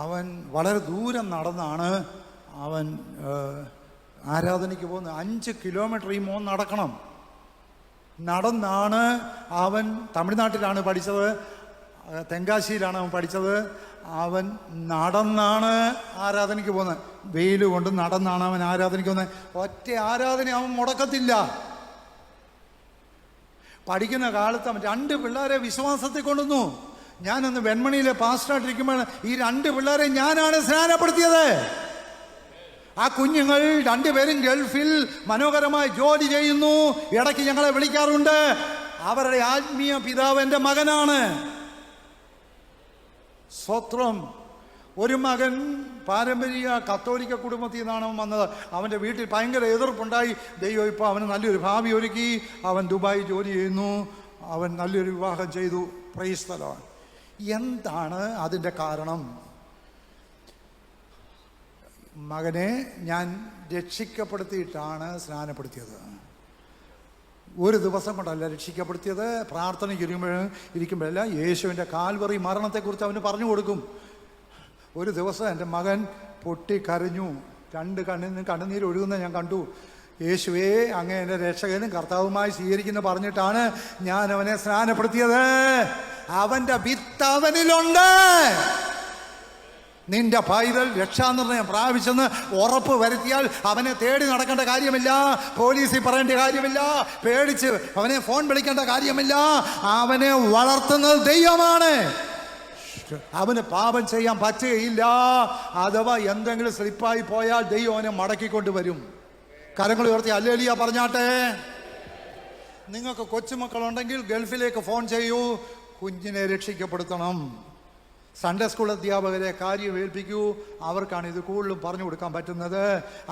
അവൻ വളരെ ദൂരം നടന്നാണ് അവൻ ആരാധനയ്ക്ക് പോകുന്നത്. 5 കിലോമീറ്റർ ഈ മോൻ നടക്കണം. നടന്നാണ് അവൻ, തമിഴ്നാട്ടിലാണ് പഠിച്ചത്, തെങ്കാശിയിലാണ് അവൻ പഠിച്ചത്. അവൻ നടന്നാണ് ആരാധനയ്ക്ക് പോകുന്നത്. വെയിൽ കൊണ്ട് നടന്നാണ് അവൻ ആരാധനയ്ക്ക് പോകുന്നത്. ഒറ്റ ആരാധന അവൻ മുടക്കത്തില്ല. പഠിക്കുന്ന കാലത്ത് അവൻ 2 പിള്ളേരെ വിശ്വാസത്തിൽ കൊണ്ടുവന്നു. ഞാനന്ന് വെൺമണിയിലെ പാസ്റ്ററായിട്ടിരിക്കുമ്പോൾ ഈ 2 പിള്ളേരെ ഞാനാണ് സ്നാനപ്പെടുത്തിയത്. ആ കുഞ്ഞുങ്ങൾ 2 പേരും ഗൾഫിൽ മനോഹരമായി ജോലി ചെയ്യുന്നു. ഇടയ്ക്ക് ഞങ്ങളെ വിളിക്കാറുണ്ട്. അവരുടെ ആത്മീയ പിതാവ് എൻ്റെ മകനാണ്. സ്വത്രം. ഒരു മകൻ പാരമ്പര്യ കത്തോലിക്ക കുടുംബത്തിൽ നിന്നാണ് വന്നത്. അവൻ്റെ വീട്ടിൽ ഭയങ്കര എതിർപ്പുണ്ടായി. ദൈവം ഇപ്പോൾ അവന് നല്ലൊരു ഭാവി ഒരുക്കി. അവൻ ദുബായി ജോലി ചെയ്യുന്നു. അവൻ നല്ലൊരു വിവാഹം ചെയ്തു. Price the Lord. എന്താണ് അതിൻ്റെ കാരണം? മകനെ ഞാൻ രക്ഷിക്കപ്പെടുത്തിയിട്ടാണ് സ്നാനപ്പെടുത്തിയത്. ഒരു ദിവസം കൊണ്ടല്ല രക്ഷിക്കപ്പെടുത്തിയത്. പ്രാർത്ഥനയ്ക്ക് ഇരിക്കുമ്പോഴല്ല, യേശുവിൻ്റെ കാൽവറി മരണത്തെക്കുറിച്ച് അവന് പറഞ്ഞു കൊടുക്കും. ഒരു ദിവസം എൻ്റെ മകൻ പൊട്ടിക്കരഞ്ഞു. 2 കണ്ണിൽ നിന്ന് കണ്ണുനീര് ഒഴുകുന്ന ഞാൻ കണ്ടു. യേശുവേ, അങ്ങേ എൻ്റെ രക്ഷകനും കർത്താവുമായി സ്വീകരിക്കുന്ന പറഞ്ഞിട്ടാണ് ഞാൻ അവനെ സ്നാനപ്പെടുത്തിയത്. അവൻ്റെ വിത്ത് അവനിലുണ്ട്. നിന്റെ പൈതൽ രക്ഷാനിർണയം പ്രാപിച്ചെന്ന് ഉറപ്പ് വരുത്തിയാൽ അവനെ തേടി നടക്കേണ്ട കാര്യമില്ല. പോലീസിൽ പറയേണ്ട കാര്യമില്ല. പേടിച്ച് അവനെ ഫോൺ വിളിക്കേണ്ട കാര്യമില്ല. അവനെ വളർത്തുന്നത് ദൈവമാണ്. അവന് പാപം ചെയ്യാൻ പറ്റുകയില്ല. അഥവാ എന്തെങ്കിലും സ്ലിപ്പായി പോയാൽ ദൈവം അവനെ മടക്കിക്കൊണ്ടുവരും. കരങ്ങൾ ഉയർത്തി ഹല്ലേലൂയ പറഞ്ഞാട്ടെ. നിങ്ങൾക്ക് കൊച്ചുമക്കളുണ്ടെങ്കിൽ ഗൾഫിലേക്ക് ഫോൺ ചെയ്യൂ. കുഞ്ഞിനെ രക്ഷിക്കപ്പെടുത്തണം. സൺഡേ സ്കൂൾ അധ്യാപകരെ കാര്യം ഏൽപ്പിക്കൂ. അവർക്കാണ് ഇത് കൂടുതലും പറഞ്ഞു കൊടുക്കാൻ പറ്റുന്നത്.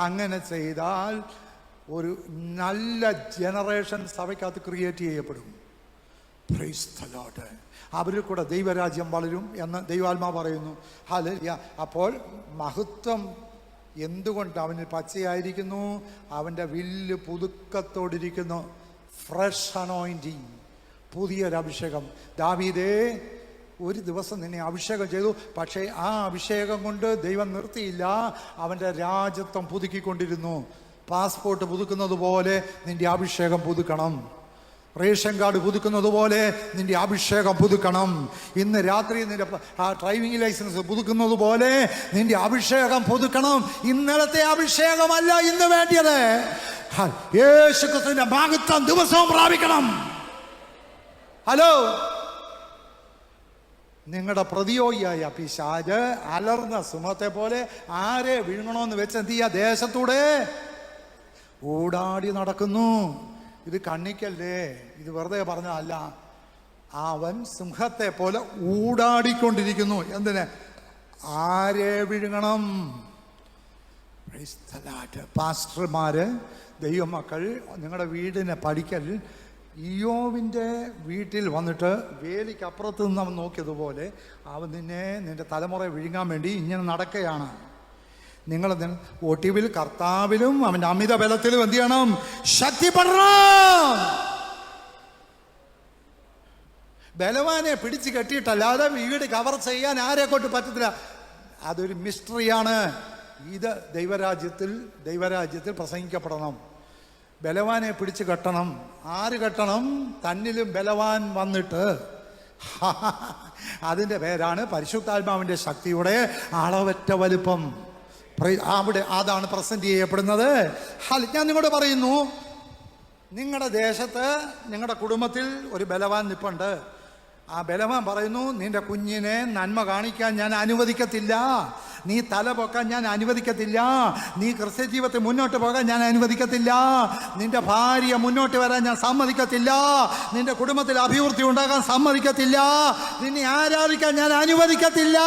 അങ്ങനെ ചെയ്താൽ ഒരു നല്ല ജനറേഷൻ സഭയ്ക്കകത്ത് ക്രിയേറ്റ് ചെയ്യപ്പെടും. Price the Lord. അവരിൽ കൂടെ ദൈവരാജ്യം വളരും എന്ന് ദൈവാത്മാ പറയുന്നു. ഹല്ലേലൂയ. അപ്പോൾ മഹത്വം എന്തുകൊണ്ട് അവന് പച്ചയായിരിക്കുന്നു? അവൻ്റെ വില്ല് പുതുക്കത്തോടിരിക്കുന്നു. Fresh anointing, പുതിയൊരഭിഷേകം. ദാവീദേ, ഒരു ദിവസം നിന്നെ അഭിഷേകം ചെയ്തു. പക്ഷേ ആ അഭിഷേകം കൊണ്ട് ദൈവം നിർത്തിയില്ല. അവൻ്റെ രാജ്യത്വം പുതുക്കിക്കൊണ്ടിരുന്നു. പാസ്പോർട്ട് പുതുക്കുന്നത് പോലെ നിന്റെ അഭിഷേകം പുതുക്കണം. റേഷൻ കാർഡ് പുതുക്കുന്നത് പോലെ നിന്റെ അഭിഷേകം പുതുക്കണം. ഇന്ന് രാത്രി നിന്റെ ഡ്രൈവിംഗ് ലൈസൻസ് പുതുക്കുന്നത് പോലെ നിന്റെ അഭിഷേകം പുതുക്കണം. ഇന്നലത്തെ അഭിഷേകമല്ല ഇന്ന് വേണ്ടിയത്. യേശുക്രിസ്തുവിന്റെ മഹത്വം ദിവസവും പ്രാപിക്കണം. ഹലോ, നിങ്ങളുടെ പ്രതിയോഗിയായ പിശാച് അലർന്ന സിംഹത്തെ പോലെ ആരെ വിഴുങ്ങണമെന്ന് വെച്ച് എന്ത് ചെയ്യുക? ദേശത്തൂടെ ഓടാടി നടക്കുന്നു. ഇത് കണ്ണിക്കല്ലേ, ഇത് വെറുതെ പറഞ്ഞതല്ല. അവൻ സിംഹത്തെ പോലെ ഊടാടിക്കൊണ്ടിരിക്കുന്നു. എന്തിന്? ആരെ വിഴുങ്ങണം? പാസ്റ്റർമാര്, ദൈവമക്കൾ, നിങ്ങളുടെ വീടിനെ പഠിക്കൽ ഇയ്യോവിൻ്റെ വീട്ടിൽ വന്നിട്ട് വേലിക്കപ്പുറത്ത് നിന്ന് അവൻ നോക്കിയതുപോലെ അവൻ നിന്റെ തലമുറയെ വിഴുങ്ങാൻ വേണ്ടി ഇങ്ങനെ നടക്കുകയാണ്. നിങ്ങൾ ഒടുവിൽ കർത്താവിലും അവൻ്റെ അമിത ബലത്തിലും എന്ത് ചെയ്യണം? ശക്തിപ്പെടണം. ബലവാനെ പിടിച്ച് കെട്ടിയിട്ടല്ലാതെ വീട് കവർ ചെയ്യാൻ ആരെ കൊണ്ട് പറ്റത്തില്ല. അതൊരു മിസ്റ്ററിയാണ്. ഇത് ദൈവരാജ്യത്തിൽ പ്രസംഗിക്കപ്പെടണം. ബലവാനെ പിടിച്ച് കെട്ടണം. ആര് കെട്ടണം? തന്നിലും ബലവാൻ വന്നിട്ട്. അതിൻ്റെ പേരാണ് പരിശുദ്ധാത്മാവിൻ്റെ ശക്തിയുടെ അളവറ്റ വലുപ്പം. അവിടെ അതാണ് പ്രസന്റ് ചെയ്യപ്പെടുന്നത്. ഞാൻ നിങ്ങളോട് പറയുന്നു, നിങ്ങളുടെ ദേശത്ത്, നിങ്ങളുടെ കുടുംബത്തിൽ ഒരു ബലവാൻ നിൽപ്പുണ്ട്. ആ ബലവാൻ പറയുന്നു, നിന്റെ കുഞ്ഞിനെ നന്മ കാണിക്കാൻ ഞാൻ അനുവദിക്കത്തില്ല. നീ തല പൊക്കാൻ ഞാൻ അനുവദിക്കത്തില്ല. നീ ക്രിസ്ത്യ ജീവിതത്തിൽ മുന്നോട്ട് പോകാൻ ഞാൻ അനുവദിക്കത്തില്ല. നിന്റെ ഭാര്യ മുന്നോട്ട് വരാൻ ഞാൻ സമ്മതിക്കത്തില്ല. നിന്റെ കുടുംബത്തിൽ അഭിവൃദ്ധി ഉണ്ടാകാൻ സമ്മതിക്കത്തില്ല. നിന്നെ ആരാധിക്കാൻ ഞാൻ അനുവദിക്കത്തില്ല.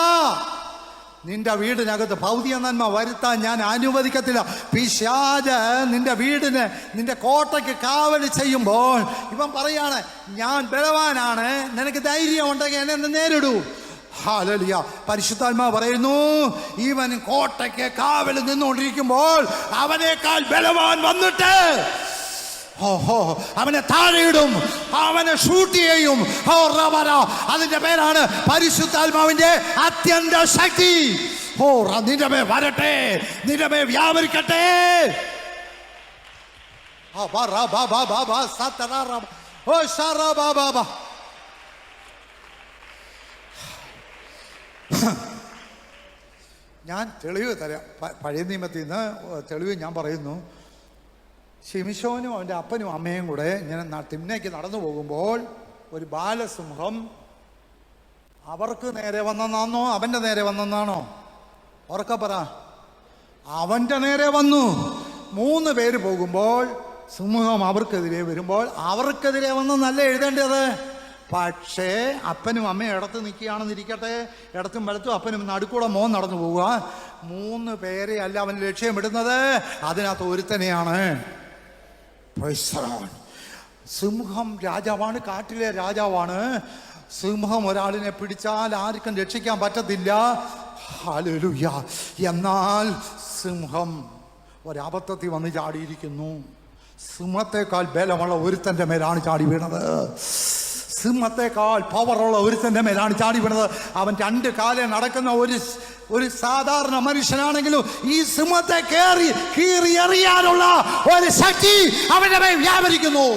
നിന്റെ വീടിനകത്ത് ഭൗതിക നന്മ വരുത്താൻ ഞാൻ അനുവദിക്കത്തില്ല. പിശാച് നിന്റെ വീടിന്, നിന്റെ കോട്ടയ്ക്ക് കാവൽ ചെയ്യുമ്പോൾ ഇവൻ പറയാണ്, ഞാൻ ബലവാനാണ്, നിനക്ക് ധൈര്യം ഉണ്ടെങ്കിൽ എന്നെ നേരിടൂ. ഹല്ലേലൂയ. പരിശുദ്ധാത്മാവ് പറയുന്നു, ഇവൻ കോട്ടയ്ക്ക് കാവൽ നിന്നുകൊണ്ടിരിക്കുമ്പോൾ അവനേക്കാൾ ബലവാൻ വന്നിട്ട് അവനെ താഴെയിടും, അവനെ ഷൂട്ട് ചെയ്യും. അതിന്റെ പേരാണ് പരിശുദ്ധാത്മാവിന്റെ അത്യന്ത ശക്തി. നിന്റെ മേ വരട്ടെ, നിന്റെ മേ വ്യാപരിക്കട്ടെ. ഞാൻ തെളിവ് തരാം. പഴയ നിയമത്തിൽ നിന്ന് തെളിവ് ഞാൻ പറയുന്നു. ശിംശോനും അവൻ്റെ അപ്പനും അമ്മയും കൂടെ ഇങ്ങനെ തിമ്നയ്ക്ക് നടന്നു പോകുമ്പോൾ ഒരു ബാലസിംഹം അവർക്ക് നേരെ വന്നെന്നാണോ അവൻ്റെ നേരെ വന്നെന്നാണോ? ഉറക്കെ പറ. അവൻ്റെ നേരെ വന്നു. 3 പേര് പോകുമ്പോൾ സിംഹം അവർക്കെതിരെ വരുമ്പോൾ അവർക്കെതിരെ വന്നെന്നല്ല എഴുതേണ്ടത്. പക്ഷേ അപ്പനും അമ്മയും ഇടത്ത് നിൽക്കുകയാണെന്നിരിക്കട്ടെ, ഇടത്തും വലത്തും അപ്പനും നടുക്കൂടെ മോൻ നടന്നു പോവുക. 3 പേരെ അല്ല അവൻ ലക്ഷ്യമിടുന്നത്, അതിനകത്ത് ഒരുത്തനെയാണ്. സിംഹം രാജാവാണ്, കാട്ടിലെ രാജാവാണ്. സിംഹം ഒരാളിനെ പിടിച്ചാൽ ആർക്കും രക്ഷിക്കാൻ പറ്റത്തില്ല. ഹല്ലേലൂയ. എന്നാൽ സിംഹം ഒരബദ്ധത്തിൽ വന്ന് ചാടിയിരിക്കുന്നു. സിംഹത്തെക്കാൾ ബലമുള്ള ഒരുത്തൻ്റെ മേലാണ് ചാടി വീണത്. സിംഹത്തെക്കാൾ പവറുള്ള ഒരുത്തൻ്റെ മേലാണ് ചാടി വീണത്. അവൻ 2 കാലേ നടക്കുന്ന ഒരു സാധാരണ മനുഷ്യനാണെങ്കിലും ഈ സിംഹത്തെ കീറി എറിയാനുള്ള ഒരു ശക്തി അവന്റെ മേൽ വ്യാപരിക്കുന്നു.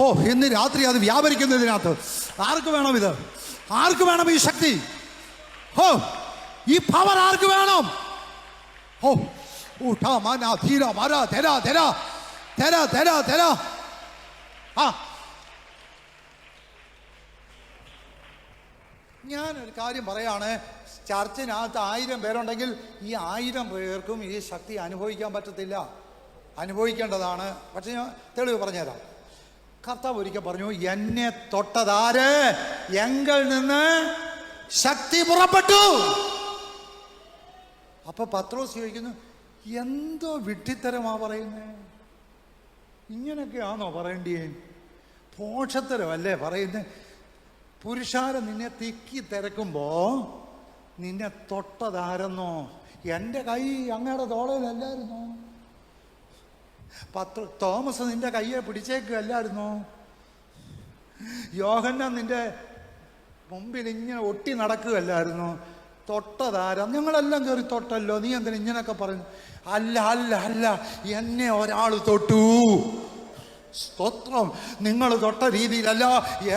ഓ, ഇന്ന് രാത്രി അത് വ്യാപരിക്കുന്നു ഇതിനകത്ത്. ആർക്ക് വേണം ഇത്? ആർക്ക് വേണം ഈ ശക്തി? ഓ, ഈ പവർ ആർക്ക് വേണം? ഓ, ഞാനൊരു കാര്യം പറയാണ്. ചർച്ചിനകത്ത് 1000 പേരുണ്ടെങ്കിൽ ഈ 1000 പേർക്കും ഈ ശക്തി അനുഭവിക്കാൻ പറ്റത്തില്ല. അനുഭവിക്കേണ്ടതാണ്. പക്ഷെ ഞാൻ തെളിവ് പറഞ്ഞുതരാം. കർത്താവ് ഒരിക്കൽ പറഞ്ഞു, എന്നെ തൊട്ടതാര് എങ്കിൽ നിന്ന് ശക്തി പുറപ്പെട്ടു. അപ്പൊ പത്രോസ് ചോദിക്കുന്നു, എന്തോ വിഡ്ഢിത്തരമാ പറയുന്നേ? ഇങ്ങനെയൊക്കെയാണോ പറയേണ്ടിയേ? പോഷത്തരമല്ലേ പറയുന്നത്? പുരുഷാരം നിന്നെ തിക്കി തിരക്കുമ്പോ നിന്നെ തൊട്ടതാരെന്നോ? എൻ്റെ കൈ അങ്ങയുടെ തോളയിലല്ലായിരുന്നോ? തോമസ് നിന്റെ കയ്യെ പിടിച്ചേക്കല്ലായിരുന്നോ? യോഹന്നാൻ നിന്റെ മുമ്പിൽ ഇങ്ങനെ ഒട്ടി നടക്കുകയല്ലായിരുന്നോ? തൊട്ടതാരം ഞങ്ങളെല്ലാം കയറി തൊട്ടല്ലോ, നീ എന്തിനാ ഇങ്ങനെയൊക്കെ പറയുന്നു? അല്ല അല്ല അല്ല, എന്നെ ഒരാൾ തൊട്ടു. സ്തോത്രം. നിങ്ങൾ തൊട്ട രീതിയിലല്ല,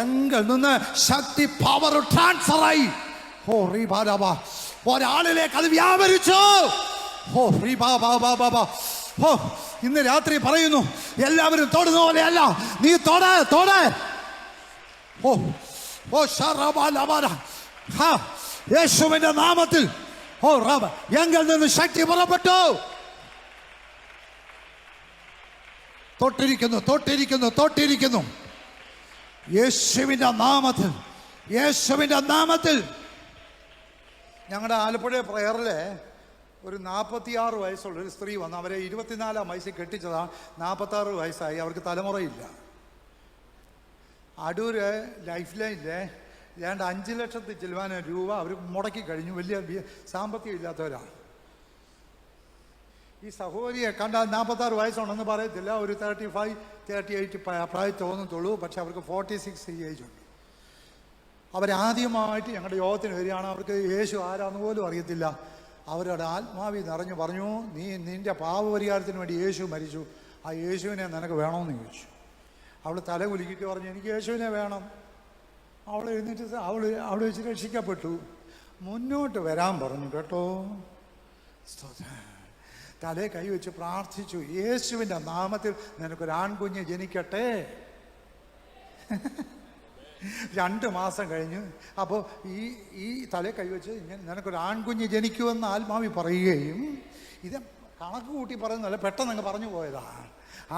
എങ്കിൽ നിന്ന് ശക്തി പവർ ട്രാൻസ്ഫർ ആയി. ഓ റീബാബാ, ഒരാളിലേക്ക് അത് വ്യാപരിച്ചു. ഓ റീബാബാ. ഓ, ഇന്ന് രാത്രി പറയുന്നു, എല്ലാവരും തൊടുന്ന പോലെയല്ല, നീ തൊട. ഓ ഓ ഷറബാലബാല, യേശുവിന്റെ നാമത്തിൽ ഓ റബ എങ്കിൽ നിന്ന് ശക്തി പുറപ്പെട്ടു. തൊട്ടിരിക്കുന്നു. യേശുവിന്റെ നാമത്തിൽ. ഞങ്ങളുടെ ആലപ്പുഴ പ്രയറിലെ ഒരു 46 വയസ്സുള്ള ഒരു സ്ത്രീ വന്ന് അവരെ 24-ാം വയസ്സിൽ കെട്ടിച്ചതാണ്. 46 വയസ്സായി, അവർക്ക് തലമുറയില്ല. അടൂര് ലൈഫ് ലൈനിലെ 5 ലക്ഷത്തി ചിലവാന രൂപ അവർ മുടക്കി കഴിഞ്ഞു. വലിയ സാമ്പത്തികം ഇല്ലാത്തവരാണ്. ഈ സഹോദരിയെ കണ്ടാൽ 46 വയസ്സുണ്ടെന്ന് പറയത്തില്ല, ഒരു 35-38 പ്രായം തോന്നത്തുള്ളൂ. പക്ഷെ അവർക്ക് 46 ഏജ് ഉണ്ട്. അവരാദ്യമായിട്ട് ഞങ്ങളുടെ യോഗത്തിന് വരികയാണ്. അവർക്ക് യേശു ആരാന്ന് പോലും അറിയത്തില്ല. അവരുടെ ആത്മാവി നിറഞ്ഞു പറഞ്ഞു, നിന്റെ പാപപരിഹാരത്തിന് വേണ്ടി യേശു മരിച്ചു, ആ യേശുവിനെ നിനക്ക് വേണമെന്ന് ചോദിച്ചു. അവൾ തല കുലുക്കിയിട്ട് പറഞ്ഞു, എനിക്ക് യേശുവിനെ വേണം. അവൾ എഴുന്നേറ്റ് അവിടെ വെച്ച് രക്ഷിക്കപ്പെട്ടു. മുന്നോട്ട് വരാൻ പറഞ്ഞു കേട്ടോ. തലേ കൈവച്ച് പ്രാർത്ഥിച്ചു, യേശുവിൻ്റെ നാമത്തിൽ നിനക്കൊരു ആൺകുഞ്ഞ് ജനിക്കട്ടെ. 2 മാസം കഴിഞ്ഞു. അപ്പോൾ ഈ തലേ കൈവച്ച് ഇങ്ങനെ നിനക്കൊരു ആൺകുഞ്ഞ് ജനിക്കുമെന്ന് ആത്മാവി പറയുകയും, ഇത് കണക്ക് കൂട്ടി പറയുന്നതല്ല, പെട്ടെന്ന് അങ്ങ് പറഞ്ഞു പോയതാണ്,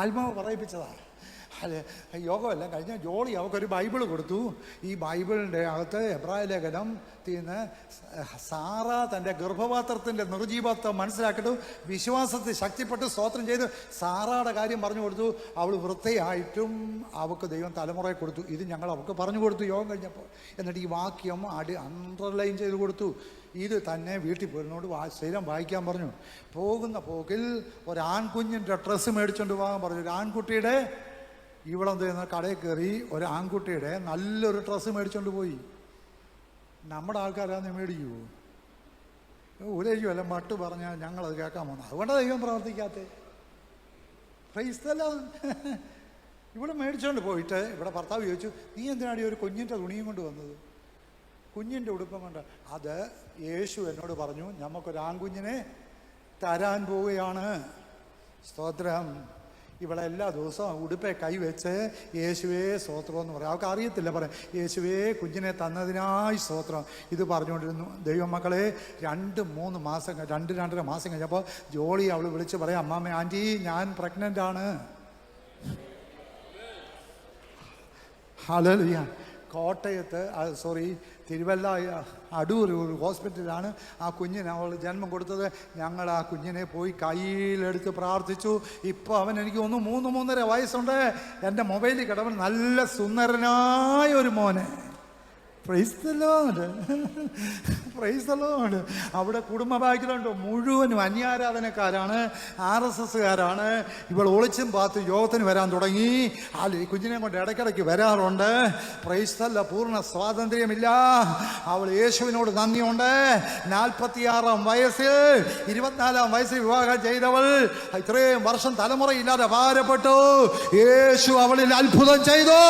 ആത്മാവ് പറയിപ്പിച്ചതാണ്. അല്ലെ, യോഗമല്ല കഴിഞ്ഞ ജോളി അവൾക്കൊരു ബൈബിൾ കൊടുത്തു. ഈ ബൈബിളിൻ്റെ അകത്ത് എബ്രായ ലേഖനം സാറ തൻ്റെ ഗർഭപാത്രത്തിൻ്റെ നിർജീവത്വം മനസ്സിലാക്കിയിട്ട് വിശ്വാസത്തിൽ ശക്തിപ്പെട്ട് സ്തോത്രം ചെയ്ത് സാറയുടെ കാര്യം പറഞ്ഞു കൊടുത്തു. അവൾ വൃത്തിയായിട്ടും അവൾക്ക് ദൈവം തലമുറയെ കൊടുത്തു. ഇത് ഞങ്ങൾ അവൾക്ക് പറഞ്ഞു കൊടുത്തു യോഗം കഴിഞ്ഞപ്പോൾ. എന്നിട്ട് ഈ വാക്യം അണ്ടർലൈൻ ചെയ്ത് കൊടുത്തു. ഇത് തന്നെ വീട്ടിൽ പോയിരുന്നോട് സ്ഥിരം വായിക്കാൻ പറഞ്ഞു. പോകുന്ന പോക്കിൽ ഒരാൺകുഞ്ഞിൻ്റെ ഡ്രസ്സ് മേടിച്ചുകൊണ്ട് പോകാൻ പറഞ്ഞു. ഒരു ആൺകുട്ടിയുടെ ഇവളെന്ത് ചെയ്യുന്ന കടയിൽ കയറി ഒരു ആൺകുട്ടിയുടെ നല്ലൊരു ഡ്രസ്സ് മേടിച്ചുകൊണ്ട് പോയി. നമ്മുടെ ആൾക്കാരാന്ന് മേടിക്കുമോ? ഊരേക്കുമല്ല മട്ട് പറഞ്ഞാൽ ഞങ്ങളത് കേൾക്കാൻ പോകുന്നത്. അതുകൊണ്ടാണ് ദൈവം പ്രവർത്തിക്കാത്തത്. Price the Lord. ഇവിടെ മേടിച്ചുകൊണ്ട് പോയിട്ട് ഇവിടെ ഭർത്താവ് ചോദിച്ചു, നീ എന്തിനാണ് ഒരു കുഞ്ഞിൻ്റെ തുണിയും കൊണ്ട് വന്നത്, കുഞ്ഞിൻ്റെ ഉടുപ്പം കൊണ്ട്? അത് യേശു എന്നോട് പറഞ്ഞു, നമുക്കൊരു ആൺകുഞ്ഞിനെ തരാൻ പോവുകയാണ്. സ്തോത്രം. ഇവിടെ എല്ലാ ദിവസവും ഉടുപ്പെ കൈവച്ച് യേശുവേ സ്തോത്രം എന്ന് പറയും. അവർക്ക് അറിയത്തില്ല, പറയാം യേശുവേ കുഞ്ഞിനെ തന്നതിനായി സ്തോത്രം. ഇത് പറഞ്ഞുകൊണ്ടിരുന്നു. ദൈവമക്കളെ 2-3 മാസം കഴിഞ്ഞപ്പോൾ ജോളി അവൾ വിളിച്ച് പറയാം, അമ്മാമ്മ ആൻറ്റി ഞാൻ പ്രഗ്നൻ്റ് ആണ്. ഹല്ലേലൂയ. കോട്ടയത്ത് തിരുവല്ല അടൂർ ഒരു ഹോസ്പിറ്റലാണ് ആ കുഞ്ഞിന് അവൾ ജന്മം കൊടുത്തത്. ഞങ്ങൾ ആ കുഞ്ഞിനെ പോയി കയ്യിലെടുത്ത് പ്രാർത്ഥിച്ചു. ഇപ്പോൾ അവൻ എനിക്ക് 3-3.5 വയസ്സുണ്ട്. എൻ്റെ മൊബൈലിൽ കിടവൻ നല്ല സുന്ദരനായ ഒരു മോനെ. Price the lord. Praise the Lord. അവിടെ കുടുംബ ബാക്കിലുണ്ട് മുഴുവനും അന്യാരാധനക്കാരാണ്, RSSകാരാണ്. ഇവൾ ഒളിച്ചും പാത്ത് യോഗത്തിന് വരാൻ തുടങ്ങി. ഈ കുഞ്ഞിനെ കൊണ്ട് ഇടയ്ക്കിടയ്ക്ക് വരാറുണ്ട്. Price the Lord. പൂർണ്ണ സ്വാതന്ത്ര്യമില്ല. അവൾ യേശുവിനോട് നന്ദിയുണ്ട്. 46-ാം വയസ്സിൽ 24-ാം വയസ്സിൽ വിവാഹം ചെയ്തവൾ ഇത്രയും വർഷം തലമുറയില്ലാതെ ഭാരപ്പെട്ടു. യേശു അവളിൽ അത്ഭുതം ചെയ്തു.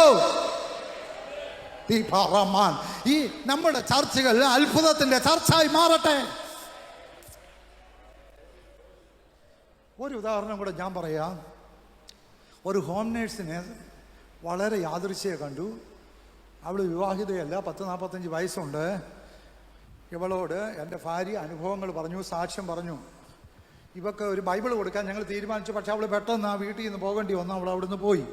ഈ നമ്മുടെ ചർച്ചകൾ അത്ഭുതത്തിന്റെ ചർച്ചയായി മാറട്ടെ. ഒരു ഉദാഹരണം കൂടെ ഞാൻ പറയാം. ഒരു ഹോം നേഴ്സിനെ വളരെ യാദൃശ്യം കണ്ടു. അവൾ വിവാഹിതയല്ല, 40-45 വയസ്സുണ്ട്. ഇവളോട് എൻ്റെ ഭാര്യ അനുഭവങ്ങൾ പറഞ്ഞു, സാക്ഷ്യം പറഞ്ഞു. ഇവക്ക് ഒരു ബൈബിൾ കൊടുക്കാൻ ഞങ്ങൾ തീരുമാനിച്ചു. പക്ഷെ അവൾ പെട്ടെന്ന് ആ വീട്ടിൽ നിന്ന് പോകേണ്ടി വന്നു. അവൾ അവിടുന്ന് പോയി.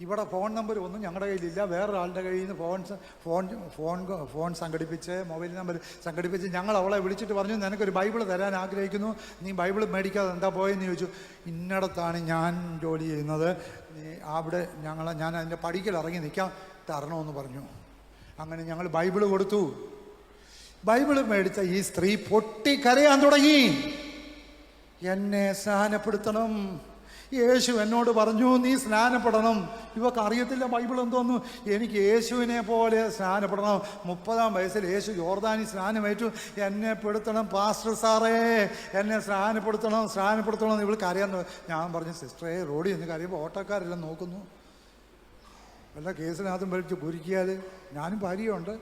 ഇവിടെ ഫോൺ നമ്പർ ഒന്നും ഞങ്ങളുടെ കയ്യിലില്ല. വേറൊരാളുടെ കയ്യിൽ നിന്ന് ഫോൺ സംഘടിപ്പിച്ച്, മൊബൈൽ നമ്പർ സംഘടിപ്പിച്ച് ഞങ്ങൾ അവളെ വിളിച്ചിട്ട് പറഞ്ഞു, നിനക്കൊരു ബൈബിൾ തരാൻ ആഗ്രഹിക്കുന്നു, നീ ബൈബിൾ മേടിക്കാതെ എന്താ പോയെന്ന് ചോദിച്ചു. ഇന്നടത്താണ് ഞാൻ ജോലി ചെയ്യുന്നത്, നീ അവിടെ ഞാൻ അതിൻ്റെ പടിക്കൽ ഇറങ്ങി നിൽക്കാം, തരണമെന്ന് പറഞ്ഞു. അങ്ങനെ ഞങ്ങൾ ബൈബിൾ കൊടുത്തു. ബൈബിൾ മേടിച്ച ഈ സ്ത്രീ പൊട്ടിക്കരയാൻ തുടങ്ങി. എന്നെ സ്നാനപ്പെടുത്തണം, യേശു എന്നോട് പറഞ്ഞു നീ സ്നാനപ്പെടണം. ഇവക്ക് അറിയത്തില്ല ബൈബിൾ എന്തോന്നു. എനിക്ക് യേശുവിനെ പോലെ സ്നാനപ്പെടണം. 30-ാം വയസ്സിൽ യേശു യോർദാനി സ്നാനമേറ്റു. എന്നെ പെടുത്തണം പാസ്റ്റർ സാറേ, എന്നെ സ്നാനപ്പെടുത്തണം എന്ന് ഇവൾക്ക് അറിയാൻ. ഞാൻ പറഞ്ഞു, സിസ്റ്ററെ റോഡിൽ നിന്ന് കറിയുമ്പോൾ ഓട്ടോക്കാരെല്ലാം നോക്കുന്നു, വല്ല കേസിനകത്തും വലിച്ച് കുരുക്കിയാൽ. ഞാനും ഭാര്യയുണ്ട്,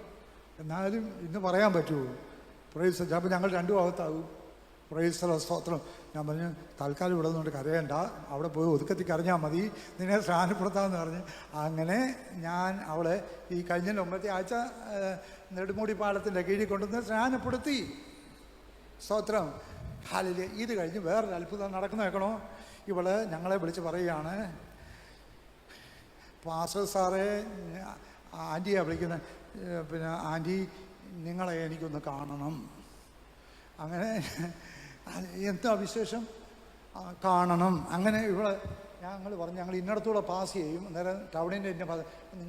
എന്നാലും ഇന്ന് പറയാൻ പറ്റുമോ? പ്രൈസ്. അപ്പോൾ ഞങ്ങൾ 2 ഭാഗത്താകും. പ്രൈസ് സ്തോത്രം. ഞാൻ പറഞ്ഞു, തൽക്കാലം ഇവിടെ നിന്നുകൊണ്ട് കരയണ്ട, അവിടെ പോയി ഒതുക്കത്തിൽ കരഞ്ഞാൽ മതി, നിന്നെ സ്നാനപ്പെടുത്താമെന്ന് പറഞ്ഞ് അങ്ങനെ ഞാൻ അവളെ ഈ കഴിഞ്ഞ 9ാം ആഴ്ച നെടുമുടി പാലത്തിൻ്റെ കീഴിൽ കൊണ്ടുവന്ന് സ്നാനപ്പെടുത്തി. സ്തോത്രം. ഹാലയില്. ഇത് കഴിഞ്ഞ് വേറൊരു അത്ഭുതം നടക്കുന്ന കേൾക്കണോ? ഇവള് ഞങ്ങളെ വിളിച്ച് പറയുകയാണ്, പാസ്റ്റർ സാറേ, ആൻറ്റിയാണ് വിളിക്കുന്നത്, പിന്നെ ആൻറ്റി നിങ്ങളെ എനിക്കൊന്ന് കാണണം. അങ്ങനെ എന്താ വിശേഷം? കാണണം. അങ്ങനെ ഇവിടെ ഞങ്ങൾ പറഞ്ഞു, ഞങ്ങൾ ഇന്നടത്തൂടെ പാസ് ചെയ്യും, അന്നേരം ടൗണിൻ്റെ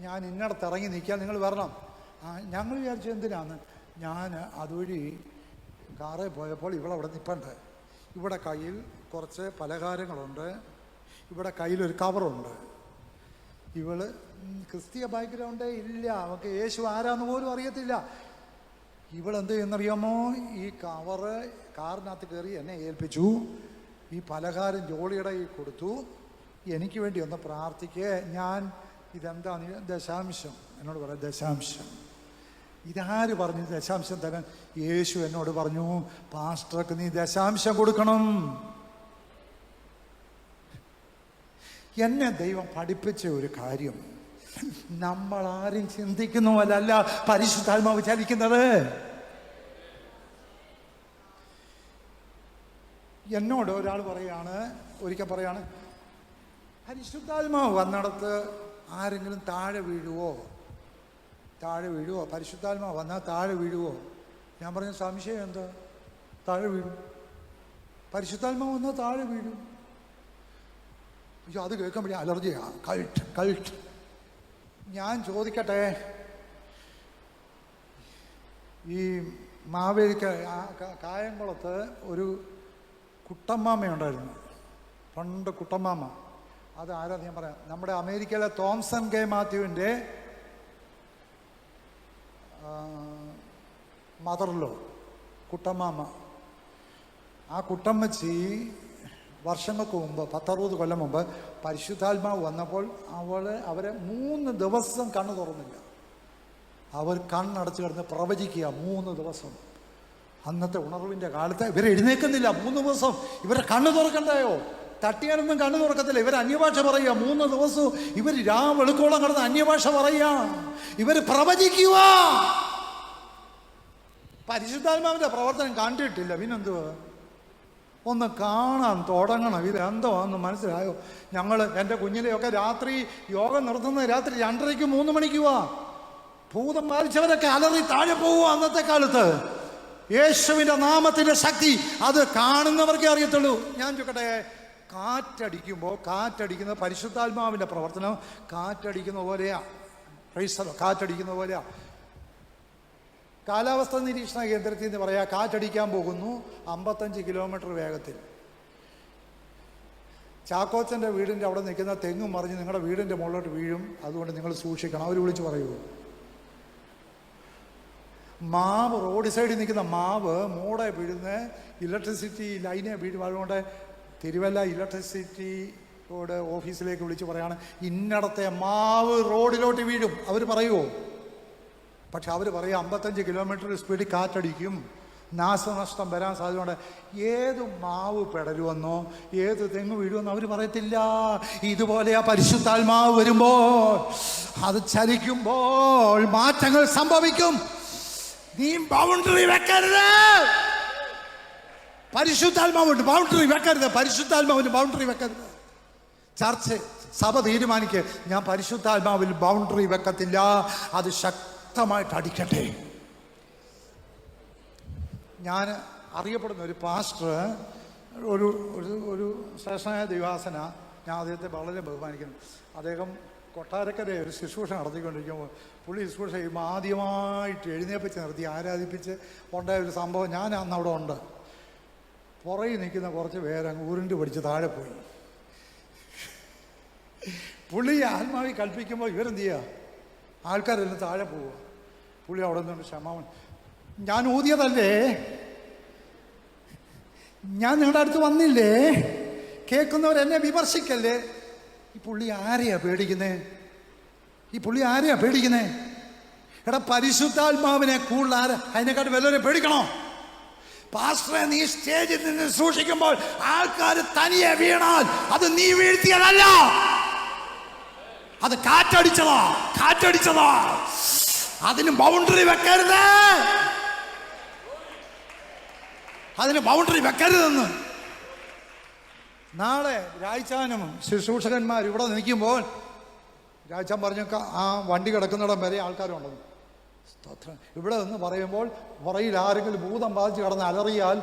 ഞാൻ ഇന്നടത്ത് ഇറങ്ങി നിൽക്കാൻ നിങ്ങൾ വരണം. ഞങ്ങൾ വിചാരിച്ചു എന്തിനാണ്. ഞാൻ അതുവഴി കാറിൽ പോയപ്പോൾ ഇവളവിടെ നിൽപ്പുണ്ട്. ഇവിടെ കയ്യിൽ കുറച്ച് പലഹാരങ്ങളുണ്ട്, ഇവിടെ കയ്യിലൊരു കവറുണ്ട്. ഇവള് ക്രിസ്തീയ ബാക്ക്ഗ്രൗണ്ടേ ഇല്ല, അവൾക്ക് യേശു ആരാന്ന് പോലും അറിയത്തില്ല. ഇവളെന്ത് ചെയ്യുന്നറിയാമോ? ഈ കവറ് കാറിനകത്ത് കയറി എന്നെ ഏൽപ്പിച്ചു. ഈ പലഹാരം ജോളിയുടെ കൊടുത്തു. എനിക്ക് വേണ്ടി ഒന്ന് പ്രാർത്ഥിക്കേ. ഞാൻ ഇതെന്താണ്? ദശാംശം. എന്നോട് പറയാം ദശാംശം. ഇതാര് പറഞ്ഞു ദശാംശം തരാൻ? യേശു എന്നോട് പറഞ്ഞു, പാസ്റ്റർക്ക് നീ ദശാംശം കൊടുക്കണം. എന്നെ ദൈവം പഠിപ്പിച്ച ഒരു കാര്യം, നമ്മൾ ആരും ചിന്തിക്കുന്ന പോലല്ല പരിശുദ്ധാത്മാവ് ചലിക്കുന്നത്. എന്നോട് ഒരാൾ ഒരിക്കൽ പറയാണ്, പരിശുദ്ധാത്മാവ് വന്നിടത്ത് ആരെങ്കിലും താഴെ വീഴുവോ? പരിശുദ്ധാത്മാവ് വന്നാൽ താഴെ വീഴുവോ? ഞാൻ പറഞ്ഞ സംശയം എന്താ? താഴെ വീഴും. പരിശുദ്ധാത്മാവ് വന്നാൽ താഴെ വീഴും. അയ്യോ, അത് കേൾക്കുമ്പോഴേ അലർജിയാണ്. കൾട്ട്. ഞാൻ ചോദിക്കട്ടെ, ഈ മാവേലിക്ക് കായംകുളത്ത് ഒരു കുട്ടമ്മാമയുണ്ടായിരുന്നു, പണ്ട് കുട്ടമ്മാമ. അത് ആരാ ഞാൻ പറയാം, നമ്മുടെ അമേരിക്കയിലെ തോംസൺ കെ മാത്യുവിൻ്റെ മദറിലോ കുട്ടമ്മാമ. ആ കുട്ടമ്മച്ചി വർഷങ്ങൾക്ക് മുമ്പ് 10-60 കൊല്ലം മുമ്പ് പരിശുദ്ധാത്മാവ് വന്നപ്പോൾ അവരെ 3 ദിവസം കണ്ണ് തുറന്നില്ല. അവർ കണ്ണടച്ച് കിടന്ന് പ്രവചിക്കുക 3 ദിവസം. അന്നത്തെ ഉണർവിൻ്റെ കാലത്ത് ഇവരെ എഴുന്നേക്കുന്നില്ല 3 ദിവസം. ഇവരെ കണ്ണ് തുറക്കണ്ടായോ? തട്ടിയാനൊന്നും കണ്ണ് തുറക്കത്തില്ല. ഇവർ അന്യഭാഷ പറയുക 3 ദിവസവും. ഇവർ വെളുക്കോളം കിടന്ന് അന്യഭാഷ പറയുക, ഇവർ പ്രവചിക്കുക. പരിശുദ്ധാത്മാവിൻ്റെ പ്രവർത്തനം കണ്ടിട്ടില്ല, പിന്നെന്തുവാ? ഒന്ന് കാണാൻ തുടങ്ങണം. ഇതെന്തോന്ന് മനസ്സിലായോ? എൻ്റെ കുഞ്ഞിലെയൊക്കെ രാത്രി യോഗം നിർത്തുന്നത് രാത്രി 2:30 3 മണിക്കുവാ. ഭൂതം ബാധിച്ചവരൊക്കെ അലറി താഴെ പോവുക. അന്നത്തെ കാലത്ത് യേശുവിൻ്റെ നാമത്തിൻ്റെ ശക്തി അത് കാണുന്നവർക്കേ അറിയത്തുള്ളൂ. ഞാൻ ചോദിക്കട്ടെ, കാറ്റടിക്കുന്ന പരിശുദ്ധാത്മാവിൻ്റെ പ്രവർത്തനം കാറ്റടിക്കുന്ന പോലെയാ. കാറ്റടിക്കുന്ന പോലെയാ. കാലാവസ്ഥാ നിരീക്ഷണ കേന്ദ്രത്തിൽ നിന്ന് പറയാ, കാറ്റടിക്കാൻ പോകുന്നു 55 കിലോമീറ്റർ വേഗത്തിൽ. ചാക്കോച്ചൻ്റെ വീടിൻ്റെ അവിടെ നിൽക്കുന്ന തെങ്ങും മറിഞ്ഞ് നിങ്ങളുടെ വീടിൻ്റെ മുകളിലോട്ട് വീഴും. അതുകൊണ്ട് നിങ്ങൾ സൂക്ഷിക്കണം. അവർ വിളിച്ച് പറയൂ. മാവ്, റോഡ് സൈഡിൽ നിൽക്കുന്ന മാവ് മൂടെ വീഴുന്ന ഇലക്ട്രിസിറ്റി ലൈനെ വീഴും. അതുകൊണ്ട് തിരുവല്ല ഇലക്ട്രിസിറ്റി റോഡ് ഓഫീസിലേക്ക് വിളിച്ച് പറയാണ്, ഇന്നടത്തെ മാവ് റോഡിലോട്ട് വീഴും. അവർ പറയുമോ? പക്ഷെ അവർ പറയും 55 കിലോമീറ്റർ സ്പീഡിൽ കാറ്റടിക്കും, നാശനഷ്ടം വരാൻ സാധ്യതയുണ്ട്. ഏത് മാവ് പെടരുമെന്നോ ഏത് തെങ്ങ് വീഴുമെന്നോ അവർ പറയത്തില്ല. ഇതുപോലെയാ പരിശുദ്ധാത്മാവ് വരുമ്പോൾ, അത് ചലിക്കുമ്പോൾ മാറ്റങ്ങൾ സംഭവിക്കും. നീ ബൗണ്ടറി വെക്കരുത്. പരിശുദ്ധാത്മാവുണ്ട്, ബൗണ്ടറി വെക്കരുത്. പരിശുദ്ധാത്മാവിന് ബൗണ്ടറി വെക്കരുത്. ചർച്ച് സഭ തീരുമാനിക്കുക, ഞാൻ പരിശുദ്ധാത്മാവിൽ ബൗണ്ടറി വെക്കത്തില്ല, അത് ശക്തമായിട്ട് അടിക്കട്ടെ. ഞാൻ അറിയപ്പെടുന്ന ഒരു പാസ്റ്റർ, ഒരു ഒരു ശ്രേഷ്ഠനായ ദൈവാസന, ഞാൻ അദ്ദേഹത്തെ വളരെ ബഹുമാനിക്കുന്നു. അദ്ദേഹം കൊട്ടാരക്കര ഒരു ശുശ്രൂഷ നടത്തിക്കൊണ്ടിരിക്കുമ്പോൾ പുള്ളി ശുശ്രൂഷ ചെയ്യുമ്പോൾ ആദ്യമായിട്ട് എഴുന്നേപ്പിച്ച് നിർത്തി ആരാധിപ്പിച്ച് ഉണ്ടായ ഒരു സംഭവം ഞാൻ അന്ന് അവിടെ ഉണ്ട്. പുറകിൽ നിൽക്കുന്ന കുറച്ച് പേരങ്ങ് ഉരുണ്ട് പിടിച്ച് താഴെ പോയി. പുള്ളി ആത്മാവി കൽപ്പിക്കുമ്പോൾ ഇവരെന്ത് ചെയ്യുക? ആൾക്കാരെല്ലാം താഴെ പോവുക. പുള്ളി അവിടെ നിന്നുകൊണ്ട് ക്ഷമാവൻ, ഞാൻ ഊതിയതല്ലേ, ഞാൻ നിങ്ങളുടെ അടുത്ത് വന്നില്ലേ, കേൾക്കുന്നവരെന്നെ വിമർശിക്കല്ലേ. ഈ പുള്ളി ആരെയാ പേടിക്കുന്നേ? എടാ, പരിശുദ്ധാത്മാവിനെ കൂടുതൽ അതിനെക്കാട്ട് വല്ലവരെ പേടിക്കണോ? പാസ്റ്ററെ, നീ സ്റ്റേജിൽ നിന്ന് സൂക്ഷിക്കുമ്പോൾ ആൾക്കാർ തനിയെ വീണാൽ അത് നീ വീഴ്ത്തിയതല്ല, അത് കാറ്റടിച്ചതാ. അതിന് ബൗണ്ടറി വെക്കരുതെന്ന്. നാളെ രായ്ച്ചാനും ശുശ്രൂഷകന്മാർ ഇവിടെ നിൽക്കുമ്പോൾ രായ്ച്ചാൻ പറഞ്ഞു, ആ വണ്ടി കിടക്കുന്നിടം വരെ ആൾക്കാരുണ്ടെന്ന്. ഇവിടെ നിന്ന് പറയുമ്പോൾ പുറയിൽ ആരെങ്കിലും ഭൂതം ബാധിച്ച് കിടന്ന് അലറിയാൽ,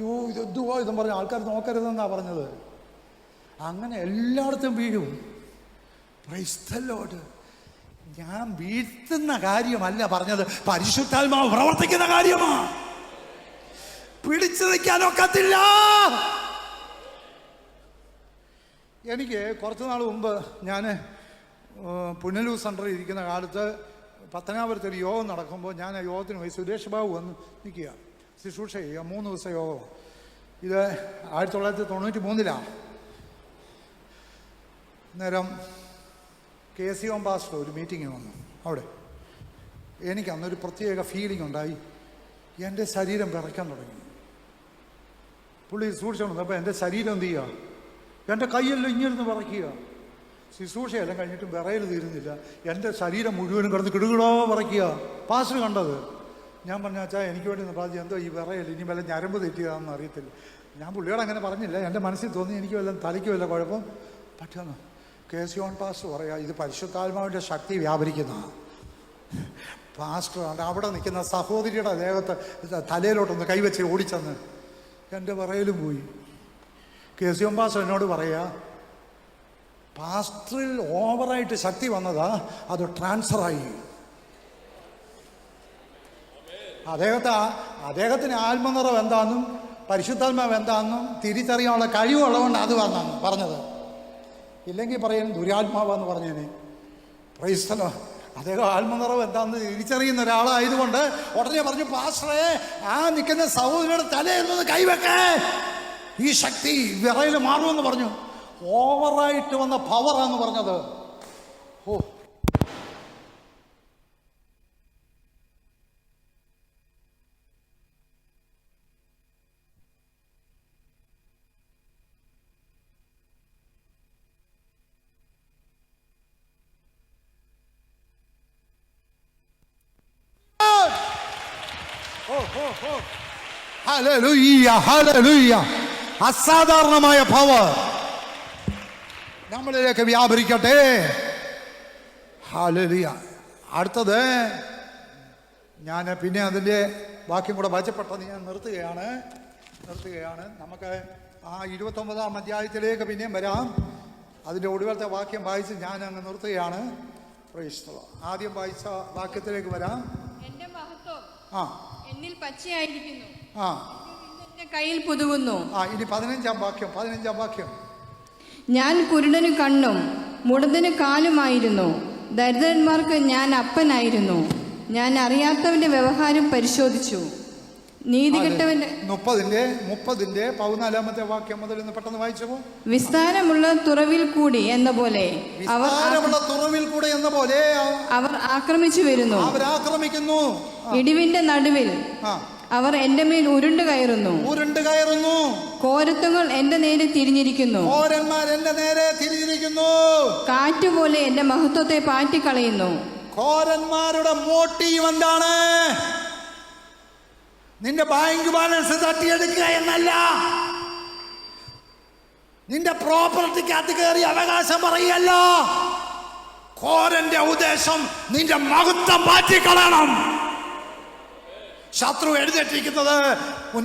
യോ ഇതെന്തുവാ ഇതും പറഞ്ഞ് ആൾക്കാർ നോക്കരുതെന്നാണ് പറഞ്ഞത്. അങ്ങനെ എല്ലായിടത്തും വീഴും. Price the Lord. ഞാൻ വീഴ്ത്തുന്ന കാര്യമല്ല പറഞ്ഞത്, പരിശുദ്ധാത്മാവ് പ്രവർത്തിക്കുന്ന കാര്യമാണ്. പിടിച്ചു നിൽക്കാനൊക്കത്തില്ല. എനിക്ക് കുറച്ച് നാൾ മുമ്പ് ഞാൻ പുനലൂർ സെൻറ്ററിൽ ഇരിക്കുന്ന കാലത്ത് പത്തനാപുരത്ത് ഒരു യോഗം നടക്കുമ്പോൾ ഞാൻ ആ യോഗത്തിന് പോയി. സുരേഷ് ബാബു വന്ന് നിൽക്കുക, ശുശ്രൂഷ ചെയ്യുക. 3 ദിവസം യോഗം. ഇത് 1993 അന്നേരം KC പാസ്റ്റർ ഒരു മീറ്റിങ്ങിന് വന്നു അവിടെ. എനിക്ക് അന്നൊരു പ്രത്യേക ഫീലിംഗ് ഉണ്ടായി. എൻ്റെ ശരീരം വിറയ്ക്കാൻ തുടങ്ങി. പുള്ളി ശുശ്രൂഷ വന്നപ്പോൾ എൻ്റെ ശരീരം എന്ത് ചെയ്യുക? എൻ്റെ കൈയെല്ലാം ഇങ്ങിരുന്ന് വിറയ്ക്കുക. ശുശ്രൂഷയെല്ലാം കഴിഞ്ഞിട്ടും വിറയൽ തീരുന്നില്ല. എൻ്റെ ശരീരം മുഴുവനും കിടന്ന് കിടുകിടോ വിറയ്ക്കുക. പാസ്റ്റർ കണ്ടത്. ഞാൻ പറഞ്ഞ അച്ഛാ, എനിക്ക് വേണ്ടി പ്രാർത്ഥിച്ചു, എന്തോ ഈ വിറയൽ, ഇനി വല്ല ഞരമ്പ് തെറ്റിയതാണെന്ന് അറിയത്തില്ല. ഞാൻ പുള്ളിയോട് അങ്ങനെ പറഞ്ഞില്ല, എൻ്റെ മനസ്സിൽ തോന്നി എനിക്ക് വല്ല തലയ്ക്ക് വല്ല കുഴപ്പം പറ്റുമെന്ന്. KC പാസ്റ്റർ പറയാ, ഇത് പരിശുദ്ധാത്മാവിൻ്റെ ശക്തി വ്യാപരിക്കുന്ന പാസ്റ്റർ. അവിടെ നിൽക്കുന്ന സഹോദരിയുടെ ദേഹത്ത് തലയിലോട്ടൊന്ന് കൈവച്ച് ഓടിച്ചെന്ന് എൻ്റെ വിറയലും പോയി. KC പാസ്റ്റർ എന്നോട് പറയാ, പാസ്റ്ററിൽ ഓവറായിട്ട് ശക്തി വന്നതാ, അത് ട്രാൻസ്ഫറായി. അദ്ദേഹത്തിന് ആത്മനിറവ് എന്താണെന്നും പരിശുദ്ധാത്മാവ് എന്താണെന്നും തിരിച്ചറിയാനുള്ള കഴിവുള്ളതുകൊണ്ട് അത് വന്നാണ് പറഞ്ഞത്. ഇല്ലെങ്കിൽ പറയാൻ ദുരാത്മാവെന്ന് പറഞ്ഞേനെ. Praise the lord. അദ്ദേഹം ആത്മനിറവ് എന്താണെന്ന് തിരിച്ചറിയുന്ന ഒരാളായതുകൊണ്ട് ഉടനെ പറഞ്ഞു, പാസ്റ്ററേ, ആ നിൽക്കുന്ന സഹോദരിയുടെ തലയെന്നത് കൈവെക്കേ, ഈ ശക്തി വിറയിൽ മാറുമെന്ന് പറഞ്ഞു. ഓവറായിട്ട് വന്ന പവറാന്ന് പറഞ്ഞത്. ഓ, ഹല്ലേലൂയ, ഹല്ലേലൂയ. അസാധാരണമായ പവർ നമ്മളിലേക്ക് വ്യാപരിക്കട്ടെ. ഹല്ലേലൂയ. അടുത്തത് ഞാൻ പിന്നെ അതിൻ്റെ വാക്യം കൂടെ വായിച്ചപ്പെട്ടത് ഞാൻ നിർത്തുകയാണ്. നമുക്ക് ആ 29-ാം അധ്യായത്തിലേക്ക് പിന്നെയും വരാം. അതിൻ്റെ ഒടുവിലത്തെ വാക്യം വായിച്ച് ഞാൻ അങ്ങ് നിർത്തുകയാണ്. Price the Lord. ആദ്യം വായിച്ച വാക്യത്തിലേക്ക് വരാം. എന്റെ മഹത്വം ആ എന്നിൽ പച്ചയായിരിക്കുന്നു, ആ എന്റെ കയ്യിൽ പുതുകുന്നു. ഇനി 15-ാം വാക്യം. ഞാൻ കുരുടന് കണ്ണും മുടന്തന് കാലുമായിരുന്നു, ദരിദ്രന്മാർക്ക് ഞാൻ അപ്പനായിരുന്നു. ഞാൻ അറിയാത്തവന്റെ വ്യവഹാരം പരിശോധിച്ചു, നീതികെട്ടവന്റെ. 30-ന്റെ 14-ാമത്തെ വാക്യം മുതൽ ഒന്ന് പെട്ടെന്ന് വായിച്ചപ്പോ, വിസ്താരമുള്ള തുറവിൽ കൂടി എന്ന പോലെ അവർ ആക്രമിച്ചു വരുന്നു. അവരാക്രമിക്കുന്നു. ഇടിവിന്റെ നടുവിൽ അവർ എന്റെ മേൽ ഉരുണ്ടു കയറുന്നു. കോരത്തുകൾ എന്റെ നേരെ തിരിഞ്ഞിരിക്കുന്നു. കാറ്റുപോലെ എന്റെ മഹത്വത്തെ പാറ്റിക്കളയുന്നു. കോരന്മാരുടെ മോട്ടീവ് എന്താണ്? നിന്റെ ബാങ്ക് ബാലൻസ് തട്ടിയെടുക്കുക എന്നല്ല, നിന്റെ പ്രോപ്പർട്ടിക്കകത്ത് കയറി അവകാശം പറയല്ല. കോരന്റെ ഉദ്ദേശം നിന്റെ മഹത്വം മാറ്റിക്കളയണം. ശത്രു എഴുതിയിട്ടിരിക്കുന്നത്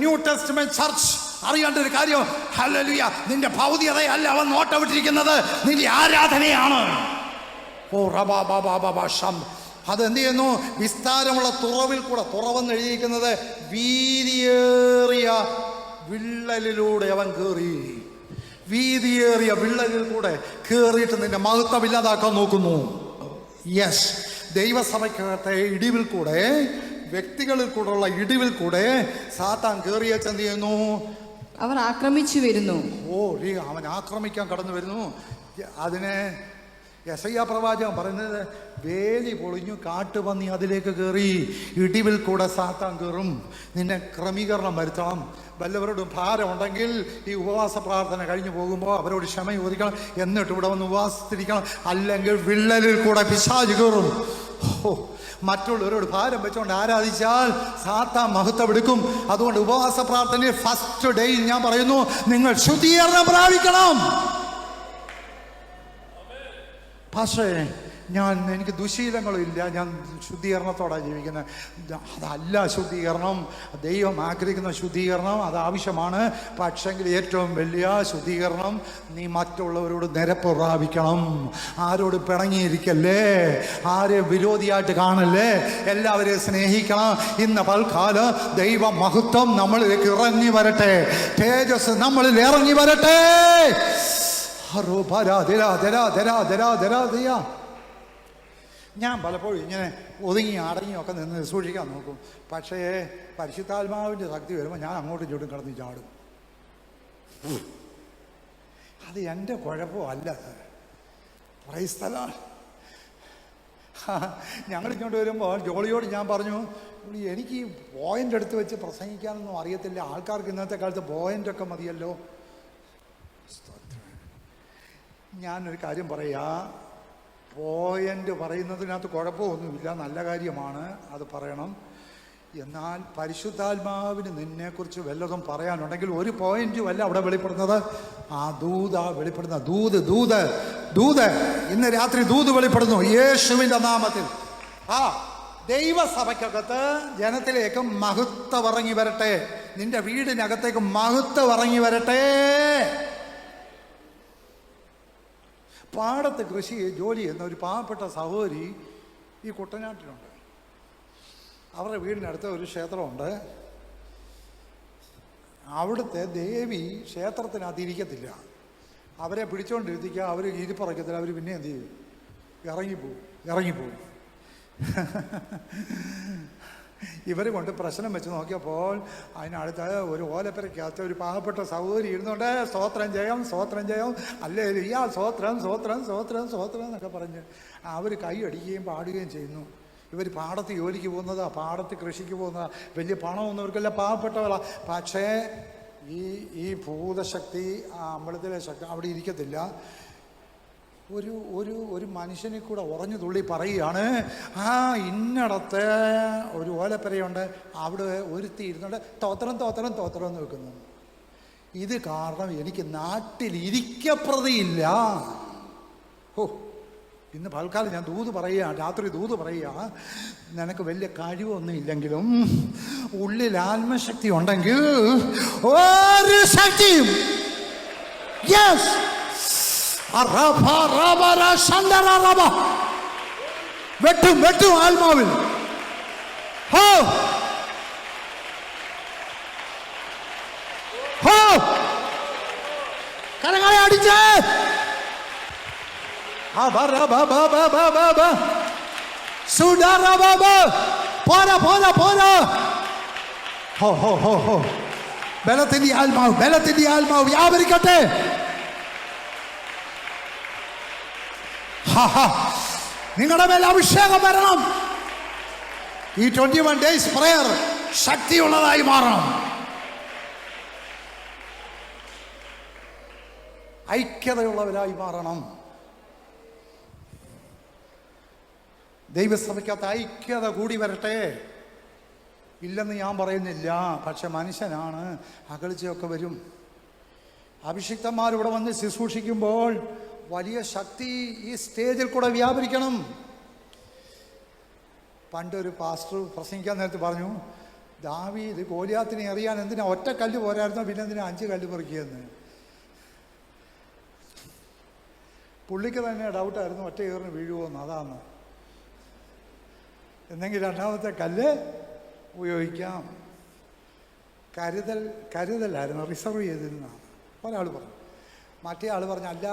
ന്യൂ ടെസ്റ്റ്മെന്റ് ചർച്ച് അറിയേണ്ട ഒരു കാര്യം, ഹല്ലേലൂയ, നിന്റെ ഭൗതികതയല്ല അവൻ നോട്ടമിട്ടിരിക്കുന്നത്, നിന്റെ ആരാധനയാണ്. ഓ റബാ ബാബാ ബാബാ ഷം. അതെന്ത് ചെയ്യുന്നു? വിസ്താരമുള്ള തുറവിൽ കൂടെ, തുറവെന്ന് എഴുതിയിരിക്കുന്നത് വീതിയേറിയ വിള്ളലിലൂടെ അവൻ കയറി. വീതിയേറിയ വിള്ളലിൽ കൂടെ കയറിയിട്ട് നിന്റെ മഹത്വം ഇല്ലാതാക്കാൻ നോക്കുന്നു. യെസ്, ദൈവസഭയ്ക്കകത്തെ ഇടിവിൽ കൂടെ, വ്യക്തികളിൽ കൂടെയുള്ള ഇടിവിൽ കൂടെ സാത്താൻ കയറിയച്ച് എന്ത് ചെയ്യുന്നു? അവർ ആക്രമിച്ചു വരുന്നു. അവൻ ആക്രമിക്കാൻ കടന്നു വരുന്നു. അതിനെ യെശയ്യാ പ്രവാചകൻ പറയുന്നത്, വേലി പൊളിഞ്ഞു കാട്ടുപന്നി അതിലേക്ക് കയറി. ഇടിവിൽ കൂടെ സാത്താൻ കയറും. നിന്നെ ക്രമീകരണം വരുത്തണം. വല്ലവരോടും ഭാരമുണ്ടെങ്കിൽ ഈ ഉപവാസ പ്രാർത്ഥന കഴിഞ്ഞു പോകുമ്പോൾ അവരോട് ക്ഷമ ചോദിക്കണം, എന്നിട്ട് ഇവിടെ വന്ന് ഉപവാസത്തിരിക്കണം. അല്ലെങ്കിൽ വിള്ളലിൽ കൂടെ പിശാച് കയറും. മറ്റുള്ളവരോട് ഭാരം വെച്ചുകൊണ്ട് ആരാധിച്ചാൽ സാത്താൻ മഹത്വം എടുക്കും. അതുകൊണ്ട് ഉപവാസ പ്രാർത്ഥനയിൽ ഫസ്റ്റ് ഡേയിൽ ഞാൻ പറയുന്നു, നിങ്ങൾ ശുദ്ധീകരണം പ്രാപിക്കണം. പക്ഷേ എനിക്ക് ദുശീലങ്ങളില്ല, ഞാൻ ശുദ്ധീകരണത്തോടെ ജീവിക്കുന്നത്. അതല്ല ശുദ്ധീകരണം. ദൈവം ആഗ്രഹിക്കുന്ന ശുദ്ധീകരണം അത് ആവശ്യമാണ്. പക്ഷെങ്കിൽ ഏറ്റവും വലിയ ശുദ്ധീകരണം, നീ മറ്റുള്ളവരോട് നിരപ്പ് പ്രാപിക്കണം. ആരോട് പിണങ്ങിയിരിക്കല്ലേ, ആരെ വിരോധിയായിട്ട് കാണല്ലേ, എല്ലാവരെയും സ്നേഹിക്കണം. ഇന്ന് പൽക്കാലം ദൈവ മഹത്വം നമ്മളിലേക്ക് ഇറങ്ങി വരട്ടെ, തേജസ് നമ്മളിൽ ഇറങ്ങി വരട്ടെ. ഞാൻ പലപ്പോഴും ഇങ്ങനെ ഒതുങ്ങി അടങ്ങിയൊക്കെ നിന്ന് സൂക്ഷിക്കാൻ നോക്കും. പക്ഷേ പരിശുദ്ധാത്മാവിൻ്റെ ശക്തി വരുമ്പോൾ ഞാൻ അങ്ങോട്ടും ഇങ്ങോട്ടും കിടന്ന് ചാടും. അത് എൻ്റെ കുഴപ്പമല്ല. Price the Lord. ഞങ്ങളിങ്ങോട്ട് വരുമ്പോൾ ജോളിയോട് ഞാൻ പറഞ്ഞു, എനിക്ക് പോയിൻ്റ് എടുത്ത് വെച്ച് പ്രസംഗിക്കാനൊന്നും അറിയത്തില്ല. ആൾക്കാർക്ക് ഇന്നത്തെ കാലത്ത് പോയിൻ്റൊക്കെ മതിയല്ലോ. ഞാനൊരു കാര്യം പറയാം, പോയിൻ്റ് പറയുന്നതിനകത്ത് കുഴപ്പമൊന്നുമില്ല, നല്ല കാര്യമാണ്, അത് പറയണം. എന്നാൽ പരിശുദ്ധാത്മാവിന് നിന്നെക്കുറിച്ച് വല്ലതും പറയാനുണ്ടെങ്കിൽ ഒരു പോയിന്റും അല്ല അവിടെ വെളിപ്പെടുന്നത്. ആ വെളിപ്പെടുന്ന ദൂത് ഇന്ന് രാത്രി ദൂത് വെളിപ്പെടുന്നു യേശുവിൻ്റെ നാമത്തിൽ. ദൈവസഭയ്ക്കകത്ത് ജനത്തിലേക്ക് മഹത്വം ഇറങ്ങി വരട്ടെ. നിന്റെ വീടിനകത്തേക്ക് മഹത്വം ഇറങ്ങി വരട്ടെ. പാടത്ത് കൃഷി ജോലി ചെയ്യുന്ന ഒരു പാവപ്പെട്ട സഹോദരി ഈ കുട്ടനാട്ടിലുണ്ട്. അവരുടെ വീടിനടുത്ത് ഒരു ക്ഷേത്രമുണ്ട്. അവിടുത്തെ ദേവി ക്ഷേത്രത്തിനകത്ത് ഇരിക്കത്തില്ല. അവരെ പിടിച്ചുകൊണ്ടിരുത്തിക്കുക, അവർ ഇരിപ്പറയ്ക്കത്തില്ല. അവർ പിന്നെ എന്ത് ചെയ്യും? ഇറങ്ങിപ്പോവും. ഇവർ കൊണ്ട് പ്രശ്നം വെച്ച് നോക്കിയപ്പോൾ അതിനടുത്ത് ഒരു ഓലപ്പുരയ്ക്കകത്ത് ഒരു പാവപ്പെട്ട സഹോദരി ഇരുന്നുകൊണ്ട് സ്തോത്രം ചെയ്യാം, സ്തോത്രം ചെയ്യാം, അല്ലേ ഇയാ സ്തോത്രം സ്തോത്രം സ്തോത്രം സ്തോത്രം എന്നൊക്കെ പറഞ്ഞ് അവർ കൈ അടിക്കുകയും പാടുകയും ചെയ്യുന്നു. ഇവർ പാടത്ത് ജോലിക്ക് പോകുന്നതാ, പാടത്ത് കൃഷിക്ക് പോകുന്നതാ, വലിയ പണമൊന്നും ഇവർക്കല്ല, പാവപ്പെട്ടവരാ. പക്ഷേ ഈ ഭൂതശക്തി, ആ അമ്പലത്തിലെ ശക്തി അവിടെ ഇരിക്കത്തില്ല. ഒരു മനുഷ്യനെ കൂടെ ഉറഞ്ഞു തുള്ളി പറയുകയാണ്, ആ ഇന്നടത്ത് ഒരു ഓലപ്പരയുണ്ട്, അവിടെ ഒരുത്തി ഇരുന്നുണ്ട് തോത്രം തോത്രം തോത്രം എന്ന് വെക്കുന്നു. ഇത് കാരണം എനിക്ക് നാട്ടിൽ ഇരിക്കപ്രതിയില്ല. ഓ, ഇന്ന് പൽക്കാലം ഞാൻ ദൂത് പറയുക, രാത്രി ദൂത് പറയുക, നിനക്ക് വലിയ കഴിവൊന്നും ഇല്ലെങ്കിലും ഉള്ളിൽ ആത്മശക്തി ഉണ്ടെങ്കിൽ ഒരു ശക്തിയും വെട്ടും വെട്ടും ആത്മാവിൽ. കരങ്ങളെ അടിച്ച് പോരാ പോരാ പോരാ. ബലത്തിന്റെ ആത്മാവ്, ബലത്തിന്റെ ആത്മാവ് വ്യാപരിക്കട്ടെ. നിങ്ങളുടെ മേൽ അഭിഷേകം വരണം. ഈ 21 days prayer ശക്തിയുള്ളതായി മാറണം. ഐക്യതയുള്ളവരായി മാറണം. ദൈവസഭയ്ക്കകത്ത് ഐക്യത കൂടി വരട്ടെ. ഇല്ലെന്ന് ഞാൻ പറയുന്നില്ല, പക്ഷെ മനുഷ്യനാണ്, അകൽച്ചയൊക്കെ വരും. അഭിഷിക്തന്മാരിവിടെ വന്ന് ശുശ്രൂഷിക്കുമ്പോൾ വലിയ ശക്തി ഈ സ്റ്റേജിൽ കൂടെ വ്യാപരിക്കണം. പണ്ടൊരു പാസ്റ്റർ പ്രസംഗിക്കാൻ നേരത്ത് പറഞ്ഞു, ദാവീദ് ഗോലിയാത്തിനെ എറിയാൻ എന്തിനാ ഒറ്റ കല്ല് പോരായിരുന്നോ, പിന്നെ എന്തിനാ 5 കല്ല് പെറുക്കിയെന്ന്. പുള്ളിക്ക് തന്നെ ഡൗട്ടായിരുന്നു ഒറ്റ ഏറിന് വീഴുമോന്ന്. അതാണ് എന്നെങ്കിൽ രണ്ടാമത്തെ കല്ല് ഉപയോഗിക്കാം. കരുതലായിരുന്നു, റിസർവ് ചെയ്തിരുന്നതാണ് ഒരാൾ പറഞ്ഞു. മറ്റേ ആൾ പറഞ്ഞു, അല്ല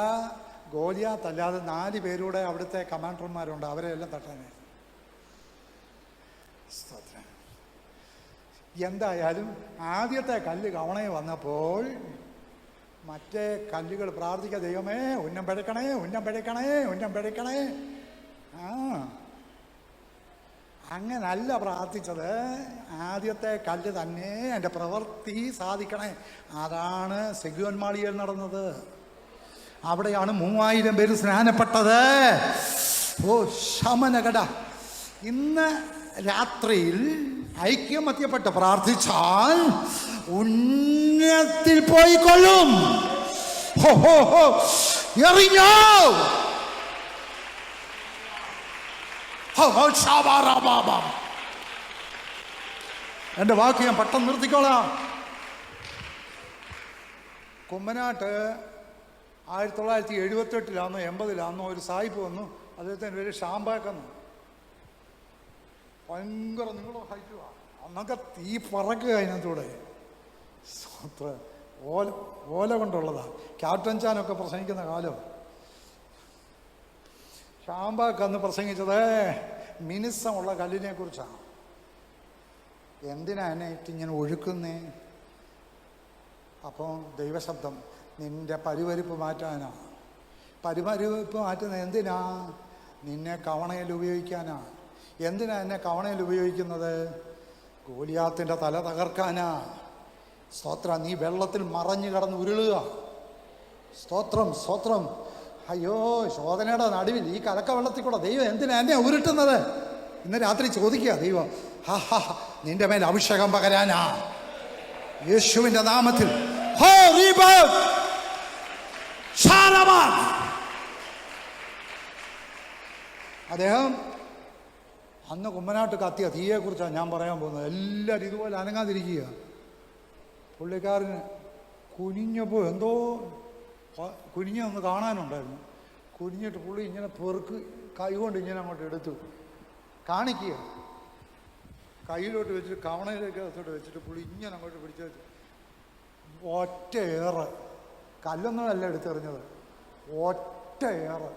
ഗോലിയാത്തല്ലാതെ 4 പേരൂടെ അവിടുത്തെ കമാൻഡർമാരുണ്ട്, അവരെ എല്ലാം തട്ടാനായിരുന്നു. എന്തായാലും ആദ്യത്തെ കല്ല് കവണയെ വന്നപ്പോൾ മറ്റേ കല്ലുകൾ പ്രാർത്ഥിക്കുക, ദൈവമേ ഉന്നം പിഴക്കണേ, ഉന്നം പിഴക്കണേ, ഉന്നം പിഴക്കണേ. അങ്ങനല്ല പ്രാർത്ഥിച്ചത്. ആദ്യത്തെ കല്ല് തന്നെ എൻ്റെ പ്രവൃത്തി സാധിക്കണേ. അതാണ് സെഗ്യോൻമാളിയിൽ നടന്നത്. അവിടെയാണ് 3000 പേര് സ്നാനപ്പെട്ടത്. ഓ ശമനകട. ഇന്ന് രാത്രിയിൽ ഐക്യമത്യപ്പെട്ട് പ്രാർത്ഥിച്ചാൽ ഉന്നത്തിൽ പോയിക്കൊള്ളും. എറിഞ്ഞോ. എൻ്റെ വാക്ക് ഞാൻ പെട്ടെന്ന് നിർത്തിക്കോളാം. കുമ്മനാട്ട് 1978 80 ഒരു സായിപ്പ് വന്നു. അദ്ദേഹത്തിൻ്റെ പേര് ഷാംബാക്കെന്ന്. ഭയങ്കര നിങ്ങളോ ഹൈറ്റുവാ. അന്നൊക്കെ തീ പറക്കുക അതിനകത്തൂടെ. ഓല കൊണ്ടുള്ളതാ. ക്യാപ്റ്റൻ ചാനൊക്കെ പ്രസംഗിക്കുന്ന കാലം. ഷാംബാക്ക് പ്രസംഗിച്ചത് മിനുസമുള്ള കല്ലിനെ കുറിച്ചാണ്. എന്തിനാ എന്നെ ഇങ്ങനെ ഒഴുക്കുന്നേ? അപ്പോൾ ദൈവശബ്ദം, നിന്റെ പരിവരിപ്പ് മാറ്റാനാ. പരിവരിപ്പ് മാറ്റുന്നത് എന്തിനാ? നിന്നെ കവണയിൽ ഉപയോഗിക്കാനാ. എന്തിനാ എന്നെ കവണയിൽ ഉപയോഗിക്കുന്നത്? ഗോലിയാത്തിൻ്റെ തല തകർക്കാനാ. സ്തോത്രം. നീ വെള്ളത്തിൽ മറഞ്ഞു കിടന്ന് ഉരുളുക. സ്തോത്രം സ്തോത്രം. അയ്യോ, ശോധനയുടെ നടുവിൽ ഈ കലക്ക വെള്ളത്തിൽ കൂടെ ദൈവം എന്തിനാ എന്നെ ഉരുട്ടുന്നത്? ഇന്ന് രാത്രി ചോദിക്കുക ദൈവം, നിന്റെ മേൽ അഭിഷേകം പകരാനാ, യേശുവിൻ്റെ നാമത്തിൽ. അദ്ദേഹം അന്ന് കുമ്മനാട്ട് കത്തിയ തീയെക്കുറിച്ചാണ് ഞാൻ പറയാൻ പോകുന്നത്. എല്ലാവരും ഇതുപോലെ അനങ്ങാതിരിക്കുക. പുള്ളിക്കാരന് കുനിഞ്ഞപ്പോൾ എന്തോ കുനിഞ്ഞൊന്ന് കാണാനുണ്ടായിരുന്നു. കുനിഞ്ഞിട്ട് പുള്ളി ഇങ്ങനെ പെറുക്ക് കൈകൊണ്ട് ഇങ്ങനെ അങ്ങോട്ട് എടുത്തു കാണിക്കുക. കയ്യിലോട്ട് വെച്ചിട്ട് കവണയിലേക്ക് അകത്തോട്ട് വെച്ചിട്ട് പുള്ളി ഇങ്ങനെ അങ്ങോട്ട് പിടിച്ചു വെച്ചു. ഒറ്റ ഏറ്. കല്ലൊന്നുമല്ല എടുത്തെറിഞ്ഞത്, ഒറ്റ ഏറ്.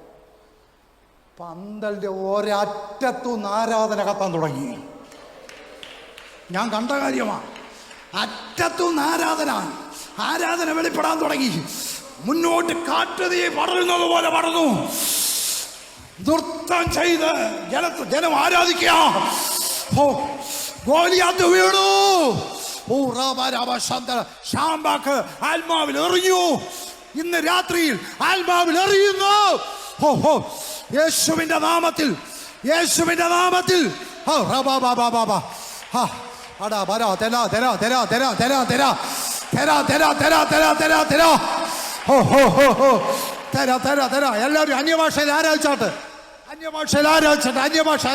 പന്തലിന്റെ ഒരറ്റത്തുനിന്ന് ആരാധന കത്താൻ തുടങ്ങി. ഞാൻ കണ്ട കാര്യമാണ്. അറ്റത്തുനിന്ന് ആരാധന വെളിപ്പെടാൻ തുടങ്ങി. മുന്നോട്ട് കാട്ടുതീ പടരുന്നത് പോലെ പടർന്നു. നൃത്തം ചെയ്ത് ജനം ആരാധിക്കുക. ഗോലിയാത്ത് വീണു. ഷാംബാക്ക് ആത്മാവിൽ എറിഞ്ഞു. ഇന്ന് രാത്രിയിൽ ആത്മാവിൽ എറിയുന്നു. യേശുവിന്റെ നാമത്തിൽ, യേശുവിന്റെ നാമത്തിൽ. എല്ലാവരും അന്യഭാഷയിൽ ആരാധിച്ചാട്ട്, അന്യഭാഷയിൽ ആരാധിച്ചാട്ട്.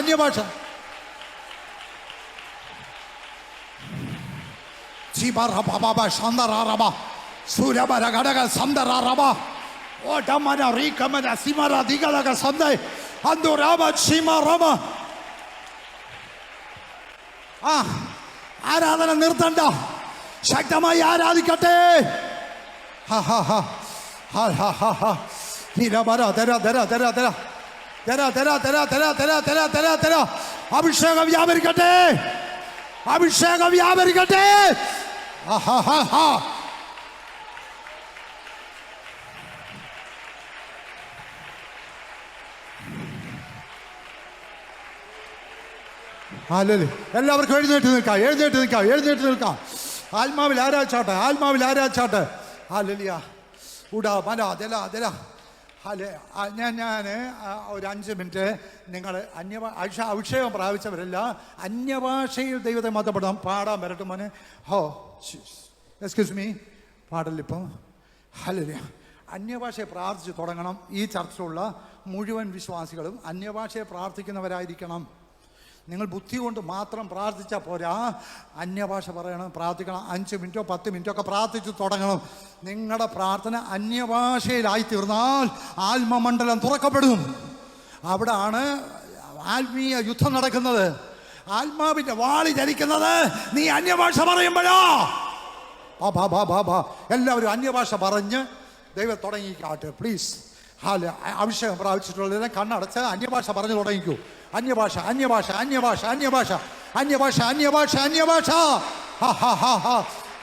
അന്യഭാഷ. ആരാധന നിർത്തണ്ട, ശക്തമായി ആരാധിക്കട്ടെ. അഭിഷേകം വ്യാപരിക്കട്ടെ, അഭിഷേകം വ്യാപരിക്കട്ടെ. അല്ലല്ലേ, എല്ലാവർക്കും എഴുന്നേറ്റ് നിൽക്കാം. ആത്മാവിൽ ആരാധിച്ചാട്ടെ. ഹല്ലേലൂയ. ഉടാ മന ദല ഞാൻ ഒരു 5 മിനിറ്റ് നിങ്ങൾ അഭിഷേകം പ്രാപിച്ചവരല്ല അന്യഭാഷയിൽ ദൈവത്തെ മതപ്പെടാം. പാടാൻ വരട്ടെ മോനെ. എക്സ്ക്യൂസ് മീ, പാടല്ലിപ്പം. ഹല്ലേലൂയ. അന്യഭാഷയെ പ്രാർത്ഥിച്ച് തുടങ്ങണം. ഈ ചർച്ചിലുള്ള മുഴുവൻ വിശ്വാസികളും അന്യഭാഷയെ പ്രാർത്ഥിക്കുന്നവരായിരിക്കണം. നിങ്ങൾ ബുദ്ധി കൊണ്ട് മാത്രം പ്രാർത്ഥിച്ചാൽ പോരാ, അന്യഭാഷ പറയണം, പ്രാർത്ഥിക്കണം. 5 മിനിറ്റോ 10 മിനിറ്റോ ഒക്കെ പ്രാർത്ഥിച്ച് തുടങ്ങണം. നിങ്ങളുടെ പ്രാർത്ഥന അന്യഭാഷയിലായി തീർന്നാൽ ആത്മമണ്ഡലം തുറക്കപ്പെടും. അവിടാണ് ആത്മീയ യുദ്ധം നടക്കുന്നത്. ആത്മാവിന്റെ വാളി ധരിക്കുന്നത് നീ അന്യഭാഷ പറയുമ്പോഴാ. എല്ലാവരും അന്യഭാഷ പറഞ്ഞ് ദൈവം തുടങ്ങിക്കാട്ടെ പ്ലീസ്. അഭിഷേകം പ്രാപിച്ചിട്ടുള്ളതിനെ കണ്ണടച്ച് അന്യഭാഷ പറഞ്ഞു തുടങ്ങിക്കൂ. അന്യഭാഷ.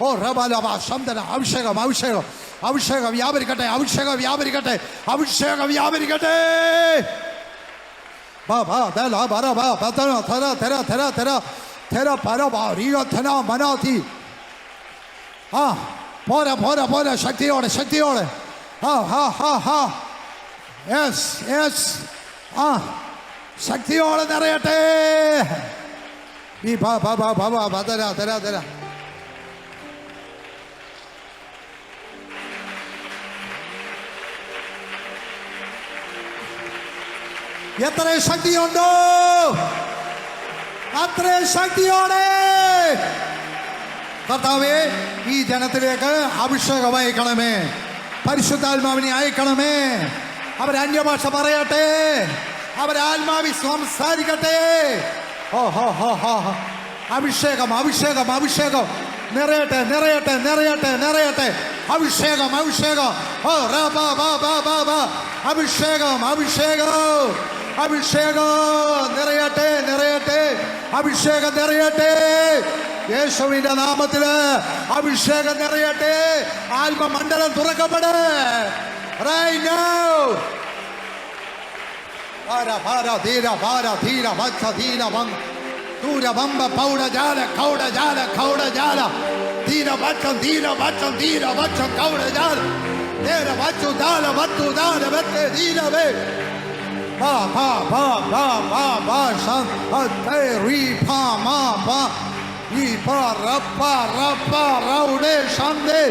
ഓ റബലബ ശബ്ദന. അഭിഷേകം വ്യാപരിക്കട്ടെ. പോരാ ശക്തിയോടെ. ശക്തിയോടെ നിറയട്ടെ. എത്ര ശക്തിയുണ്ടോ അത്രേ ശക്തിയോടെ കർത്താവേ ഈ ജനത്തിലേക്ക് അഭിഷേകം അയക്കണമേ, പരിശുദ്ധാത്മാവിനെ അയക്കണമേ. അവരന്യഭാഷ പറയട്ടെ, അവരാത്മാവി സംസാരിക്കട്ടെ. അഭിഷേകം നിറയട്ടെ. അഭിഷേകം നിറയട്ടെ. അഭിഷേകം നിറയട്ടെ. യേശുവിന്റെ നാമത്തില് അഭിഷേകം നിറയട്ടെ. ആത്മമണ്ഡലം തുറക്കപ്പെടേ. Right now. Para dhira vacha dhira vang dura bamba pauda jala kauda jala dhira vacha kauda jala dhira vachu dala vette dhira ve pa shan ate ri pa ma pa i pa rappa raude shande.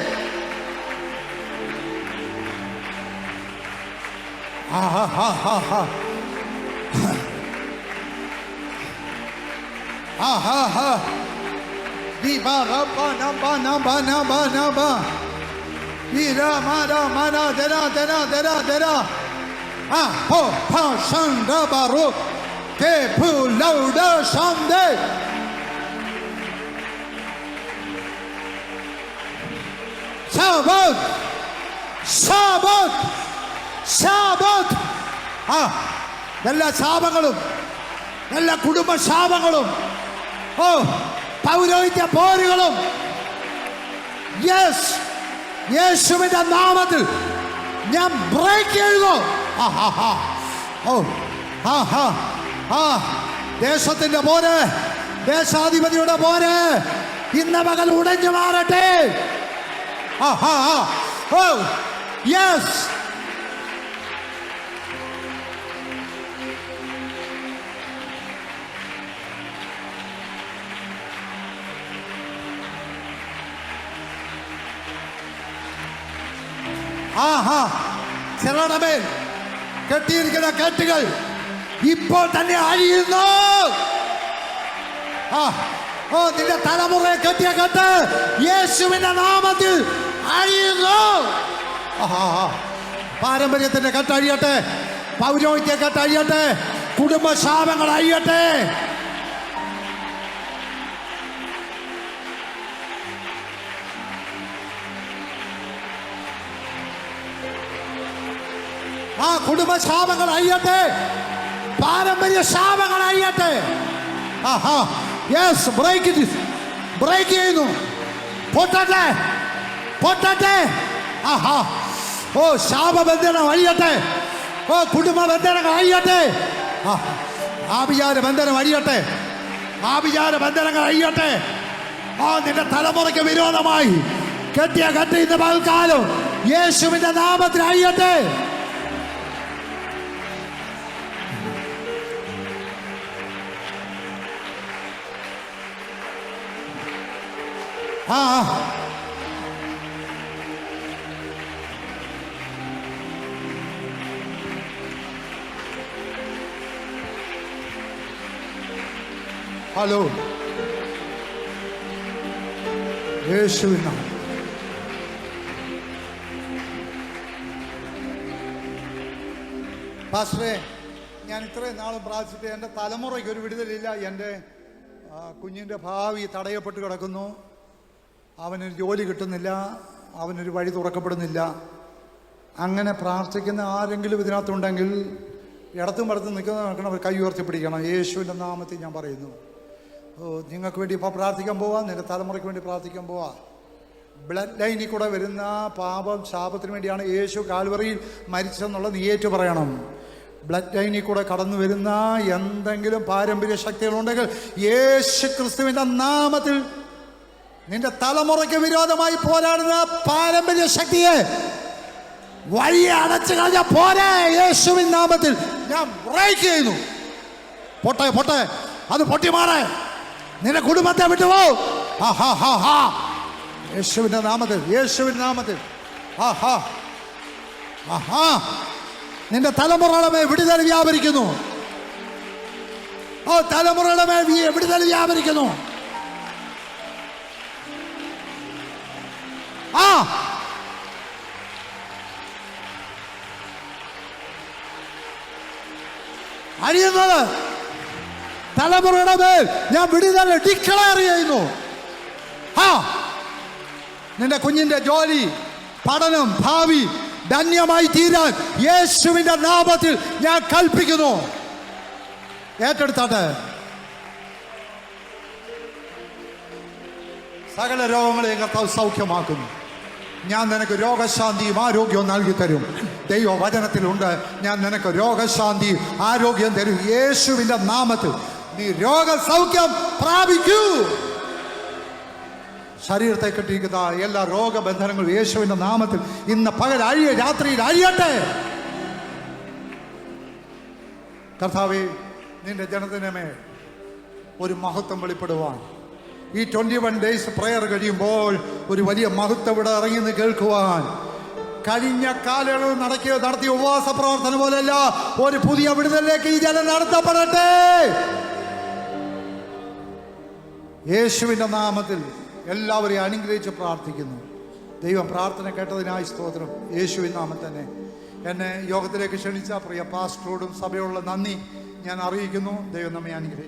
Viva Rabba Namba Vira Mana Dera Ho Shanda Baru Ke Pulauda Shande. Sabbath എല്ലാ ശാപങ്ങളും, എല്ലാ കുടുംബ ശാപങ്ങളും, ഓ പൗരോഹിത്യ പോരുകളും യേശുവിന്റെ നാമത്തിൽ ഞാൻ break ചെയ്യുന്നു. ദേശത്തിന്റെ പോര്, ദേശാധിപതിയുടെ പോര് ഇന്ന പകൽ ഉടഞ്ഞു മാറട്ടെ. യെസ്, ചിലരുടെ മേൽ കെട്ടിയിരിക്കുന്ന കെട്ടുകൾ ഇപ്പോൾ തന്നെ അഴിയുന്നു. നിന്റെ തലമുറയെ കെട്ടിയ കെട്ട് യേശുവിന്റെ നാമത്തിൽ അഴിയുന്നു. പാരമ്പര്യത്തിന്റെ കെട്ട് അഴിയട്ടെ, പൗരോഹിത്യ കെട്ട് അഴിയട്ടെ, കുടുംബ ശാപങ്ങൾ അഴിയട്ടെ. കുടുംബ ശാപങ്ങൾ അഴിയട്ടെ, പാരമ്പര്യ ശാപങ്ങൾ അഴിയട്ടെ. യെസ്, ബ്രേക്ക് ചെയ്യുന്നു. പൊട്ടട്ടെ, പൊട്ടട്ടെ. ഓ ശാപബന്ധനം അഴിയട്ടെ, ഓ കുടുംബ ബന്ധനങ്ങൾ അഴിയട്ടെ, ആഭിചാര ബന്ധനം അഴിയട്ടെ, ആഭിചാര ബന്ധനങ്ങൾ അഴിയട്ടെ. നിന്റെ തലമുറയ്ക്ക് വിരോധമായി കെട്ടിയ കെട്ട് ഇന്ന് പകൽക്കാലം യേശുവിന്റെ നാമത്തിൽ അഴിയട്ടെ. ഹലോ, യേശുവിൻ നാമം. പാസ്റ്ററെ, ഞാൻ ഇത്രയും നാളും പ്രാർത്ഥിച്ചിട്ട് എൻ്റെ തലമുറയ്ക്ക് ഒരു വിടുതലില്ല. എൻ്റെ കുഞ്ഞിൻ്റെ ഭാവി തടയപ്പെട്ട് കിടക്കുന്നു. അവനൊരു ജോലി കിട്ടുന്നില്ല, അവനൊരു വഴി തുറക്കപ്പെടുന്നില്ല. അങ്ങനെ പ്രാർത്ഥിക്കുന്ന ആരെങ്കിലും ഇതിനകത്തുണ്ടെങ്കിൽ ഇടത്തും വലത്തും നിൽക്കുന്നവർ കൈ ഉയർത്തി പിടിക്കണം. യേശുവിൻ്റെ നാമത്തിൽ ഞാൻ പറയുന്നു. നിങ്ങൾക്ക് വേണ്ടി ഇപ്പോൾ പ്രാർത്ഥിക്കാൻ പോവാ, നിന്റെ തലമുറയ്ക്ക് വേണ്ടി പ്രാർത്ഥിക്കാൻ പോവാ. ബ്ലഡ് ലൈനിൽ കൂടെ വരുന്ന പാപം ശാപത്തിന് വേണ്ടിയാണ് യേശു കാൽവറിയിൽ മരിച്ചെന്നുള്ള നീ ഏറ്റു പറയണം. ബ്ലഡ് ലൈനിൽ കൂടെ കടന്നു വരുന്ന എന്തെങ്കിലും പാരമ്പര്യ ശക്തികളുണ്ടെങ്കിൽ യേശു ക്രിസ്തുവിൻ്റെ നാമത്തിൽ നിന്റെ തലമുറയ്ക്ക് വിരോധമായി പോരാടുന്ന പാരമ്പര്യ ശക്തിയെ വഴിയെ അടച്ചു കളഞ്ഞ പോരെ. യേശുവിൻ നാമത്തിൽ ഞാൻ ബ്രേക്ക് ചെയ്യുന്നു. പൊട്ടെ പൊട്ടെ, അത് പൊട്ടി മാറേ. നിന്റെ കുടുംബത്തെ വിട്ടുപോ. യേശുവിന്റെ നാമത്തിൽ, യേശുവിന്റെ നാമത്തിൽ. നിന്റെ തലമുറയുടെ മേൽ വിടുതൽ വ്യാപരിക്കുന്നു. തലമുറയുടെ മേൽ വിടുതൽ വ്യാപരിക്കുന്നു. അഴിയുന്നത് തലമുറയുടെ മേൽ ഞാൻ വിടുതൽ ഡിക്ലെയർ ചെയ്യുന്നു. നിന്റെ കുഞ്ഞിന്റെ ജോലി, പഠനം, ഭാവി ധന്യമായി തീരാൻ യേശുവിന്റെ നാമത്തിൽ ഞാൻ കൽപ്പിക്കുന്നു. ഏറ്റെടുത്താട്ടെ. സകല രോഗങ്ങളെയും കർത്താവ് സൗഖ്യമാക്കുന്നു. ഞാൻ നിനക്ക് രോഗശാന്തിയും ആരോഗ്യവും നൽകി തരും. ദൈവവചനത്തിലുണ്ട്, ഞാൻ നിനക്ക് രോഗശാന്തിയും ആരോഗ്യം തരും. യേശുവിന്റെ നാമത്തിൽ നീ രോഗസൗഖ്യം പ്രാപിക്കൂ. ശരീരത്തെ കെട്ടിയിരിക്കുന്ന എല്ലാ രോഗബന്ധനങ്ങളും യേശുവിന്റെ നാമത്തിൽ ഇന്ന് പകൽ അഴിയ, രാത്രിയിൽ അഴിയട്ടെ. കർത്താവേ, നിന്റെ ജനത്തിനു മേൽ ഒരു മഹത്വം വെളിപ്പെടുവാൻ ഈ 21 ഡേയ്സ് പ്രയർ കഴിയുമ്പോൾ ഒരു വലിയ മഹത്വം ഇവിടെ ഇറങ്ങി കേൾക്കുവാൻ കഴിഞ്ഞ കാലയളവ് നടത്തിയ ഉപവാസ പ്രവർത്തനം പോലെയല്ല, ഒരു പുതിയ വിടുതലിലേക്ക് ഈ ജനം നടത്തപ്പെടട്ടെ. യേശുവിന്റെ നാമത്തിൽ എല്ലാവരെയും അനുഗ്രഹിച്ച് പ്രാർത്ഥിക്കുന്നു. ദൈവം പ്രാർത്ഥന കേട്ടതിനായി സ്തോത്രം. യേശുവിൻ നാമം തന്നെ എന്നെ യോഗത്തിലേക്ക് ക്ഷണിച്ച പ്രിയ പാസ്റ്ററോടും സഭയോടുള്ള നന്ദി ഞാൻ അറിയിക്കുന്നു. ദൈവം നമ്മെ അനുഗ്രഹിക്കും.